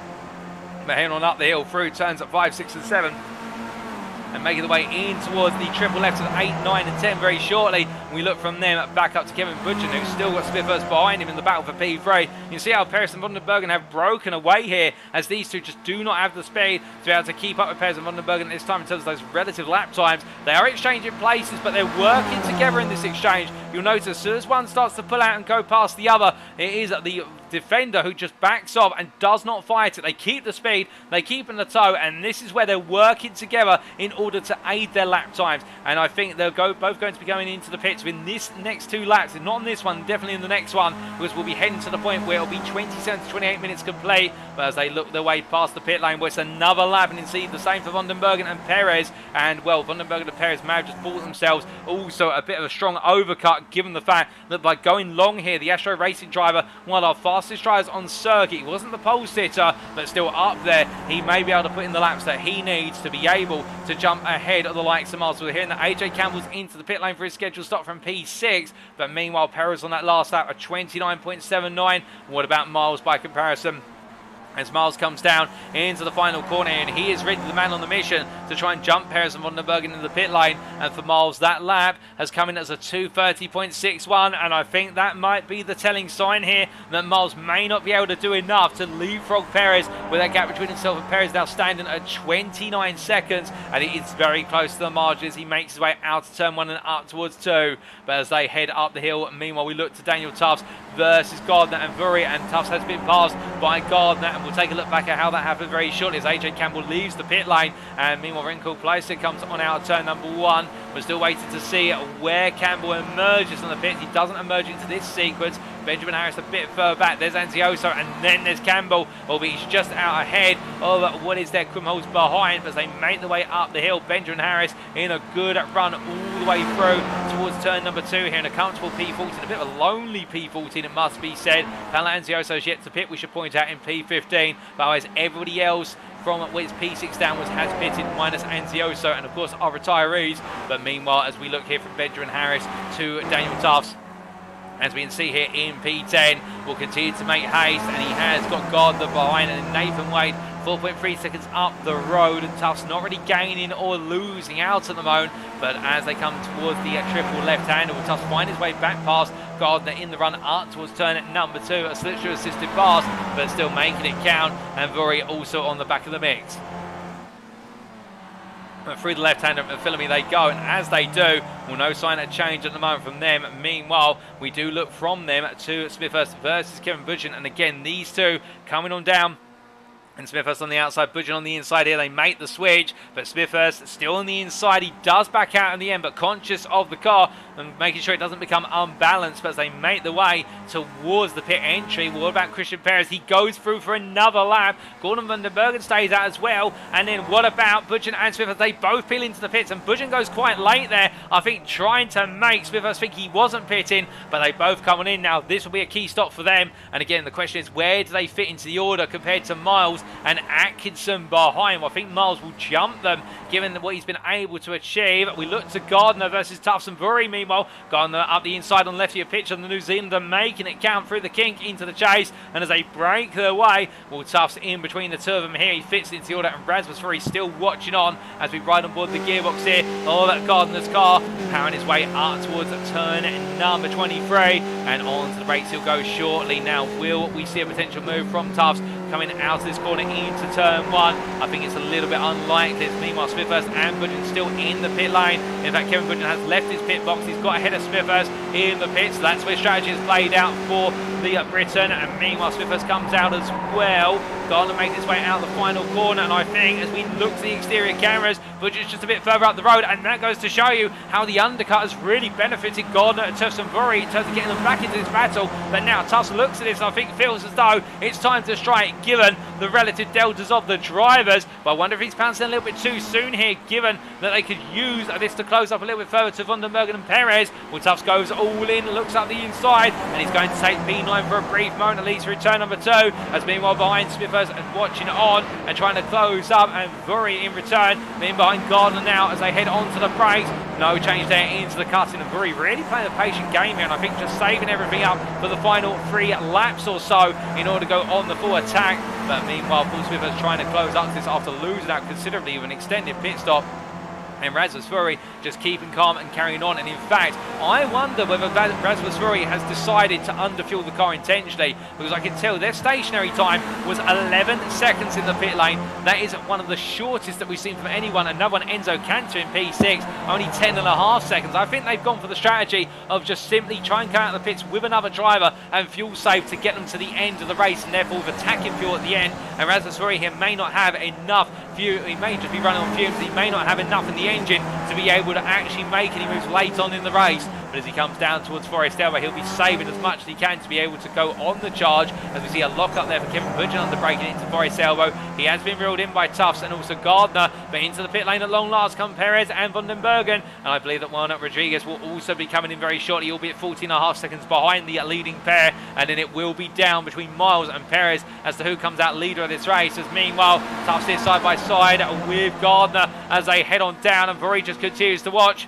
But heading on up the hill through turns at 5, 6 and 7 and making the way in towards the triple left at 8, 9 and 10 very shortly. We look from them back up to Kevin Budgeon, who's still got Smithhurst behind him in the battle for P3. You can see how Perez and Van den Bergen have broken away here, as these two just do not have the speed to be able to keep up with Perez and Van den Bergen at this time in terms of those relative lap times. They are exchanging places, but they're working together in this exchange. You'll notice as soon as one starts to pull out and go past the other, it is the defender who just backs off and does not fight it. They keep the speed, they keep in the toe, and this is where they're working together in order to aid their lap times. And I think they're both going to be going into the pits in this next 2 laps, not on this one, definitely in the next one, because we'll be heading to the point where it'll be 27 to 28 minutes complete. But as they look their way past the pit lane, where it's another lap, and indeed the same for Van den Bergen and Perez. And well, Van den Bergen and Perez may have just bought themselves also a bit of a strong overcut, given the fact that by going long here, the Astro Racing driver, one of our fastest drivers on circuit, he wasn't the pole sitter, but still up there, he may be able to put in the laps that he needs to be able to jump ahead of the likes of Miles. We're hearing that AJ Campbell's into the pit lane for his scheduled stop from P6, but meanwhile Perez on that last lap at 29.79. What about Miles by comparison? As Miles comes down into the final corner, and he is really the man on the mission to try and jump Perez and Van den Bergen in the pit lane. And for Miles, that lap has come in as a 2:30.61, and I think that might be the telling sign here that Miles may not be able to do enough to leapfrog Perez, with that gap between himself and Perez now standing at 29 seconds, and it is very close to the margin as he makes his way out of turn 1 and up towards 2. But as they head up the hill, meanwhile we look to Daniel Tufts versus Gardner and Vuri, and Tufts has been passed by Gardner, and we'll take a look back at how that happened very shortly as AJ Campbell leaves the pit lane, and meanwhile Wrinkle Placer comes on out of turn number 1. We're still waiting to see where Campbell emerges on the pit. He doesn't emerge into this sequence. Benjamin Harris a bit further back. There's Anzioso, and then there's Campbell, albeit he's just out ahead of what is their Krumholz behind. But as they make their way up the hill, Benjamin Harris in a good run all the way through towards turn number 2 here in a comfortable P14, a bit of a lonely P14 it must be said. Paolo Anzioso is yet to pit, we should point out, in P15, but otherwise everybody else from what is P6 downwards has pitted, minus Anzioso and of course our retirees. But meanwhile, as we look here from Benjamin Harris to Daniel Tufts, as we can see here in P10, will continue to make haste, and he has got Gardner behind, and Nathan Wade 4.3 seconds up the road, and Tufts not really gaining or losing out at the moment. But as they come towards the triple left-hander, will Tufts find his way back past Gardner in the run up towards turn number 2, a slipstream assisted pass, but still making it count, and Vuri also on the back of the mix. Through the left-hander of Philemy they go, and as they do, well, no sign of change at the moment from them. Meanwhile, we do look from them to Smithhurst versus Kevin Budgeon, and again these two coming on down. And Smithhurst on the outside, Budgeon on the inside here. They make the switch, but Smithhurst still on the inside. He does back out in the end, but conscious of the car and making sure it doesn't become unbalanced. But as they make the way towards the pit entry, what about Christian Perez? He goes through for another lap. Gordon van den Bergen stays out as well. And then what about Budgeon and Smithhurst? They both peel into the pits, and Budgeon goes quite late there, I think, trying to make Smithhurst think he wasn't pitting, but they both coming in now. This will be a key stop for them. And again, the question is, where do they fit into the order compared to Miles and Atkinson behind. Well, I think Miles will jump them, given what he's been able to achieve. We look to Gardner versus Tufts and Bury. Meanwhile, Gardner up the inside on the left of your pitch on the New Zealander, making it count through the kink into the chase. And as they break their way, well, Tufts in between the two of them here. He fits into the order, and Rasmusbury still watching on as we ride on board the gearbox here. Oh, that Gardner's car powering his way up towards turn number 23, and on to the brakes he'll go shortly. Now, will we see a potential move from Tufts coming out of this corner into turn 1? I think it's a little bit unlikely. Meanwhile, Smithhurst and Budgeon still in the pit lane. In fact, Kevin Budgeon has left his pit box. He's got ahead of Smithhurst in the pits. That's where strategy is played out for the Briton. And meanwhile, Smithhurst comes out as well. Gardner makes his way out the final corner, and I think as we look to the exterior cameras, Budgeon's just a bit further up the road, and that goes to show you how the undercut has really benefited Gardner and Tufts and Bury in terms of getting them back into this battle. But now Tufts looks at this and I think feels as though it's time to strike, given the relative deltas of the drivers. But I wonder if he's pouncing a little bit too soon here, given that they could use this to close up a little bit further to Van den Bergen and Perez. Well, Tufts goes all in, looks up the inside, and he's going to take P9 for a brief moment, at least through turn number 2, as meanwhile behind Smithhurst and watching on and trying to close up, and Bury in return being behind Gardner now as they head on to the brakes. No change there into the cutting, and Bury really playing a patient game here, and I think just saving everything up for the final 3 laps or so in order to go on the full attack. But meanwhile, Paul Smithhurst trying to close up this after losing out considerably with an extended pit stop. And Rasmusbury just keeping calm and carrying on. And in fact, I wonder whether Rasmusbury has decided to underfuel the car intentionally, because I can tell their stationary time was 11 seconds in the pit lane. That is one of the shortest that we've seen from anyone. Another one, Enzo Cantor in P6, only 10.5 seconds. I think they've gone for the strategy of just simply try and come out of the pits with another driver and fuel save to get them to the end of the race, and therefore with attacking fuel at the end. And Rasmusbury here may not have enough fuel. He may just be running on fumes. He may not have enough in the engine to be able to actually make any moves late on in the race. But as he comes down towards Forest Elba, he'll be saving as much as he can to be able to go on the charge. As we see a lock up there for Kevin Budgeon under braking into Forest Elbow. He has been reeled in by Tufts and also Gardner, but into the pit lane at long last come Perez and Van den Bergen. And I believe that Juan Rodriguez will also be coming in very shortly, albeit 14.5 seconds behind the leading pair. And then it will be down between Miles and Perez as to who comes out leader of this race. As meanwhile, Tufts is side by side with Gardner as they head on down, and Bury just continues to watch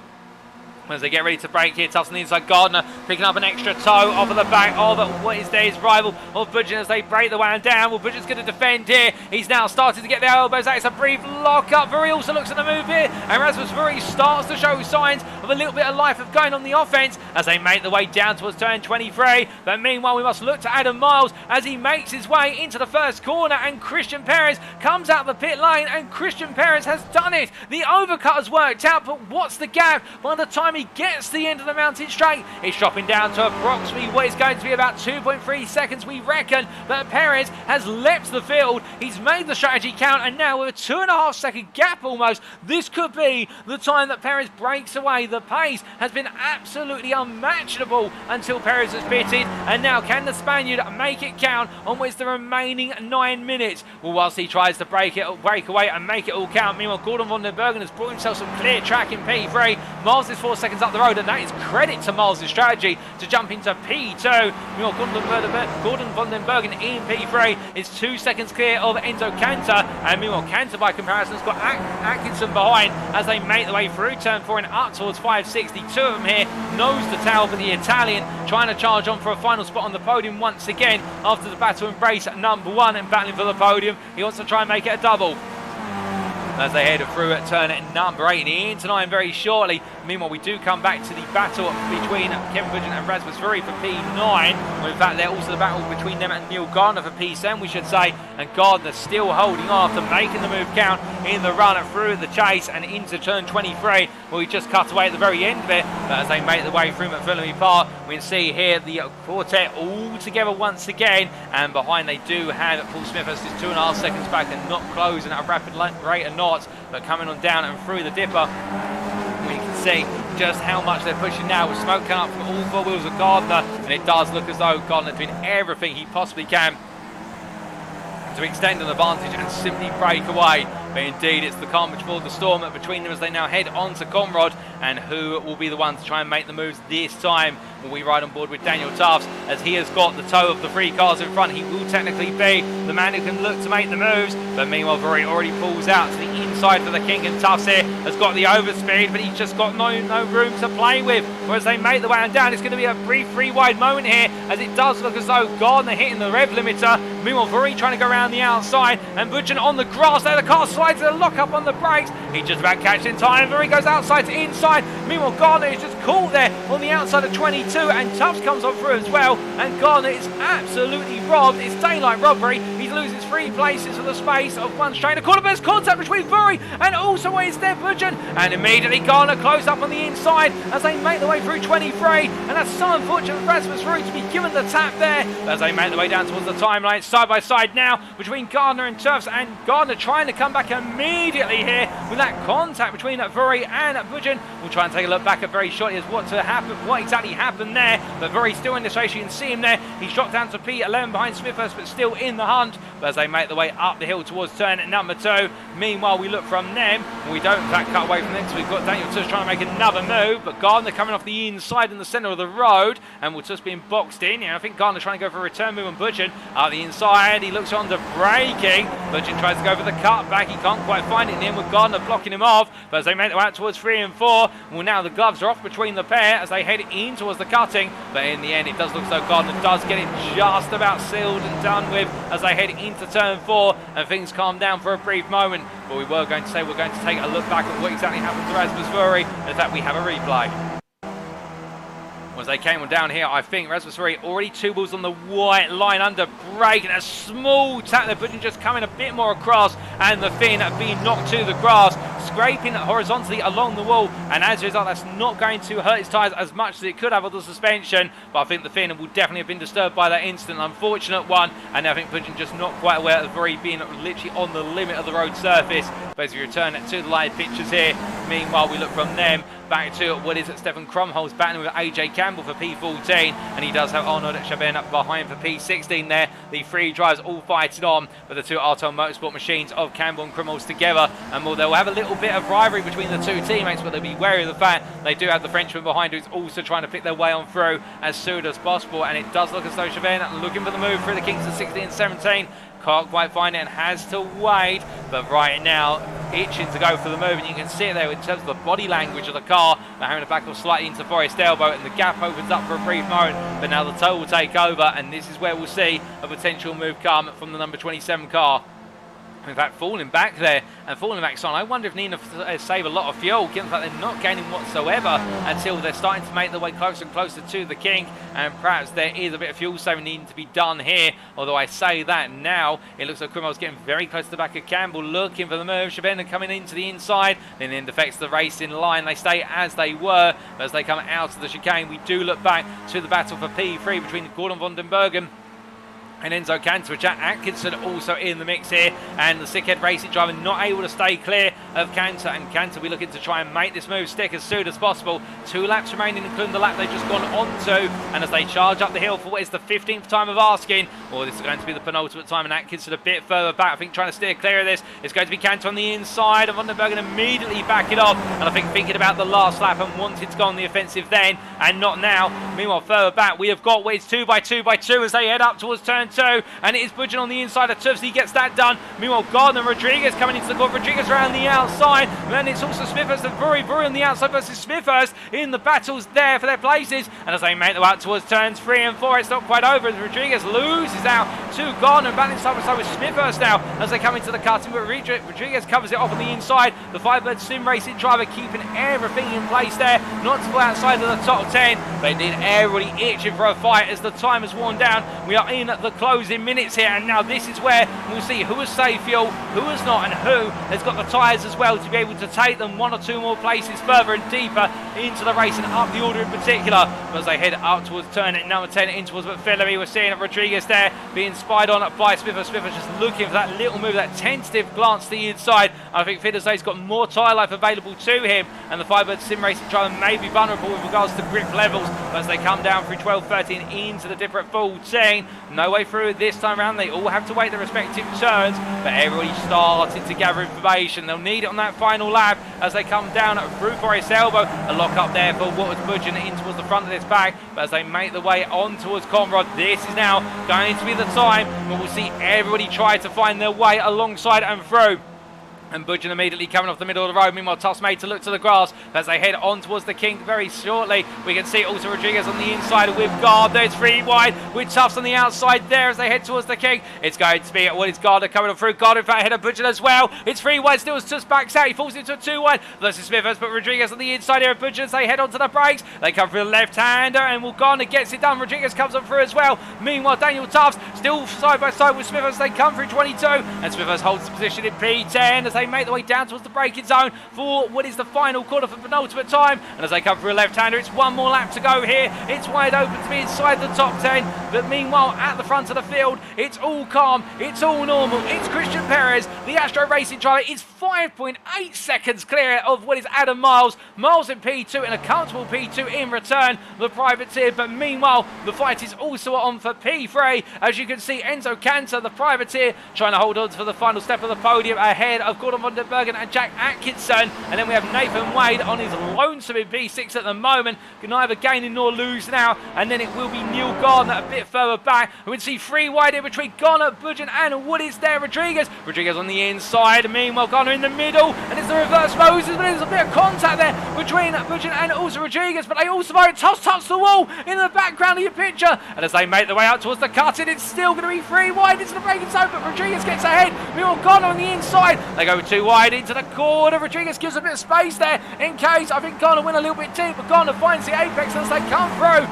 as they get ready to break here. Tufts on the inside, Gardner picking up an extra toe off of the back of what is his rival of Budgeon as they break the way down. Well, Budgeon's going to defend here. He's now started to get their elbows out. It's a brief lock up. Bury also looks at the move here, and Rasmusbury starts to show signs of a little bit of life of going on the offense as they make the way down towards turn 23. But meanwhile, we must look to Adam Miles as he makes his way into the first corner, and Christian Perez comes out the pit lane, and Christian Perez has done it. The overcut has worked out, but what's the gap? By the time he gets to the end of the mountain straight, it's dropping down to approximately what is going to be about 2.3 seconds, we reckon. But Perez has leapt the field. He's made the strategy count, and now with a 2.5 second gap almost, this could be the time that Perez breaks away. The pace has been absolutely unmatchable until Perez has pitted, and now can the Spaniard make it count on what's the remaining 9 minutes? Well, whilst he tries to break away and make it all count, meanwhile Gordon Van den Bergen has brought himself some clear track in P3. Miles is 4 seconds up the road, and that is credit to Miles' strategy to jump into P2. Meanwhile, Gordon Van den Bergen in P3 is 2 seconds clear of Enzo Cantor, and meanwhile Cantor by comparison has got Atkinson behind as they make their way through turn 4 and up towards 560. Two of them here, nose to tail for the Italian, trying to charge on for a final spot on the podium once again after the battle embrace at number 1 and battling for the podium. He wants to try and make it a double as they head through at turn number 8 and into 9 very shortly. Meanwhile, we do come back to the battle between Kevin Budgeon and Rasmusbury for P9. Well, in fact, they're also the battle between them and Neil Gardner for P7, we should say. And Gardner still holding on after making the move count in the run through the chase and into turn 23. Well, he just cut away at the very end of it. But as they make their way through McPhillamy Park, we can see here the quartet all together once again. And behind they do have Paul Smithhurst is 2.5 seconds back and not closing at a rapid rate of knots, but coming on down and through the dipper. We can see just how much they're pushing now with smoke coming up from all 4 wheels of Gardner, and it does look as though Gardner's doing everything he possibly can to extend an advantage and simply break away. But indeed, it's the calm before the storm between them as they now head on to Conrod. And who will be the one to try and make the moves this time? Will we ride on board with Daniel Tufts, as he has got the toe of the three cars in front? He will technically be the man who can look to make the moves. But meanwhile, Vuri already pulls out to the inside for the King, and Tufts here has got the overspeed, but he's just got no room to play with. Whereas they make the way on down, it's going to be a brief three-wide moment here, as it does look as though Gardner hitting the rev limiter. Meanwhile, Vuri trying to go around the outside, and Budgen on the grass there. The car slides to the lock-up on the brakes. He just about catching time. Vuri goes outside to inside. Meanwhile, Gardner is just caught there on the outside of 22, and Tufts comes on through as well. And Gardner is absolutely robbed. It's daylight robbery. He loses 3 places for the space of one straight. A quarter-burst contact between Vuri and also is there Budgen. And immediately Gardner close up on the inside as they make their way through 23. And that's so unfortunate for Rasmus Vuri to be given the tap there as they make their way down towards the timeline. Side by side now between Gardner and Tufts, and Gardner trying to come back immediately here with that contact between Vuri and Budgen. We'll try and take a look back at very shortly as what exactly happened there. But Vuri still in this race. You can see him there. He's dropped down to P11 behind Smithhurst, but still in the hunt. But as they make their way up the hill towards turn number 2. Meanwhile, we look from them, and we don't in fact cut away from them, so we've got Daniel Tufts trying to make another move, but Gardner coming off the inside in the centre of the road, and we're just being boxed in. I think Gardner trying to go for a return move on Budgen. Out the inside, he looks on to braking. Budgen tries to go for the cutback. He can't quite find it in the end with Gardner blocking him off, but as they make their way out towards 3 and 4, well, now the gloves are off between the pair as they head in towards the cutting, but in the end it does look as though Gardner does get it just about sealed and done with as they head into turn 4, and things calm down for a brief moment. But we were going to say we're going to take a look back at what exactly happened to Rasmus Vuri, as that we have a replay. As they came on down here, I think Rasmus Vuri already 2 balls on the white line under brake, and a small tap there, Budgen just coming a bit more across, and the fin being knocked to the grass, scraping horizontally along the wall, and as a result that's not going to hurt his tyres as much as it could have with the suspension. But I think the fin will definitely have been disturbed by that incident, unfortunate one, and I think Budgen just not quite aware of Vuri being literally on the limit of the road surface. But as we return to the live pictures here, meanwhile we look from them back to what is Stefan Krumholz battling with AJ Campbell for P14, and he does have Arnold Chabin up behind for P16 there. The 3 drivers all fighting on, but the 2 Artel Motorsport machines of Campbell and Krumholz together, and well, they'll have a little bit of rivalry between the 2 teammates, but they'll be wary of the fact they do have the Frenchman behind who's also trying to pick their way on through as soon as possible. And it does look as though Chabin looking for the move through the Kings of 16 and 17. Can't quite find it and has to wait, but right now itching to go for the move, and you can see it there in terms of the body language of the car. They're having to back off slightly into Forest Elbow, and the gap opens up for a brief moment, but now the toe will take over, and this is where we'll see a potential move come from the number 27 car. In fact, falling back there and falling back on, I wonder if Nina save a lot of fuel, given the fact they're not gaining whatsoever until they're starting to make their way closer and closer to the King, and perhaps there is a bit of fuel saving needing to be done here. Although I say that now, it looks like Krumholz getting very close to the back of Campbell, looking for the move. Chabin coming into the inside, and then affects the race in line. They stay as they were, but as they come out of the chicane, we do look back to the battle for P3 between Gordon van den Bergen and Enzo Cantor. Jack Atkinson also in the mix here, and the Sickhead Racing driver not able to stay clear of Cantor, and Cantor we looking to try and make this move stick as soon as possible. 2 laps remaining, including the lap they've just gone on to, and as they charge up the hill for what is the 15th time of asking, or this is going to be the penultimate time, and Atkinson a bit further back, I think trying to steer clear of this. It's going to be Cantor on the inside, and Van den Bergen immediately back it off, and I think thinking about the last lap and wanting to go on the offensive then and not now. Meanwhile, further back we have got where it's 2 by 2 by 2 as they head up towards turn 2, and it is Budgen on the inside of Tufts. He gets that done. Meanwhile, Gardner and Rodríguez coming into the corner. Rodríguez around the outside, and then it's also Smithhurst and Vuri on the outside versus Smithhurst in the battles there for their places. And as they make their way out towards turns 3 and 4, it's not quite over as Rodríguez loses out to Gardner, battling side by side with Smithhurst now as they come into the cutting, but Rodríguez covers it off on the inside. The Firebird Sim Racing driver keeping everything in place there, not to go outside of the top 10, but indeed everybody itching for a fight as the time has worn down. We are in the closing minutes here, and now this is where we'll see who has saved fuel, who has not, and who has got the tyres as well to be able to take them 1 or 2 more places further and deeper into the race and up the order in particular. But as they head up towards turn number 10 in towards Bathurst, we're seeing Rodríguez there being spied on by Smithers. Smithers just looking for that little move, that tentative glance to the inside. I think Feathersay's got more tyre life available to him, and the Firebird Sim Racing driver may be vulnerable with regards to grip levels. But as they come down through 12, 13 into the different 14, no way through this time around. They all have to wait their respective turns, but everybody starting to gather information. They'll need it on that final lap as they come down through Forest Elbow. A lock up there for what was budging in towards the front of this pack, but as they make the way on towards Conrod, this is now going to be the time when we'll see everybody try to find their way alongside and through. And Budgeon immediately coming off the middle of the road. Meanwhile, Tuff's made to look to the grass as they head on towards the kink very shortly. We can see also Rodríguez on the inside with Gardner. It's 3 wide with Tuffs on the outside there as they head towards the kink. It's going to be, what is Gardner coming on through? Gardner in fact ahead of Budgeon as well. It's 3 wide still as Tuffs backs out. He falls into a 2 wide versus Smithers, but Rodríguez on the inside here of Budgeon as they head onto the brakes. They come through the left-hander and Gardner gets it done. Rodríguez comes on through as well. Meanwhile, Daniel Tuffs still side by side with Smithers. They come through 22 and Smithers holds the position in P10 as they make the way down towards the braking zone for what is the final corner for penultimate time. And as they come through a left-hander, it's 1 more lap to go here. It's wide open to be inside the top 10. But meanwhile, at the front of the field, it's all calm. It's all normal. It's Christian Perez, the Astro Racing driver, is 5.8 seconds clear of what is Adam Miles. Miles in P2 and a comfortable P2 in return, the privateer. But meanwhile, the fight is also on for P3. As you can see, Enzo Cantor, the privateer, trying to hold on for the final step of the podium ahead of Gordon van der Bergen and Jack Atkinson. And then we have Nathan Wade on his lonesome in P6 at the moment, can neither gain nor lose now. And then it will be Neil Gardner a bit further back. We can see 3 wide in between Gardner, Budgeon and what is there, Rodríguez. Rodríguez on the inside, meanwhile Gardner in the middle, and it's the reverse Moses, but there's a bit of contact there between Budgeon and also Rodríguez, but they also touch the wall in the background of your picture. And as they make their way out towards the cut-in, it's still going to be 3 wide into the braking zone, but Rodríguez gets ahead. Meanwhile Gardner on the inside, they go 2 wide into the corner. Rodríguez gives a bit of space there in case, I think Gardner went a little bit deep, but Gardner finds the apex as they come through.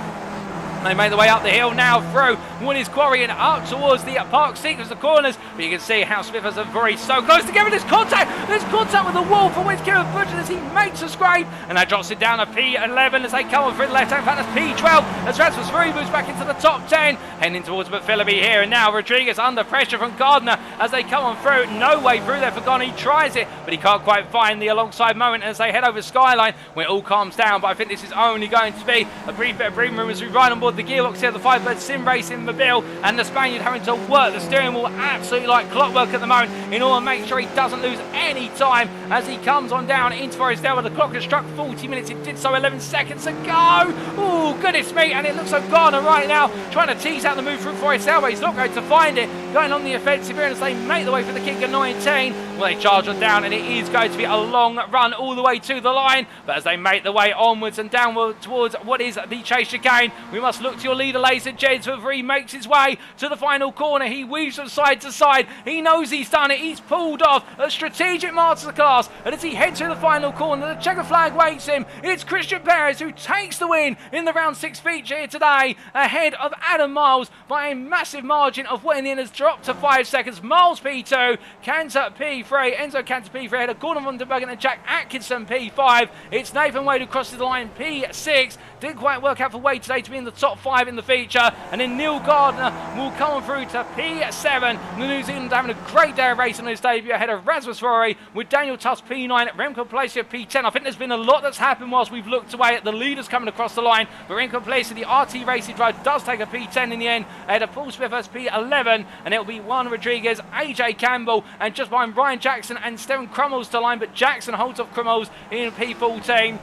They make their way up the hill now through what is Quarry and up towards the park sequence of corners. But you can see how Smithers and Vori so close together. There's contact with the wall for which Kieran Budgeon as he makes a scrape. And that drops it down to P11 as they come on through the left-hand pattern. P12 as Rasmus Vori moves back into the top 10. Heading towards Philippi here. And now Rodríguez under pressure from Gardner as they come on through. No way through there for Gardner. He tries it, but he can't quite find the alongside moment as they head over Skyline where it all calms down. But I think this is only going to be a brief bit of breathing room as we ride on board the gearbox here, the Firebird Sim Racing Mobile, and the Spaniard having to work the steering wheel absolutely like clockwork at the moment in order to make sure he doesn't lose any time as he comes on down into Forest Elbow. The clock has struck 40 minutes. It did so 11 seconds ago. Oh, goodness me. And it looks like Gardner right now trying to tease out the move through Forest Elbow. He's not going to find it. Going on the offensive here as they make the way for the kick of 19. Well, they charge on down, and it is going to be a long run all the way to the line. But as they make the way onwards and downward towards what is the chase chicane, we must look to your leader, ladies and gents. He makes his way to the final corner. He weaves from side to side. He knows he's done it. He's pulled off a strategic masterclass. And as he heads to the final corner, the checker flag waits him. It's Christian Perez who takes the win in the round 6 feature here today, ahead of Adam Miles by a massive margin of what in the end has dropped to 5 seconds. Miles P2, Cantor P3, Enzo Cantor P3 ahead of Gordon van der Bergen and Jack Atkinson P5. It's Nathan Wade who crosses the line P6. Didn't quite work out for Wade today to be in the top 5 in the feature. And then Neil Gardner will come on through to P7. The New Zealand having a great day of racing on his debut ahead of Rasmus Rory with Daniel Tuss P9, Remco Palacio P10. I think there's been a lot that's happened whilst we've looked away at the leaders coming across the line. But Remco Palacio, the RT Racing driver, does take a P10 in the end ahead of Paul Smithers P11. And it'll be Juan Rodríguez, AJ Campbell, and just behind Brian Jackson and Stephen Crummels to line. But Jackson holds off Crummels in P14.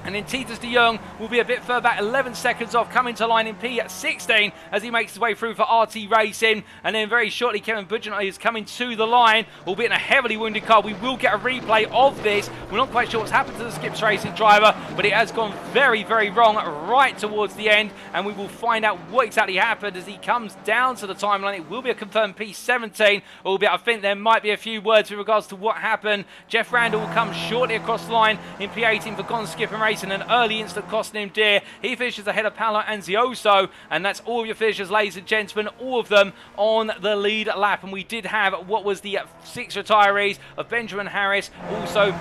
And then Titus de Jong will be a bit further back, 11 seconds off, coming to line in P16 as he makes his way through for RT Racing. And then very shortly, Kevin Budgeon is coming to the line, albeit in a heavily wounded car. We will get a replay of this. We're not quite sure what's happened to the Skips Racing driver, but it has gone very, very wrong right towards the end. And we will find out what exactly happened as he comes down to the timeline. It will be a confirmed P17, albeit I think there might be a few words with regards to what happened. Geoff Randall will come shortly across the line in P18 for Gone Skip and Racing. Racing, an early instant costing him dear. He finishes ahead of Paolo Anzioso, and that's all of your finishers, ladies and gentlemen, all of them on the lead lap. And we did have what was the 6 retirees of Benjamin Harris, also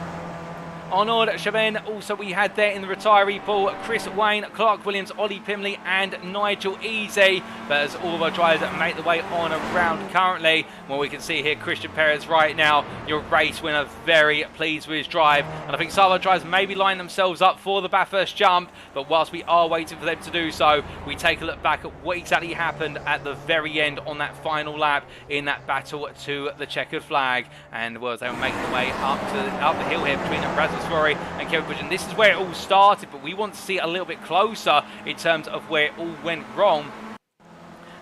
Arnaud Chabin. Also we had there in the retiree pool Chris Wayne, Clark Williams, Ollie Pimley and Nigel Easy. But as all of our drivers that make the way on around currently, well, we can see here Christian Perez right now, your race winner, very pleased with his drive. And I think some of our drivers maybe line themselves up for the Bathurst jump, but whilst we are waiting for them to do so, we take a look back at what exactly happened at the very end on that final lap in that battle to the checkered flag. And well, they were making the way up the hill here between Rasmus Rory and Kevin Budgeon. This is where it all started, but we want to see it a little bit closer in terms of where it all went wrong.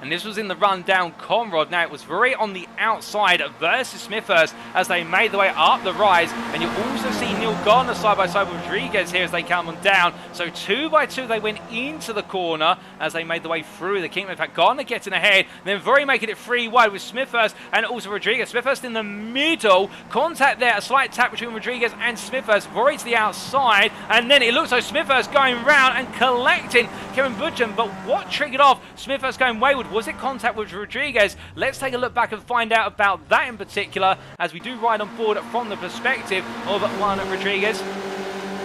And this was in the run down Conrod. Now it was very on the outside versus Smithhurst as they made their way up the rise. And you also see Neil Gardner side by side with Rodriguez here as they come on down. So 2 by 2 they went into the corner as they made their way through the kingdom. In fact, Gardner getting ahead, then Very making it 3 wide with Smithhurst and also Rodriguez. Smithhurst in the middle, contact there, a slight tap between Rodriguez and Smithhurst. Very to the outside, and then it looks like Smithhurst going round and collecting Kevin Budgeon. But what triggered off Smithhurst going wayward? Was it contact with Rodriguez? Let's take a look back and find out about that in particular as we do ride on board from the perspective of one Rodriguez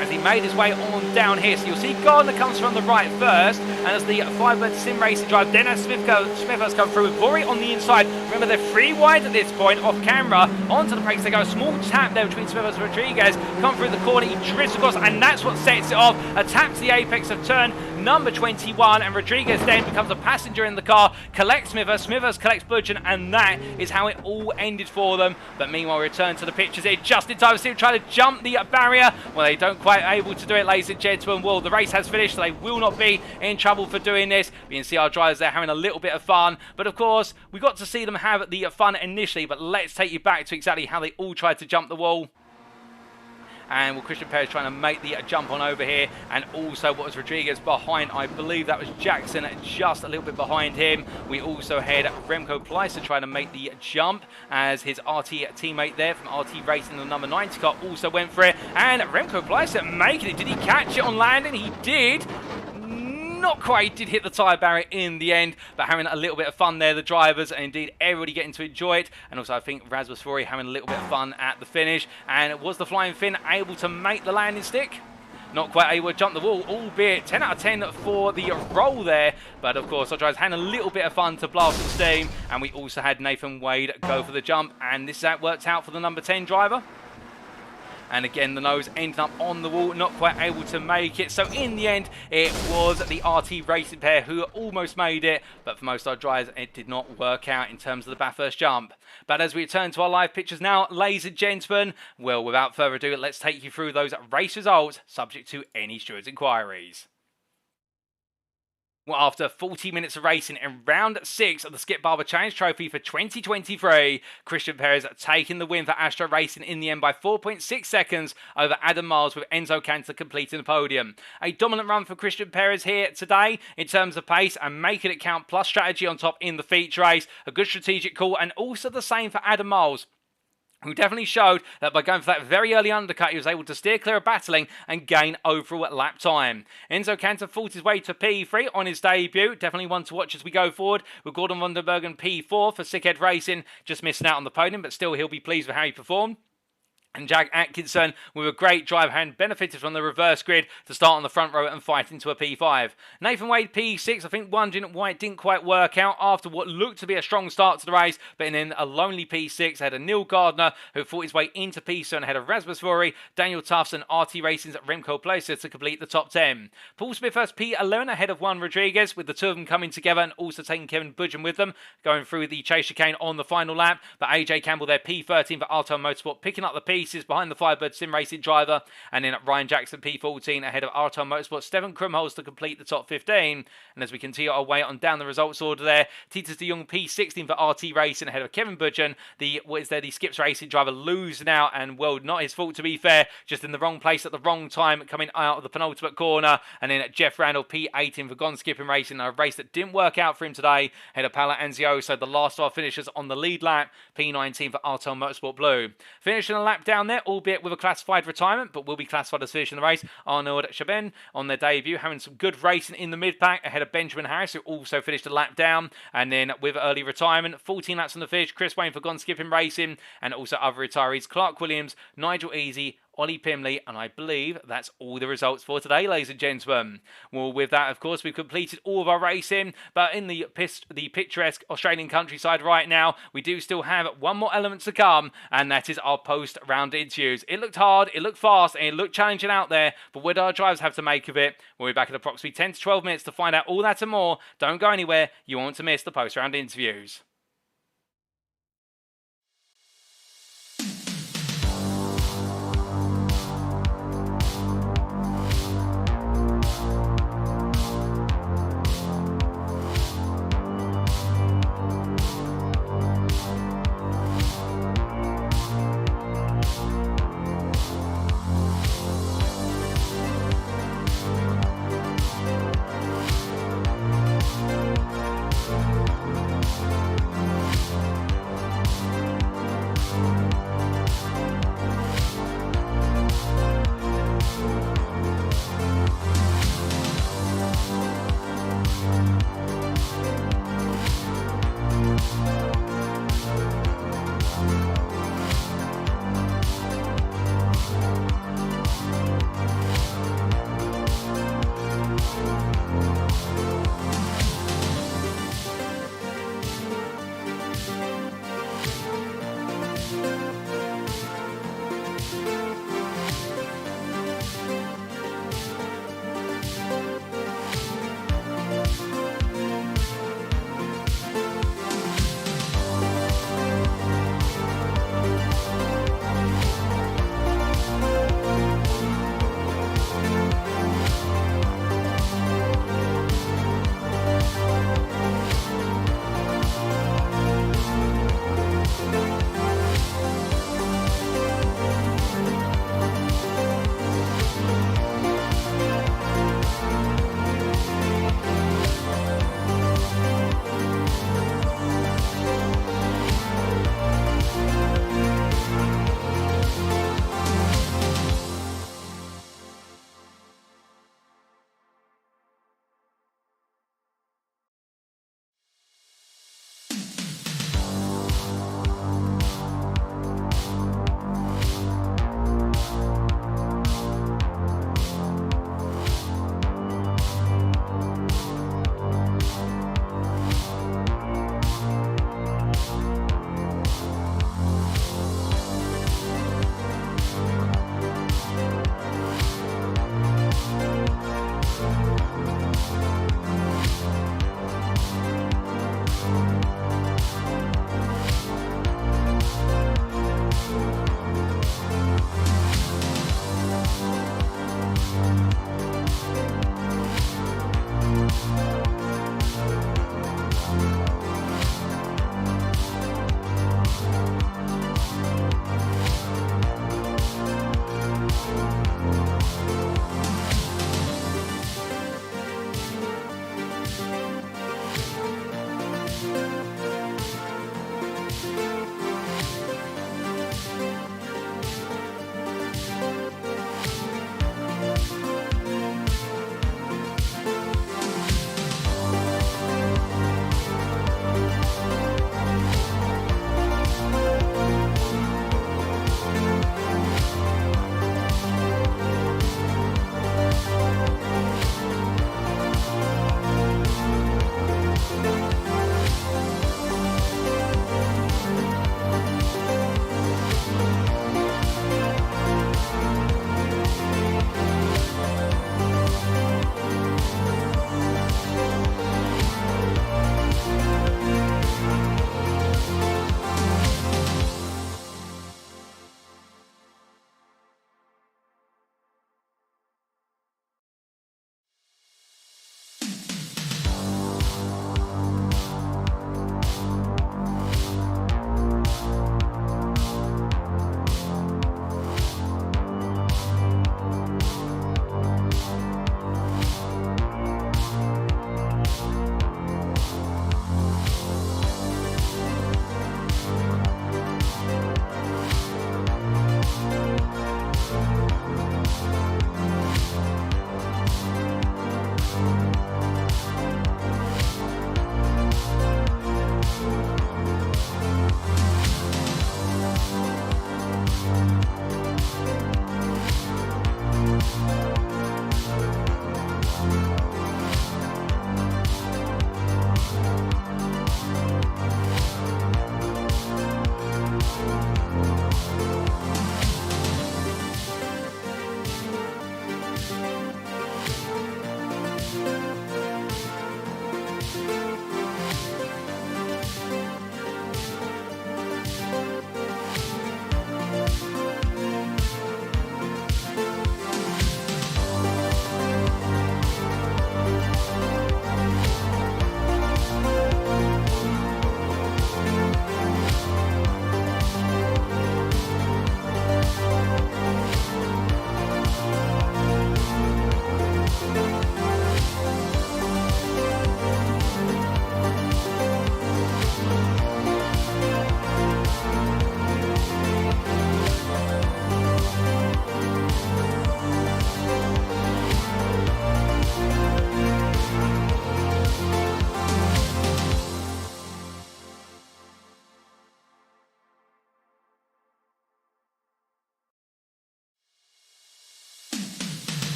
as he made his way on down here. So you'll see Gardner comes from the right first, and as the Firebird Sim Racing drive, then as Smithhurst come through with Vory on the inside. Remember, they're 3 wide at this point, off camera, onto the brakes. They go a small tap there between Smithhurst and Rodriguez, come through the corner, he drifts across, and that's what sets it off. A tap to the apex of turn number 21, and Rodriguez then becomes a passenger in the car, collects Smithhurst collects Budgeon, and that is how it all ended for them. But meanwhile, return to the pictures here just in time. See them try to jump the barrier. Well, they don't quite able to do it, ladies and gentlemen. Well, the race has finished, so they will not be in trouble for doing this. We can see our drivers there having a little bit of fun, but of course, we got to see them have the fun initially. But let's take you back to exactly how they all tried to jump the wall. And well, Christian Perez trying to make the jump on over here, and also what was Rodriguez behind, I believe that was Jackson just a little bit behind him. We also had Remco Pleister trying to make the jump as his RT teammate there from RT Racing, the number 90 car, also went for it. And Remco Pleister making it. Did he catch it on landing? He did. Not quite, did hit the tyre barrier in the end, but having a little bit of fun there, the drivers, and indeed everybody getting to enjoy it. And also I think Rasmus Rory having a little bit of fun at the finish. And was the Flying Finn able to make the landing stick? Not quite able to jump the wall, albeit 10 out of 10 for the roll there. But of course, our drivers had a little bit of fun to blast some steam. And we also had Nathan Wade go for the jump, and this worked out for the number 10 driver. And again, the nose ended up on the wall, not quite able to make it. So in the end, it was the RT Racing pair who almost made it. But for most of our drivers, it did not work out in terms of the Bathurst jump. But as we return to our live pictures now, ladies and gentlemen, well, without further ado, let's take you through those race results, subject to any stewards' inquiries. Well, after 40 minutes of racing in round 6 of the Skip Barber Challenge Trophy for 2023, Christian Perez taking the win for Astro Racing in the end by 4.6 seconds over Adam Miles, with Enzo Cantor completing the podium. A dominant run for Christian Perez here today in terms of pace and making it count, plus strategy on top in the feature race. A good strategic call, and also the same for Adam Miles, who definitely showed that by going for that very early undercut, he was able to steer clear of battling and gain overall lap time. Enzo Cantor fought his way to P3 on his debut. Definitely one to watch as we go forward, with Gordon van der Bergen P4 for Sickhead Racing, just missing out on the podium, but still he'll be pleased with how he performed. And Jack Atkinson, with a great drive hand, benefited from the reverse grid to start on the front row and fight into a P5. Nathan Wade, P6, I think wondering why it didn't quite work out after what looked to be a strong start to the race, but then a lonely P6 had a Neil Gardner, who fought his way into P7 ahead of Rasmus Rory, Daniel Tufts and RT Racing's Remco Pleister to complete the top 10. Paul Smithhurst P11 ahead of Juan Rodriguez, with the two of them coming together and also taking Kevin Budgeon with them, going through the chase chicane on the final lap. But AJ Campbell there, P13 for Arto Motorsport, picking up the pieces behind the Firebird Sim Racing driver, and then Ryan Jackson P14 ahead of Arto Motorsport, Stephen Krumholz to complete the top 15. And as we continue our way on down the results order there, Titus de Jong P16 for RT Racing ahead of Kevin Budgeon. The Skips Racing driver lose now, and well, not his fault to be fair, just in the wrong place at the wrong time, coming out of the penultimate corner. And then Geoff Randall P18 for Gone Skipping Racing, a race that didn't work out for him today, ahead of Paolo Anzioso, the last of our finishers on the lead lap, P19 for Arto Motorsport Blue. Finishing a lap down there, albeit with a classified retirement, but will be classified as finishing the race. Arnaud Chaben on their debut, having some good racing in the mid-pack ahead of Benjamin Harris, who also finished a lap down. And then with early retirement, 14 laps on the finish, Chris Wayne for Gone Skipping Racing, and also other retirees, Clark Williams, Nigel Easy, Ollie Pimley, and I believe that's all the results for today, ladies and gentlemen. Well, with that, of course, we've completed all of our racing, but in the picturesque Australian countryside right now, we do still have one more element to come, and that is our post-round interviews. It looked hard, it looked fast, and it looked challenging out there, but what do our drivers have to make of it? We'll be back in approximately 10 to 12 minutes to find out all that and more. Don't go anywhere, you won't want to miss the post-round interviews.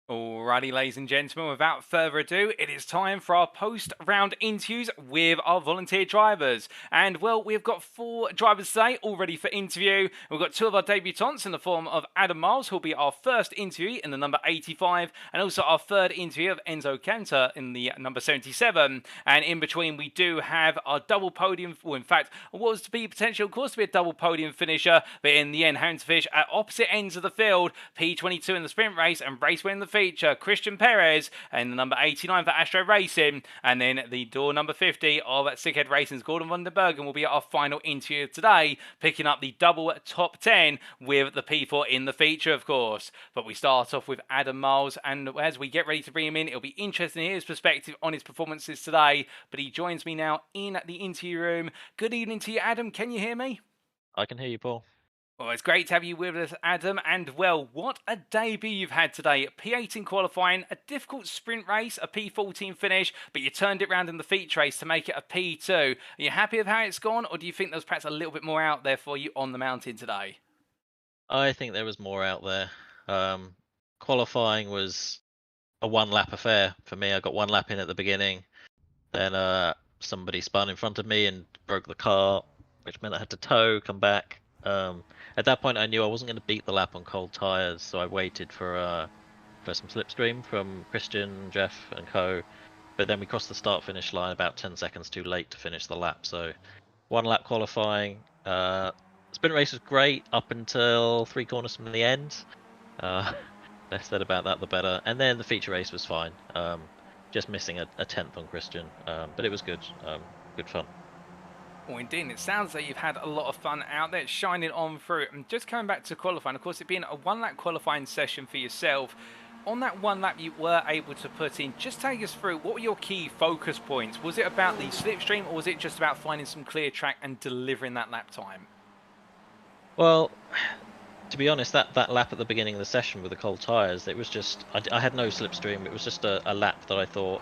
Alrighty, ladies and gentlemen, without further adu, it is time for our post-round interviews with our volunteer drivers. And, well, we've got 4 drivers today all ready for interview. We've got 2 of our debutants in the form of Adam Miles, who'll be our first interviewee in the number 85, and also our third interview of Enzo Cantor in the number 77. And in between, we do have our double podium, well, in fact, what was to be potential, of course, to be a double podium finisher, but in the end, having to finish at opposite ends of the field, P22 in the sprint race and Raceway in the feature, Christian Perez, and the number 89 for Astro Racing, and then the door number 50 of Sickhead Racing's Gordon van der Bergen will be our final interview today, picking up the double top 10 with the P4 in the feature, of course. But we start off with Adam Miles, and as we get ready to bring him in, it'll be interesting to hear his perspective on his performances today. But he joins me now in the interview room. Good evening to you, Adam. Can you hear me? I can hear you, Paul. Well, it's great to have you with us, Adam, and well, what a debut you've had today. P8 in qualifying, a difficult sprint race, a P14 finish, but you turned it around in the feature race to make it a P2. Are you happy with how it's gone, or do you think there's perhaps a little bit more out there for you on the mountain today? I think there was more out there. Qualifying was a one-lap affair for me. I got 1 lap in at the beginning, then somebody spun in front of me and broke the car, which meant I had to tow, come back. At that point, I knew I wasn't going to beat the lap on cold tyres, so I waited for some slipstream from Christian, Geoff, and co. But then we crossed the start-finish line about 10 seconds too late to finish the lap. So 1 lap qualifying. Sprint race was great up until 3 corners from the end. Less said about that, the better. And then the feature race was fine. Just missing a 10th on Christian, but it was good. Good fun. Well, indeed, it sounds like you've had a lot of fun out there, shining on through. And just coming back to qualifying, of course, it being a 1 lap qualifying session for yourself. On that 1 lap you were able to put in, just take us through, what were your key focus points? Was it about the slipstream, or was it just about finding some clear track and delivering that lap time? Well, to be honest, that lap at the beginning of the session with the cold tyres, it was just, I had no slipstream. It was just a lap that I thought,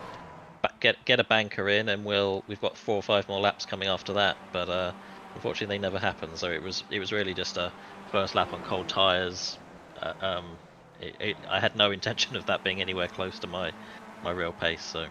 get a banker in, and we've got 4 or 5 more laps coming after that. But unfortunately, they never happened. So it was really just a first lap on cold tyres. I had no intention of that being anywhere close to my real pace. So.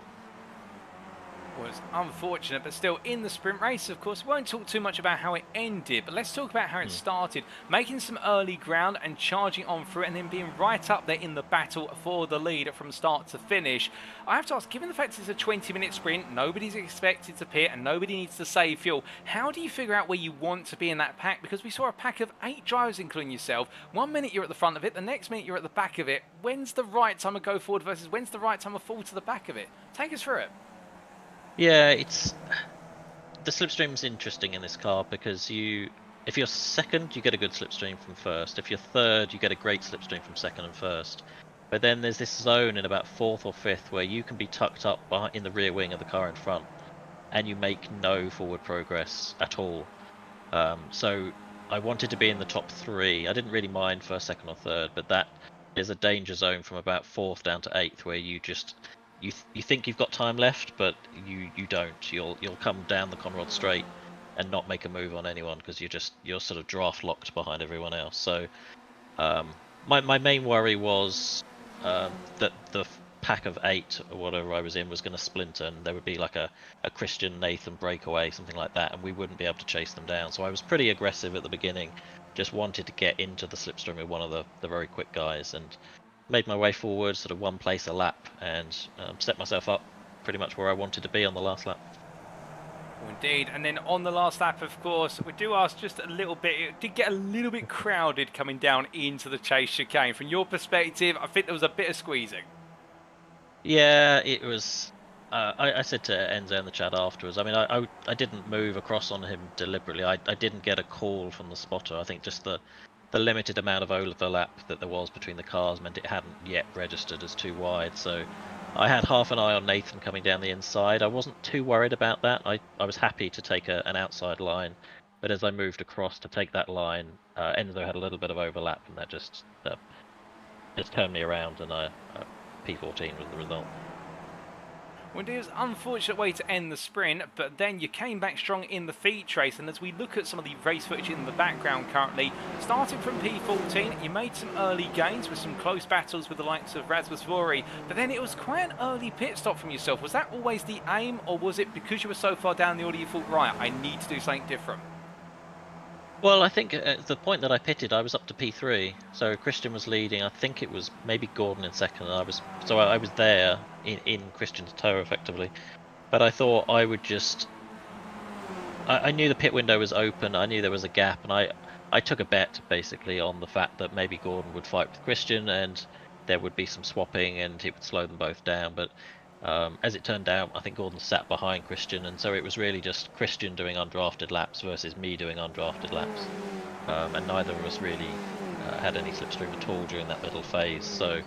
Was unfortunate, but still in the sprint race, of course. We won't talk too much about how it ended, but let's talk about how it started. Making some early ground and charging on through, and then being right up there in the battle for the lead from start to finish. I have to ask, given the fact it's a 20-minute sprint, nobody's expected to pit and nobody needs to save fuel, how do you figure out where you want to be in that pack? Because we saw a pack of 8 drivers, including yourself. 1 minute you're at the front of it, the next minute you're at the back of it. When's the right time to go forward versus when's the right time to fall to the back of it? Take us through it. Yeah, the slipstream's interesting in this car because if you're second, you get a good slipstream from first. If you're third, you get a great slipstream from second and first. But then there's this zone in about fourth or fifth where you can be tucked up in the rear wing of the car in front, and you make no forward progress at all. So I wanted to be in the top 3. I didn't really mind first, second, or third, but that is a danger zone from about 4th down to 8th, where you just you think you've got time left, but you don't. You'll come down the Conrod straight and not make a move on anyone because you're sort of draft locked behind everyone else. So my main worry was that the pack of 8 or whatever I was in was going to splinter, and there would be like a Christian Nathan breakaway, something like that, and we wouldn't be able to chase them down. So I was pretty aggressive at the beginning, just wanted to get into the slipstream with one of the very quick guys, and made my way forward, sort of one place a lap, and set myself up pretty much where I wanted to be on the last lap. Indeed, and then on the last lap, of course, we do ask just a little bit. It did get a little bit crowded coming down into the chase chicane. From your perspective, I think there was a bit of squeezing. Yeah, it was. I said to Enzo in the chat afterwards. I mean, I didn't move across on him deliberately. I didn't get a call from the spotter. I think just the limited amount of overlap that there was between the cars meant it hadn't yet registered as too wide. So I had half an eye on Nathan coming down the inside. I wasn't too worried about that. I was happy to take an outside line, but as I moved across to take that line, Enzo had a little bit of overlap, and that just turned me around, and P14 was the result. Well, it was an unfortunate way to end the sprint, but then you came back strong in the feature race, and as we look at some of the race footage in the background currently, starting from P14, you made some early gains with some close battles with the likes of Rasmus Vori, but then it was quite an early pit stop from yourself. Was that always the aim, or was it because you were so far down the order you thought, right, I need to do something different? Well, I think at the point that I pitted, I was up to P3, so Christian was leading. I think it was maybe Gordon in second, and I was there in Christian's tow effectively. But I thought I would just. I knew the pit window was open. I knew there was a gap, and I took a bet basically on the fact that maybe Gordon would fight with Christian, and there would be some swapping, and it would slow them both down. But as it turned out, I think Gordon sat behind Christian, and so it was really just Christian doing undrafted laps versus me doing undrafted laps, and neither of us really had any slipstream at all during that middle phase. So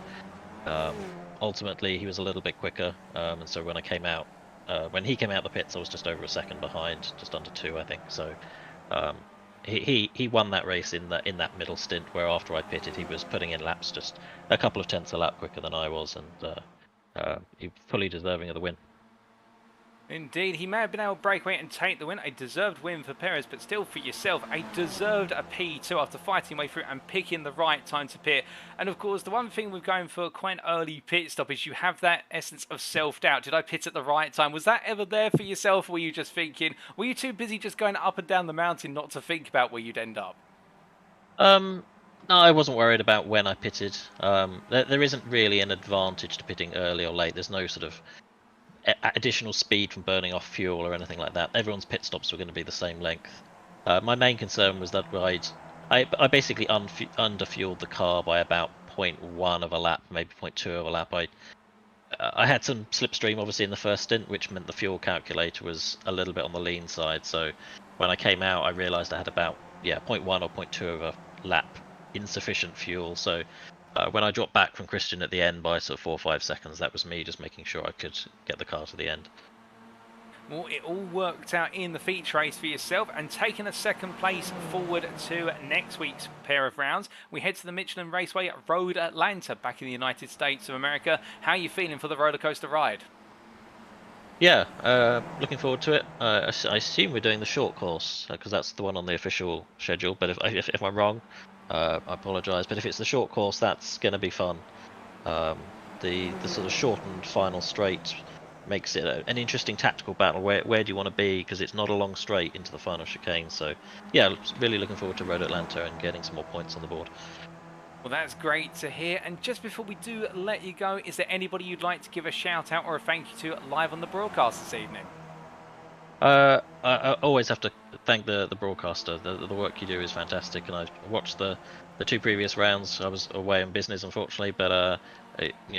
ultimately, he was a little bit quicker, and so when he came out the pits, I was just over a second behind, just under 2, I think. So he won that race in that middle stint, where after I pitted, he was putting in laps just a couple of tenths a lap quicker than I was, and he's fully deserving of the win. Indeed, he may have been able to break away and take the win. A deserved win for Perez, but still for yourself, a deserved a P2 after fighting way through and picking the right time to pit. And of course, the one thing with going for quite an early pit stop is you have that essence of self-doubt. Did I pit at the right time? Was that ever there for yourself, or were you just thinking, were you too busy just going up and down the mountain not to think about where you'd end up? No, I wasn't worried about when I pitted. There isn't really an advantage to pitting early or late. There's no sort of additional speed from burning off fuel or anything like that. Everyone's pit stops were going to be the same length. My main concern was that I basically underfueled the car by about 0.1 of a lap, maybe 0.2 of a lap. I had some slipstream obviously in the first stint, which meant the fuel calculator was a little bit on the lean side. So when I came out, I realised I had about 0.1 or 0.2 of a lap insufficient fuel. So when I dropped back from Christian at the end by sort of 4 or 5 seconds, that was me just making sure I could get the car to the end. Well, it all worked out in the feature race for yourself, and taking a second place forward to next week's pair of rounds, we head to the Michelin Raceway Road Atlanta back in the United States of America. How are you feeling for the roller coaster ride? Yeah, looking forward to it. I assume we're doing the short course because that's the one on the official schedule. But if I'm wrong, I apologise. But if it's the short course, that's going to be fun. The sort of shortened final straight makes it an interesting tactical battle. Where do you want to be? Because it's not a long straight into the final chicane. So yeah, really looking forward to Road Atlanta and getting some more points on the board. Well, that's great to hear. And just before we do let you go, is there anybody you'd like to give a shout out or a thank you to live on the broadcast this evening? I always have to thank the broadcaster. The work you do is fantastic, and I watched the 2 previous rounds. I was away on business, unfortunately, but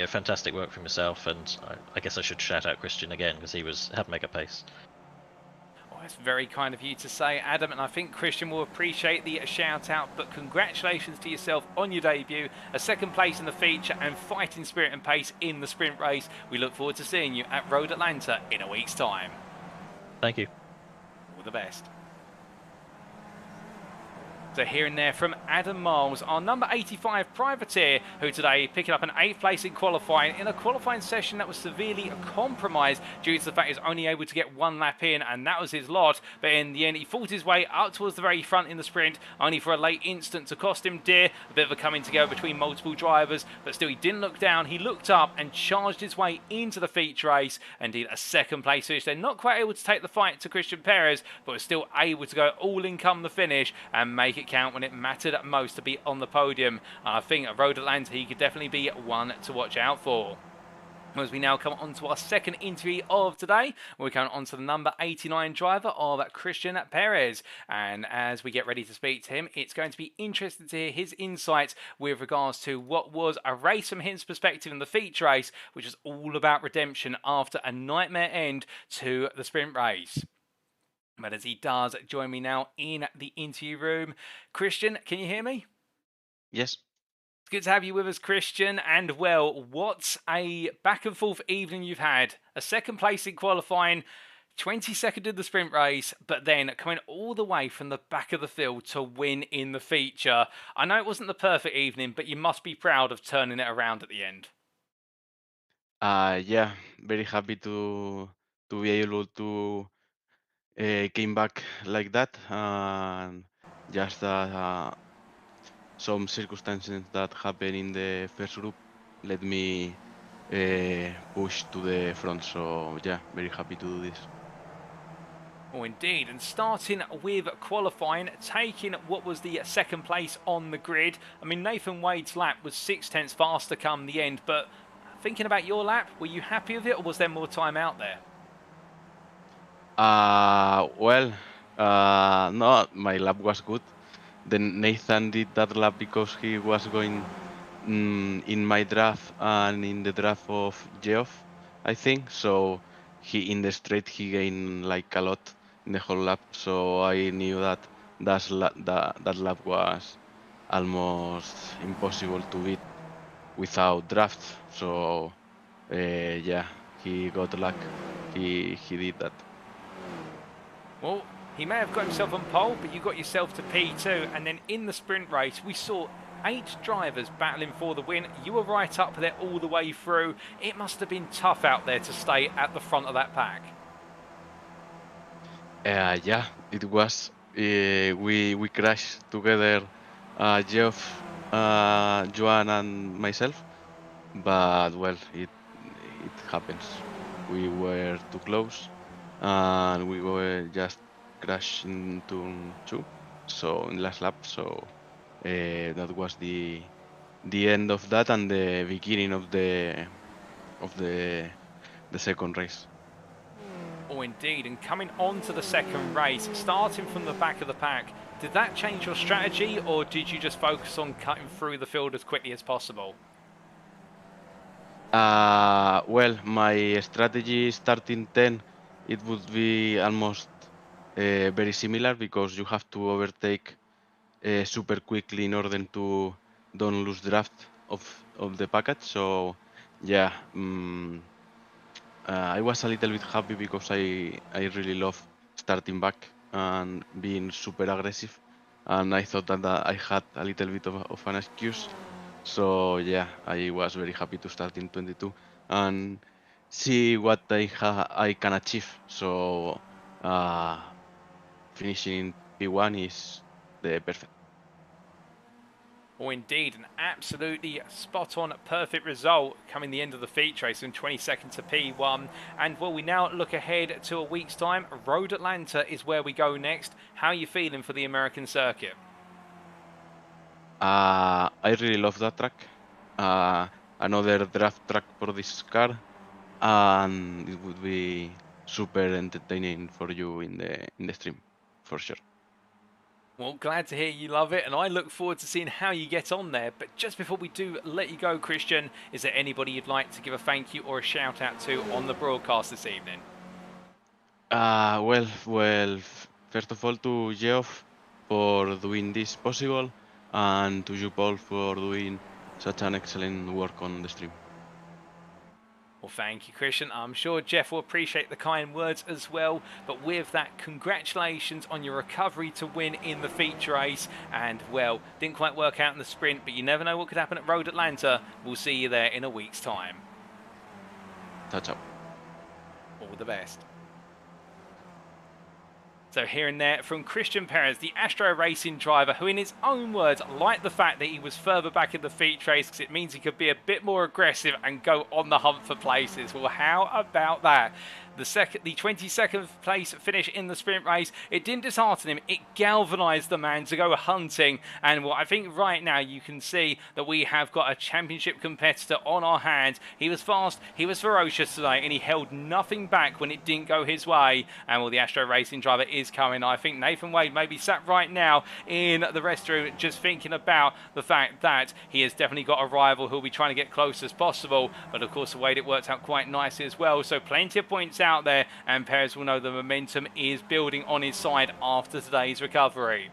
fantastic work from yourself. And I guess I should shout out Christian again because he had mega pace. That's very kind of you to say, Adam, and I think Christian will appreciate the shout out, but congratulations to yourself on your debut, a second place in the feature and fighting spirit and pace in the sprint race. We look forward to seeing you at Road Atlanta in a week's time. Thank you. All the best. So here and there from Adam Miles, our number 85 privateer, who today picking up an 8th place in qualifying, in a qualifying session that was severely compromised due to the fact he was only able to get 1 lap in, and that was his lot. But in the end, he fought his way up towards the very front in the sprint, only for a late instant to cost him dear. A bit of a coming together between multiple drivers, but still he didn't look down. He looked up and charged his way into the feature race, and did a 2nd place finish. They're not quite able to take the fight to Christian Perez, but was still able to go all in come the finish and make it count when it mattered at most to be on the podium. I think at Road Atlanta he could definitely be one to watch out for. As we now come on to our second interview of today, we're coming on to the number 89 driver of Christian Perez. And as we get ready to speak to him, it's going to be interesting to hear his insights with regards to what was a race from his perspective in the feature race, which is all about redemption after a nightmare end to the sprint race. But as he does join me now in the interview room, Christian, can you hear me? Yes. It's good to have you with us, Christian. And well, what a back and forth evening you've had. A 2nd place in qualifying, 22nd in the sprint race, but then coming all the way from the back of the field to win in the feature. I know it wasn't the perfect evening, but you must be proud of turning it around at the end. Yeah, very happy to be able to came back like that, and just some circumstances that happened in the first group let me push to the front. So yeah, very happy to do this. Oh, indeed. And starting with qualifying, taking what was the 2nd place on the grid. I mean, Nathan Wade's lap was 6/10 faster come the end, but thinking about your lap, were you happy with it, or was there more time out there? Well, no, my lap was good. Then Nathan did that lap because he was going in my draft and in the draft of Geoff, I think. So he in the straight he gained like a lot in the whole lap. So I knew that that lap was almost impossible to beat without draft. So yeah, he got luck. He did that. Well, he may have got himself on pole, but you got yourself to P2. And then in the sprint race, we saw 8 drivers battling for the win. You were right up there all the way through. It must have been tough out there to stay at the front of that pack. Yeah, it was. We crashed together, Geoff, Joan, and myself. But well, it happens. We were too close, and we were just crashed into 2. So in last lap. So that was the end of that and the beginning of the second race. Oh, indeed. And coming on to the second race, starting from the back of the pack, did that change your strategy, or did you just focus on cutting through the field as quickly as possible? Well, my strategy starting 10, it would be almost very similar because you have to overtake super quickly in order to don't lose draft of the package. So yeah, I was a little bit happy because I really love starting back and being super aggressive, and I thought that I had a little bit of an excuse. So yeah, I was very happy to start in 22 and see what I can achieve. So finishing in P1 is the perfect. Oh, indeed, an absolutely spot-on, perfect result coming the end of the feature race in 22nd to P1. And well, we now look ahead to a week's time. Road Atlanta is where we go next. How are you feeling for the American circuit? I really love that track. Another draft track for this car, and it would be super entertaining for you in the stream, for sure. Well, glad to hear you love it, and I look forward to seeing how you get on there. But just before we do let you go, Christian, is there anybody you'd like to give a thank you or a shout out to on the broadcast this evening? First of all, to Geoff for doing this possible, and to you, Paul, for doing such an excellent work on the stream. Well, thank you, Christian. I'm sure Geoff will appreciate the kind words as well. But with that, congratulations on your recovery to win in the feature race. And, well, didn't quite work out in the sprint, but you never know what could happen at Road Atlanta. We'll see you there in a week's time. Ciao. All the best. So here and there from Christian Perez, the Astro Racing driver, who in his own words liked the fact that he was further back in the feature race because it means he could be a bit more aggressive and go on the hunt for places. Well, how about that? The 22nd place finish in the sprint race, it didn't dishearten him, it galvanised the man to go hunting. And well, I think right now you can see that we have got a championship competitor on our hands. He was fast, he was ferocious today, and he held nothing back when it didn't go his way. And well, the Astro Racing driver is coming. I think Nathan Wade may be sat right now in the restroom just thinking about the fact that he has definitely got a rival who'll be trying to get close as possible. But of course, the Wade, it worked out quite nicely as well. So plenty of points out there, and Perez will know the momentum is building on his side after today's recovery.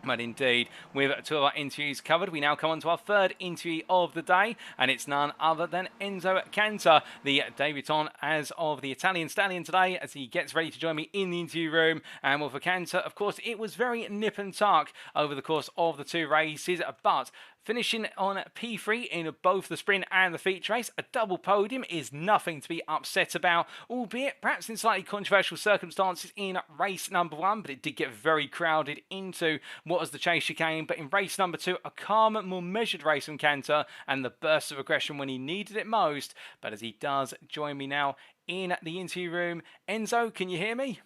But indeed, with two of our interviews covered, we now come on to our third interview of the day, and it's none other than Enzo Cantor, the debutant as of the Italian Stallion today, as he gets ready to join me in the interview room. And well, for Cantor, of course, it was very nip and tuck over the course of the two races, but finishing on P3 in both the sprint and the feature race, a double podium is nothing to be upset about, albeit perhaps in slightly controversial circumstances in race number 1, but it did get very crowded into what was the chase chicane. But in race number 2, a calm, more measured race from Cantor, and the burst of aggression when he needed it most. But as he does join me now in the interview room, Enzo, can you hear me?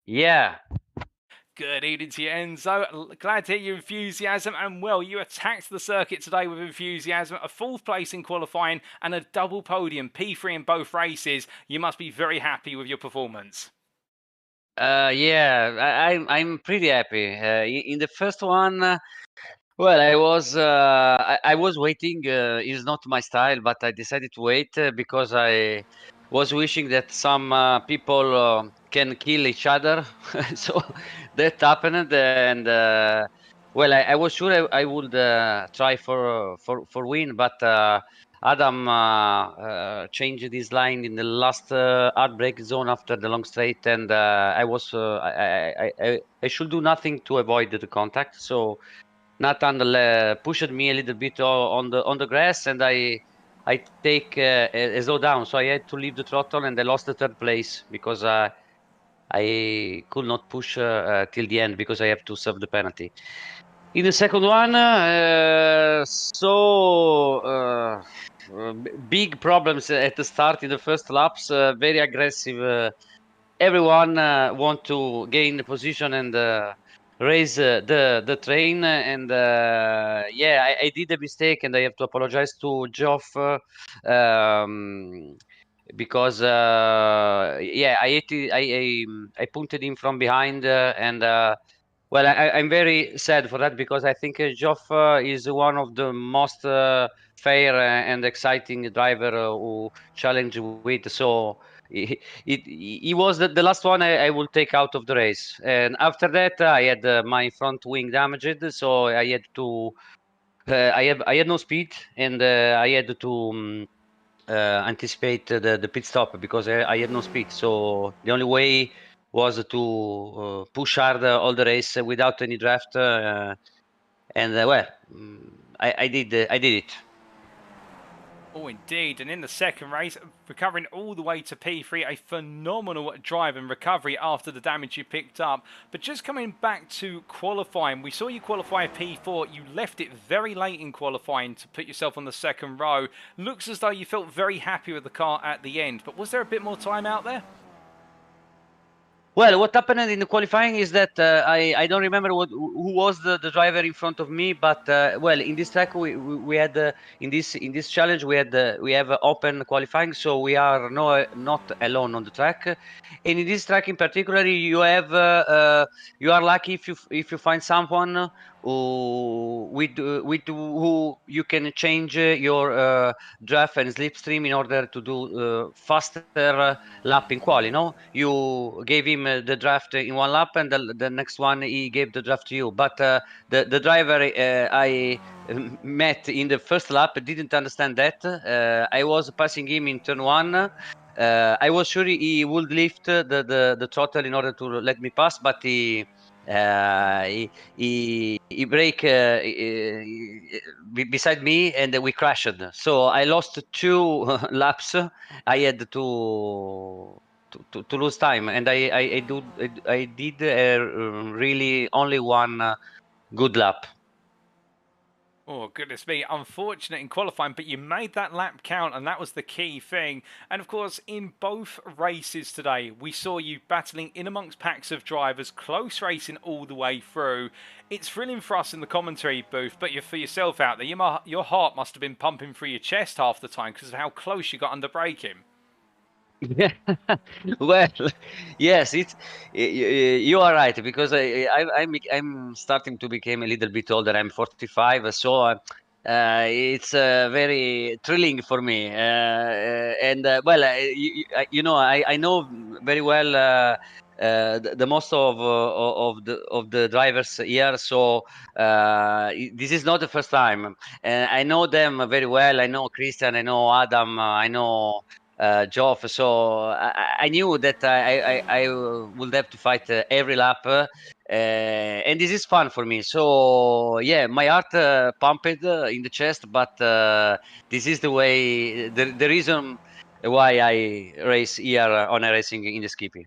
Yeah. Good evening to you, Enzo. Glad to hear your enthusiasm. And well, you attacked the circuit today with enthusiasm. A 4th place in qualifying and a double podium, P3 in both races. You must be very happy with your performance. Yeah, I'm pretty happy. In the first one, well, I was waiting. It's not my style, but I decided to wait because I was wishing that some people can kill each other. So that happened, and well, I was sure I would try for win, but Adam changed his line in the last hard break zone after the long straight, and I should do nothing to avoid the contact. So Nathan pushed me a little bit on the grass, and I take a slow down. So I had to leave the throttle, and I lost the 3rd place because I could not push till the end because I have to serve the penalty. In the second one, big problems at the start in the first laps, very aggressive. Everyone want to gain the position and raise the train, and yeah, I did a mistake, and I have to apologize to Geoff because yeah, I punted him from behind, and well, I'm very sad for that because I think Geoff is one of the most fair and exciting driver who challenge with. So he was the last one I will take out of the race. And after that, I had my front wing damaged, so I had to. I had no speed, and I had to anticipate the pit stop because I had no speed. So the only way was to push hard all the race without any draft, and well, I did it. Oh, indeed. And in the second race, recovering all the way to P3, a phenomenal drive and recovery after the damage you picked up. But just coming back to qualifying, we saw you qualify P4. You left it very late in qualifying to put yourself on the second row. Looks as though you felt very happy with the car at the end. But was there a bit more time out there? Well, what happened in the qualifying is that I don't remember who was the driver in front of me, but well, in this track we had in this challenge we have open qualifying, so we are not alone on the track. And in this track in particular, you are lucky if you find someone with who you can change your draft and slipstream in order to do faster lap in quali. No, you gave him the draft in one lap, and the next one he gave the draft to you. But the driver I met in the first lap didn't understand that. I was passing him in turn one. I was sure he would lift the throttle in order to let me pass, but he brake beside me, and we crashed. So I lost 2 laps. I had to lose time, and I did really only one good lap. Oh, goodness me. Unfortunate in qualifying, but you made that lap count, and that was the key thing. And of course, in both races today, we saw you battling in amongst packs of drivers, close racing all the way through. It's thrilling for us in the commentary booth, but for yourself out there, your heart must have been pumping through your chest half the time because of how close you got under braking. Yeah, well, yes, you are right, because I'm starting to become a little bit older. I'm 45, so it's very thrilling for me. And well, you know, I know very well the most of the drivers here, so this is not the first time. I know them very well. I know Christian, I know Adam, I know Geoff. So I knew that I would have to fight every lap, and this is fun for me. So yeah, my heart pumped in the chest, but this is the way, the reason why I race here on iRacing in the Skippy.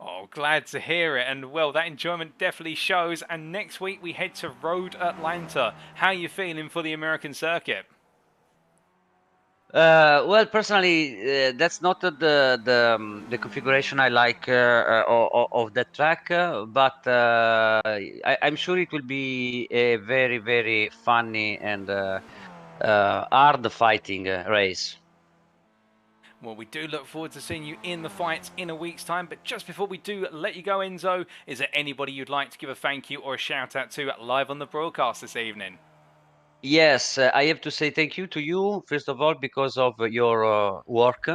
Oh, glad to hear it. And well, that enjoyment definitely shows. And next week we head to Road Atlanta. How are you feeling for the American circuit? Well, personally, that's not the configuration I like of that track, but I'm sure it will be a very, very funny and hard fighting race. Well, we do look forward to seeing you in the fights in a week's time. But just before we do let you go, Enzo, is there anybody you'd like to give a thank you or a shout out to live on the broadcast this evening? Yes, I have to say thank you to you, first of all, because of your work.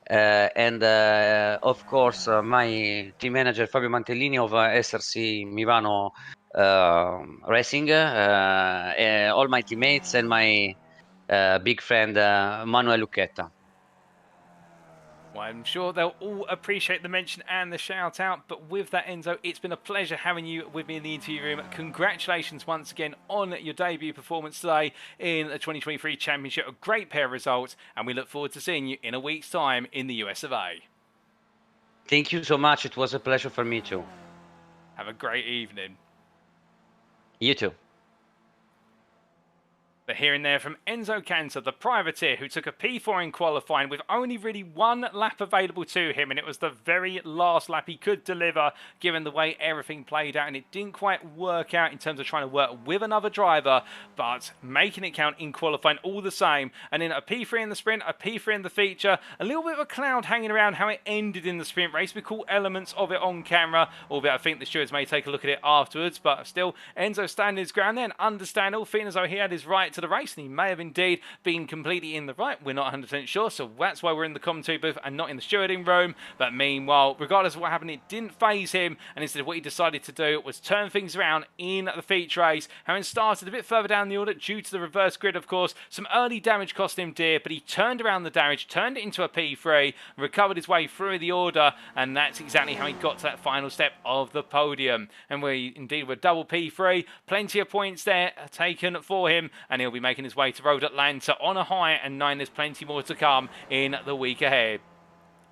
And of course, my team manager, Fabio Mantellini of SRC Milano Racing, all my teammates, and my big friend, Manuel Lucchetta. Well, I'm sure they'll all appreciate the mention and the shout out. But with that, Enzo, it's been a pleasure having you with me in the interview room. Congratulations once again on your debut performance today in the 2023 Championship. A great pair of results, and we look forward to seeing you in a week's time in the US of A. Thank you so much. It was a pleasure for me too. Have a great evening. You too. But hearing there from Enzo Cantor, the privateer who took a P4 in qualifying with only really one lap available to him, and it was the very last lap he could deliver given the way everything played out, and it didn't quite work out in terms of trying to work with another driver, but making it count in qualifying all the same. And then a P3 in the sprint, a P3 in the feature, a little bit of a cloud hanging around how it ended in the sprint race. We caught elements of it on camera, albeit I think the stewards may take a look at it afterwards, but still, Enzo standing his ground there and understandable, feeling as though he had his right to the race, and he may have indeed been completely in the right. We're not 100% sure, so that's why we're in the commentary booth and not in the stewarding room. But meanwhile, regardless of what happened, it didn't faze him, and instead what he decided to do was turn things around in the feature race, having started a bit further down the order due to the reverse grid, of course. Some early damage cost him dear, but he turned around the damage, turned it into a P3, recovered his way through the order, and that's exactly how he got to that final step of the podium. And we indeed were double P3, plenty of points there taken for him, and he'll be making his way to Road Atlanta on a high, and there's plenty more to come in the week ahead.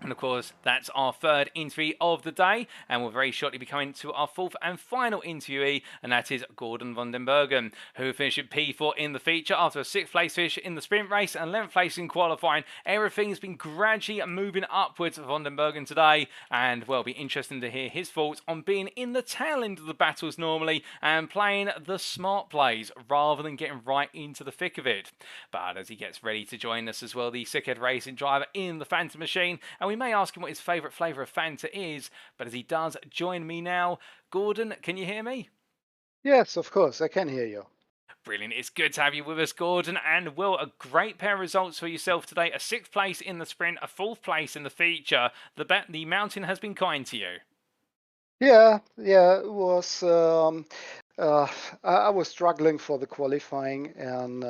And of course, that's our third interview of the day, and we'll very shortly be coming to our fourth and final interviewee, and that is Gordon van den Bergen, who finished in P4 in the feature after a 6th place finish in the sprint race and 11th place in qualifying. Everything's been gradually moving upwards for van den Bergen today, and well, it'll be interesting to hear his thoughts on being in the tail end of the battles normally and playing the smart plays rather than getting right into the thick of it. But as he gets ready to join us as well, the Sickhead Racing driver in the Phantom Machine, and we may ask him what his favourite flavour of Fanta is, but as he does join me now, Gordon, can you hear me? Yes, of course, I can hear you. Brilliant. It's good to have you with us, Gordon. And, well, a great pair of results for yourself today. A 6th place in the sprint, a 4th place in the feature. The mountain has been kind to you. Yeah, it was. I was struggling for the qualifying, and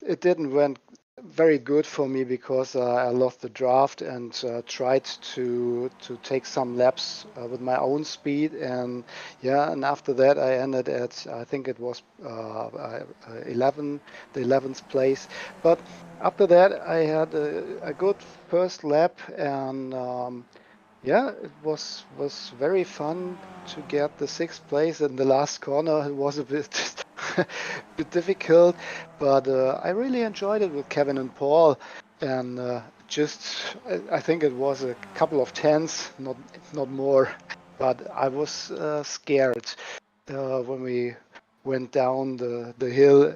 it didn't went very good for me because I lost the draft and tried to take some laps with my own speed, and and after that I ended at, I think it was 11, the 11th place. But after that I had a good first lap, and it was very fun to get the 6th place in the last corner. It was a bit bit difficult, but I really enjoyed it with Kevin and Paul, and I think it was a couple of tenths, not more, but I was scared when we went down the hill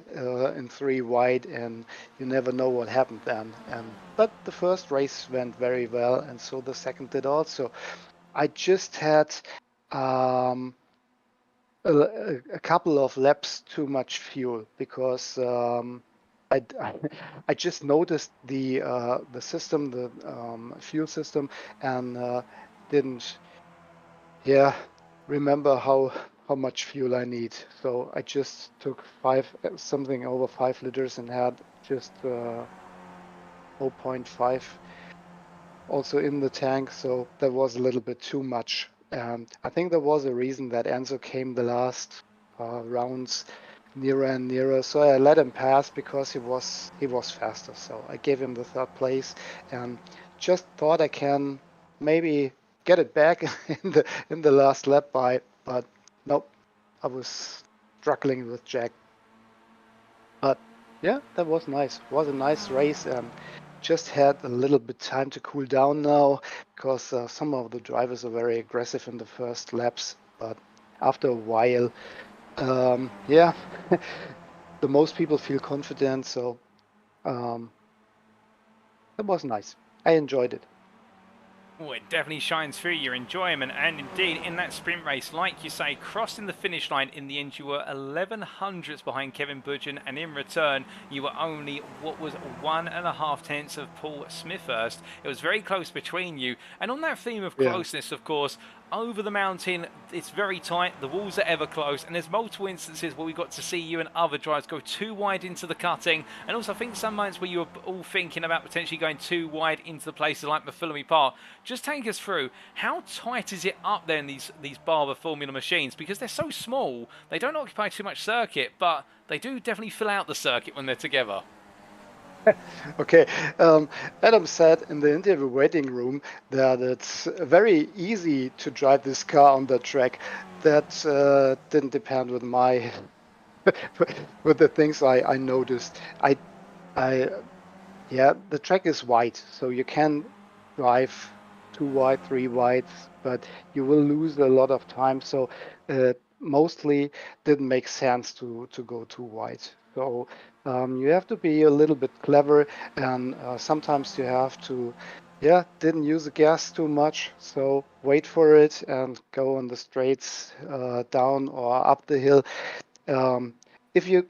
in 3 wide, and you never know what happened then. But the first race went very well, and so the second did also. I just had a couple of laps too much fuel because I just noticed the system, the fuel system, and didn't remember how much fuel I need. So I just took something over 5 liters and had just 0.5 also in the tank. So that was a little bit too much. And I think there was a reason that Enzo came the last rounds nearer and nearer. So I let him pass because he was faster. So I gave him the 3rd place and just thought I can maybe get it back in the last lap but nope, I was struggling with Jack. But yeah, that was nice. It was a nice race, and just had a little bit time to cool down now because some of the drivers are very aggressive in the first laps. But after a while, the most people feel confident. So that was nice. I enjoyed it. Oh, it definitely shines through your enjoyment, and indeed in that sprint race, like you say, crossing the finish line, in the end you were 11 hundredths behind Kevin Budgeon, and in return you were only what was 1.5 tenths of Paul Smithhurst. It was very close between you, and on that theme of closeness, of course, over the mountain it's very tight, the walls are ever close, and there's multiple instances where we got to see you and other drivers go too wide into the cutting, and also I think some moments where you were all thinking about potentially going too wide into the places like Mathilamy Park. Just take us through, how tight is it up there in these Barber Formula machines? Because they're so small, they don't occupy too much circuit, but they do definitely fill out the circuit when they're together. Okay, Adam said in the interview waiting room that it's very easy to drive this car on the track. That didn't depend with my with the things I noticed. The track is wide, so you can drive 2 wide, 3 wide, but you will lose a lot of time. So mostly didn't make sense to go too wide. So you have to be a little bit clever, and sometimes you have to, didn't use the gas too much. So wait for it and go on the straights down or up the hill. If you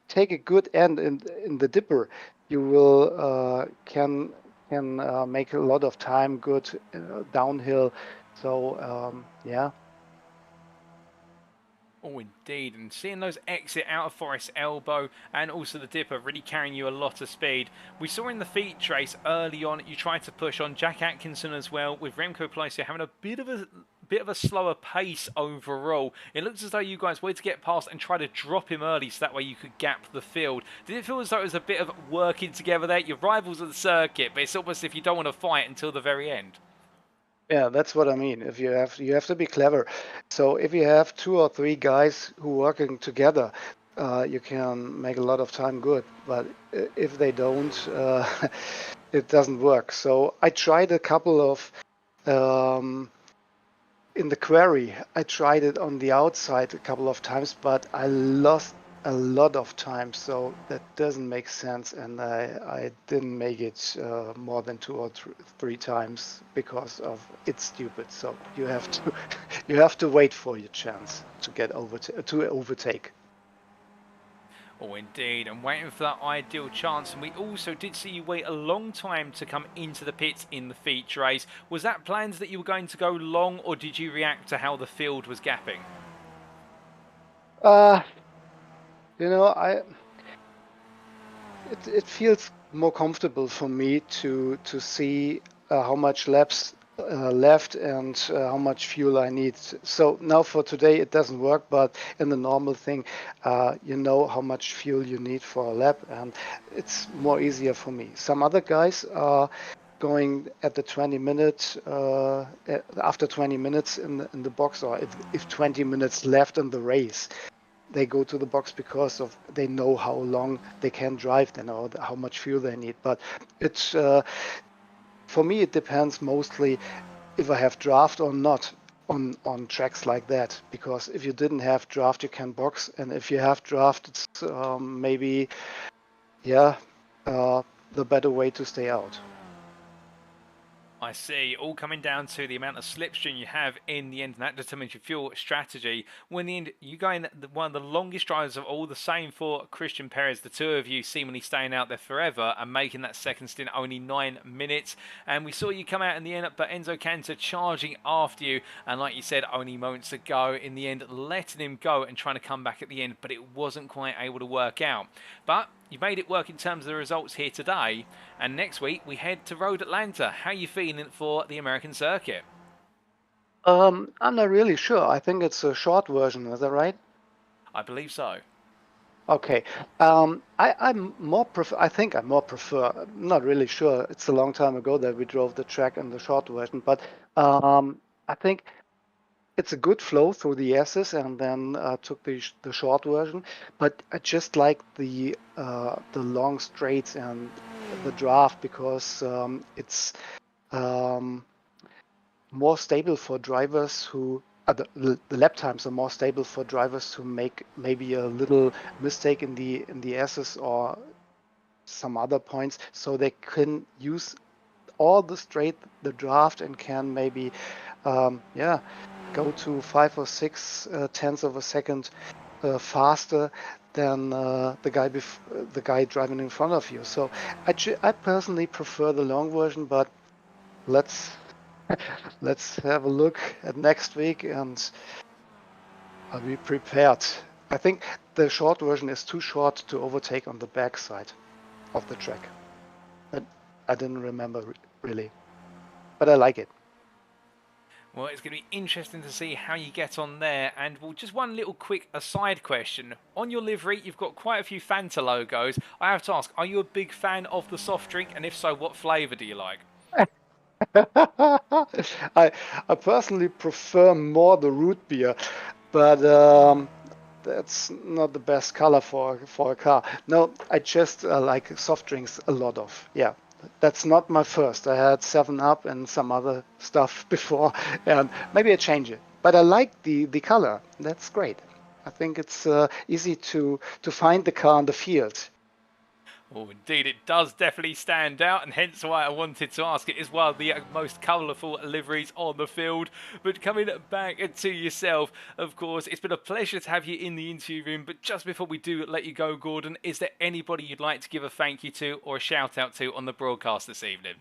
take a good end in the dipper, you will can make a lot of time good downhill. So Oh, indeed. And seeing those exit out of Forest Elbow and also the dipper really carrying you a lot of speed. We saw in the feature race early on, you tried to push on Jack Atkinson as well, with Remco Plaisir having a bit of a slower pace overall. It looks as though you guys wanted to get past and try to drop him early so that way you could gap the field. Did it feel as though it was a bit of working together there? Your rivals at the circuit, but it's almost as if you don't want to fight until the very end. Yeah, that's what I mean. If you have to be clever. So if you have 2 or 3 guys who working together, you can make a lot of time good. But if they don't, it doesn't work. So I tried a couple of in the quarry. I tried it on the outside a couple of times, but I lost a lot of time, so that doesn't make sense, and I didn't make it more than 2 or 3 times because of it's stupid. So you have to you have to wait for your chance to get to overtake. Oh, indeed, and waiting for that ideal chance. And we also did see you wait a long time to come into the pits in the feature race. Was that plans that you were going to go long, or did you react to how the field was gapping? You know, it feels more comfortable for me to see how much laps left and how much fuel I need. So now for today it doesn't work, but in the normal thing, you know how much fuel you need for a lap, and it's more easier for me. Some other guys are going at the 20 minutes after 20 minutes in the box, or if 20 minutes left in the race, they go to the box because of they know how long they can drive, they know how much fuel they need. But it's for me it depends mostly if I have draft or not on tracks like that, because if you didn't have draft you can box, and if you have draft it's maybe the better way to stay out. I see. All coming down to the amount of slipstream you have in the end, and that determines your fuel strategy. When in the end, you go in one of the longest drivers of all, the same for Christian Perez. The two of you seemingly staying out there forever and making that second stint only 9 minutes. And we saw you come out in the end, but Enzo Cantor charging after you. And like you said, only moments ago, in the end, letting him go and trying to come back at the end, but it wasn't quite able to work out. But you made it work in terms of the results here today, and next week we head to Road Atlanta. How are you feeling for the American circuit? I'm not really sure. I think it's a short version, is that right? I believe so. Okay. I'm more I think I more prefer. I'm not really sure. It's a long time ago that we drove the track in the short version, but I think it's a good flow through the S's, and then took the short version. But I just like the long straights and the draft because it's more stable for drivers who. The lap times are more stable for drivers who make maybe a little mistake in the S's or some other points, so they can use all the draft and can maybe go to 5 or 6 tenths of a second faster than the guy driving in front of you. So I personally prefer the long version, but let's have a look at next week and I'll be prepared. I think the short version is too short to overtake on the backside of the track. I didn't remember really, but I like it. Well, it's going to be interesting to see how you get on there. And well, just one little quick aside question. On your livery, you've got quite a few Fanta logos. I have to ask, are you a big fan of the soft drink? And if so, what flavour do you like? I personally prefer more the root beer, but that's not the best color for a car. No, I just like soft drinks a lot of. Yeah, that's not my first. I had 7-Up and some other stuff before, and maybe I change it. But I like the color. That's great. I think it's easy to find the car in the field. Oh, indeed, it does definitely stand out, and hence why I wanted to ask. It is one of the most colourful liveries on the field. But coming back to yourself, of course, it's been a pleasure to have you in the interview room. But just before we do let you go, Gordon, is there anybody you'd like to give a thank you to or a shout out to on the broadcast this evening?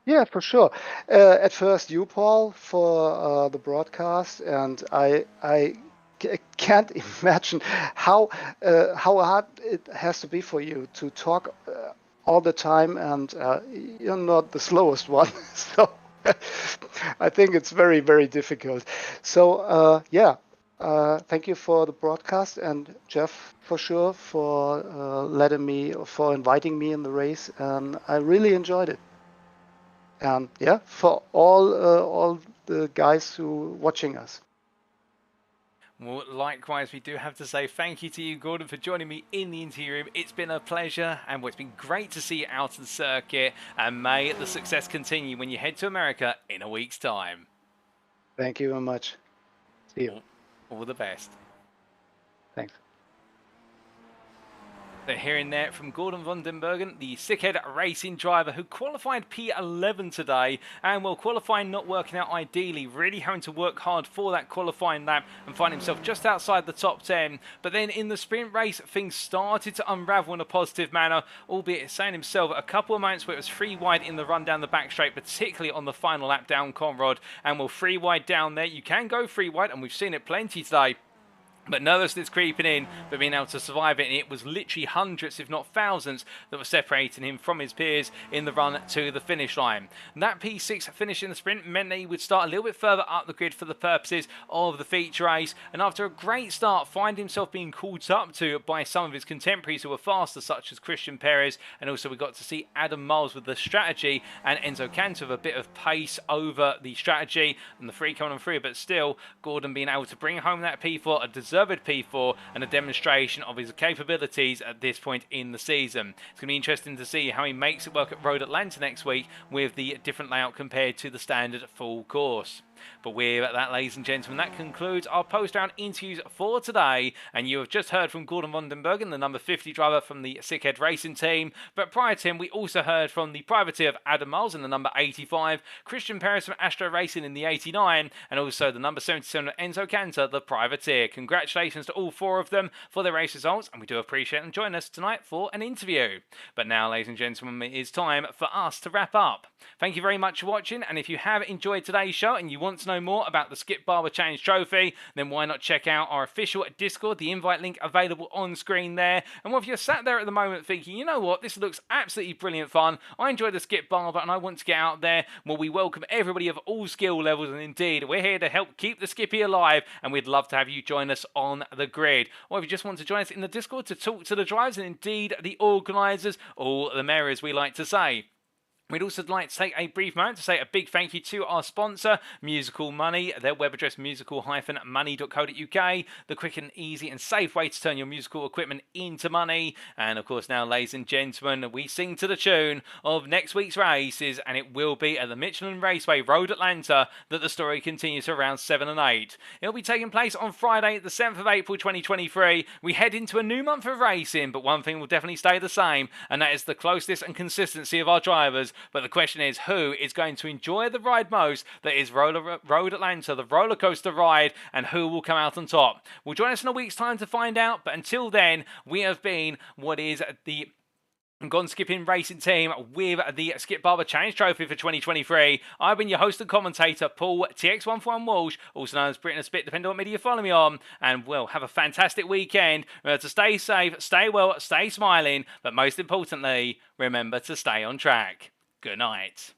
Yeah, for sure. At first, you, Paul, for the broadcast, and I can't imagine how hard it has to be for you to talk all the time, and you're not the slowest one, so I think it's very, very difficult. So thank you for the broadcast, and Geoff, for sure, for inviting me in the race, and I really enjoyed it. And yeah, for all the guys who watching us. Well, likewise, we do have to say thank you to you, Gordon, for joining me in the interview room. It's been a pleasure, and it's been great to see you out on the circuit. And may the success continue when you head to America in a week's time. Thank you very much. See you. All the best. Thanks. They're hearing there from Gordon van den Bergen, the Sickhead Racing driver who qualified P11 today, and while qualifying not working out ideally, really having to work hard for that qualifying lap and find himself just outside the top 10. But then in the sprint race, things started to unravel in a positive manner, albeit saying himself a couple of moments where it was 3 wide in the run down the back straight, particularly on the final lap down Conrod, and while 3 wide down there, you can go 3 wide, and we've seen it plenty today. But nervousness creeping in, but being able to survive it, and it was literally hundreds, if not thousands, that were separating him from his peers in the run to the finish line. And that P6 finish in the sprint meant that he would start a little bit further up the grid for the purposes of the feature race, and after a great start, find himself being caught up to by some of his contemporaries who were faster, such as Christian Perez, and also we got to see Adam Miles with the strategy, and Enzo Cantor with a bit of pace over the strategy, and the 3 coming on through, but still, Gordon being able to bring home that P4, a deserved P4, and a demonstration of his capabilities at this point in the season. It's going to be interesting to see how he makes it work at Road Atlanta next week with the different layout compared to the standard full course. But with that, ladies and gentlemen, that concludes our post-round interviews for today. And you have just heard from Gordon van den Bergen, the number 50 driver from the Sickhead Racing team. But prior to him, we also heard from the privateer of Adam Miles in the number 85, Christian Perez from Astro Racing in the 89, and also the number 77 of Enzo Cantor, the privateer. Congratulations to all 4 of them for their race results, and we do appreciate them joining us tonight for an interview. But now, ladies and gentlemen, it is time for us to wrap up. Thank you very much for watching, and if you have enjoyed today's show and you want to know more about the Skip Barber Challenge Trophy, then why not check out our official Discord, the invite link available on screen there. And if you're sat there at the moment thinking, you know what, this looks absolutely brilliant fun, I enjoy the Skip Barber and I want to get out there, well, we welcome everybody of all skill levels, and indeed, we're here to help keep the Skippy alive, and we'd love to have you join us on the grid. Or if you just want to join us in the Discord to talk to the drivers and indeed the organisers, all the merrier, as we like to say. We'd also like to take a brief moment to say a big thank you to our sponsor, Musical Money. Their web address, musical-money.co.uk, the quick and easy and safe way to turn your musical equipment into money. And of course now, ladies and gentlemen, we sing to the tune of next week's races, and it will be at the Michelin Raceway, Road Atlanta, that the story continues to rounds 7 and 8. It'll be taking place on Friday, the 7th of April 2023. We head into a new month of racing, but one thing will definitely stay the same, and that is the closeness and consistency of our drivers. But the question is, who is going to enjoy the ride most? That is Road Atlanta, the roller coaster ride, and who will come out on top? Well, join us in a week's time to find out. But until then, we have been what is the Gone Skipping Racing team with the Skip Barber Challenge Trophy for 2023. I've been your host and commentator, Paul TX141 Walsh, also known as Britain a Spit, depending on what media you follow me on. And we'll have a fantastic weekend. Remember to stay safe, stay well, stay smiling, but most importantly, remember to stay on track. Good night.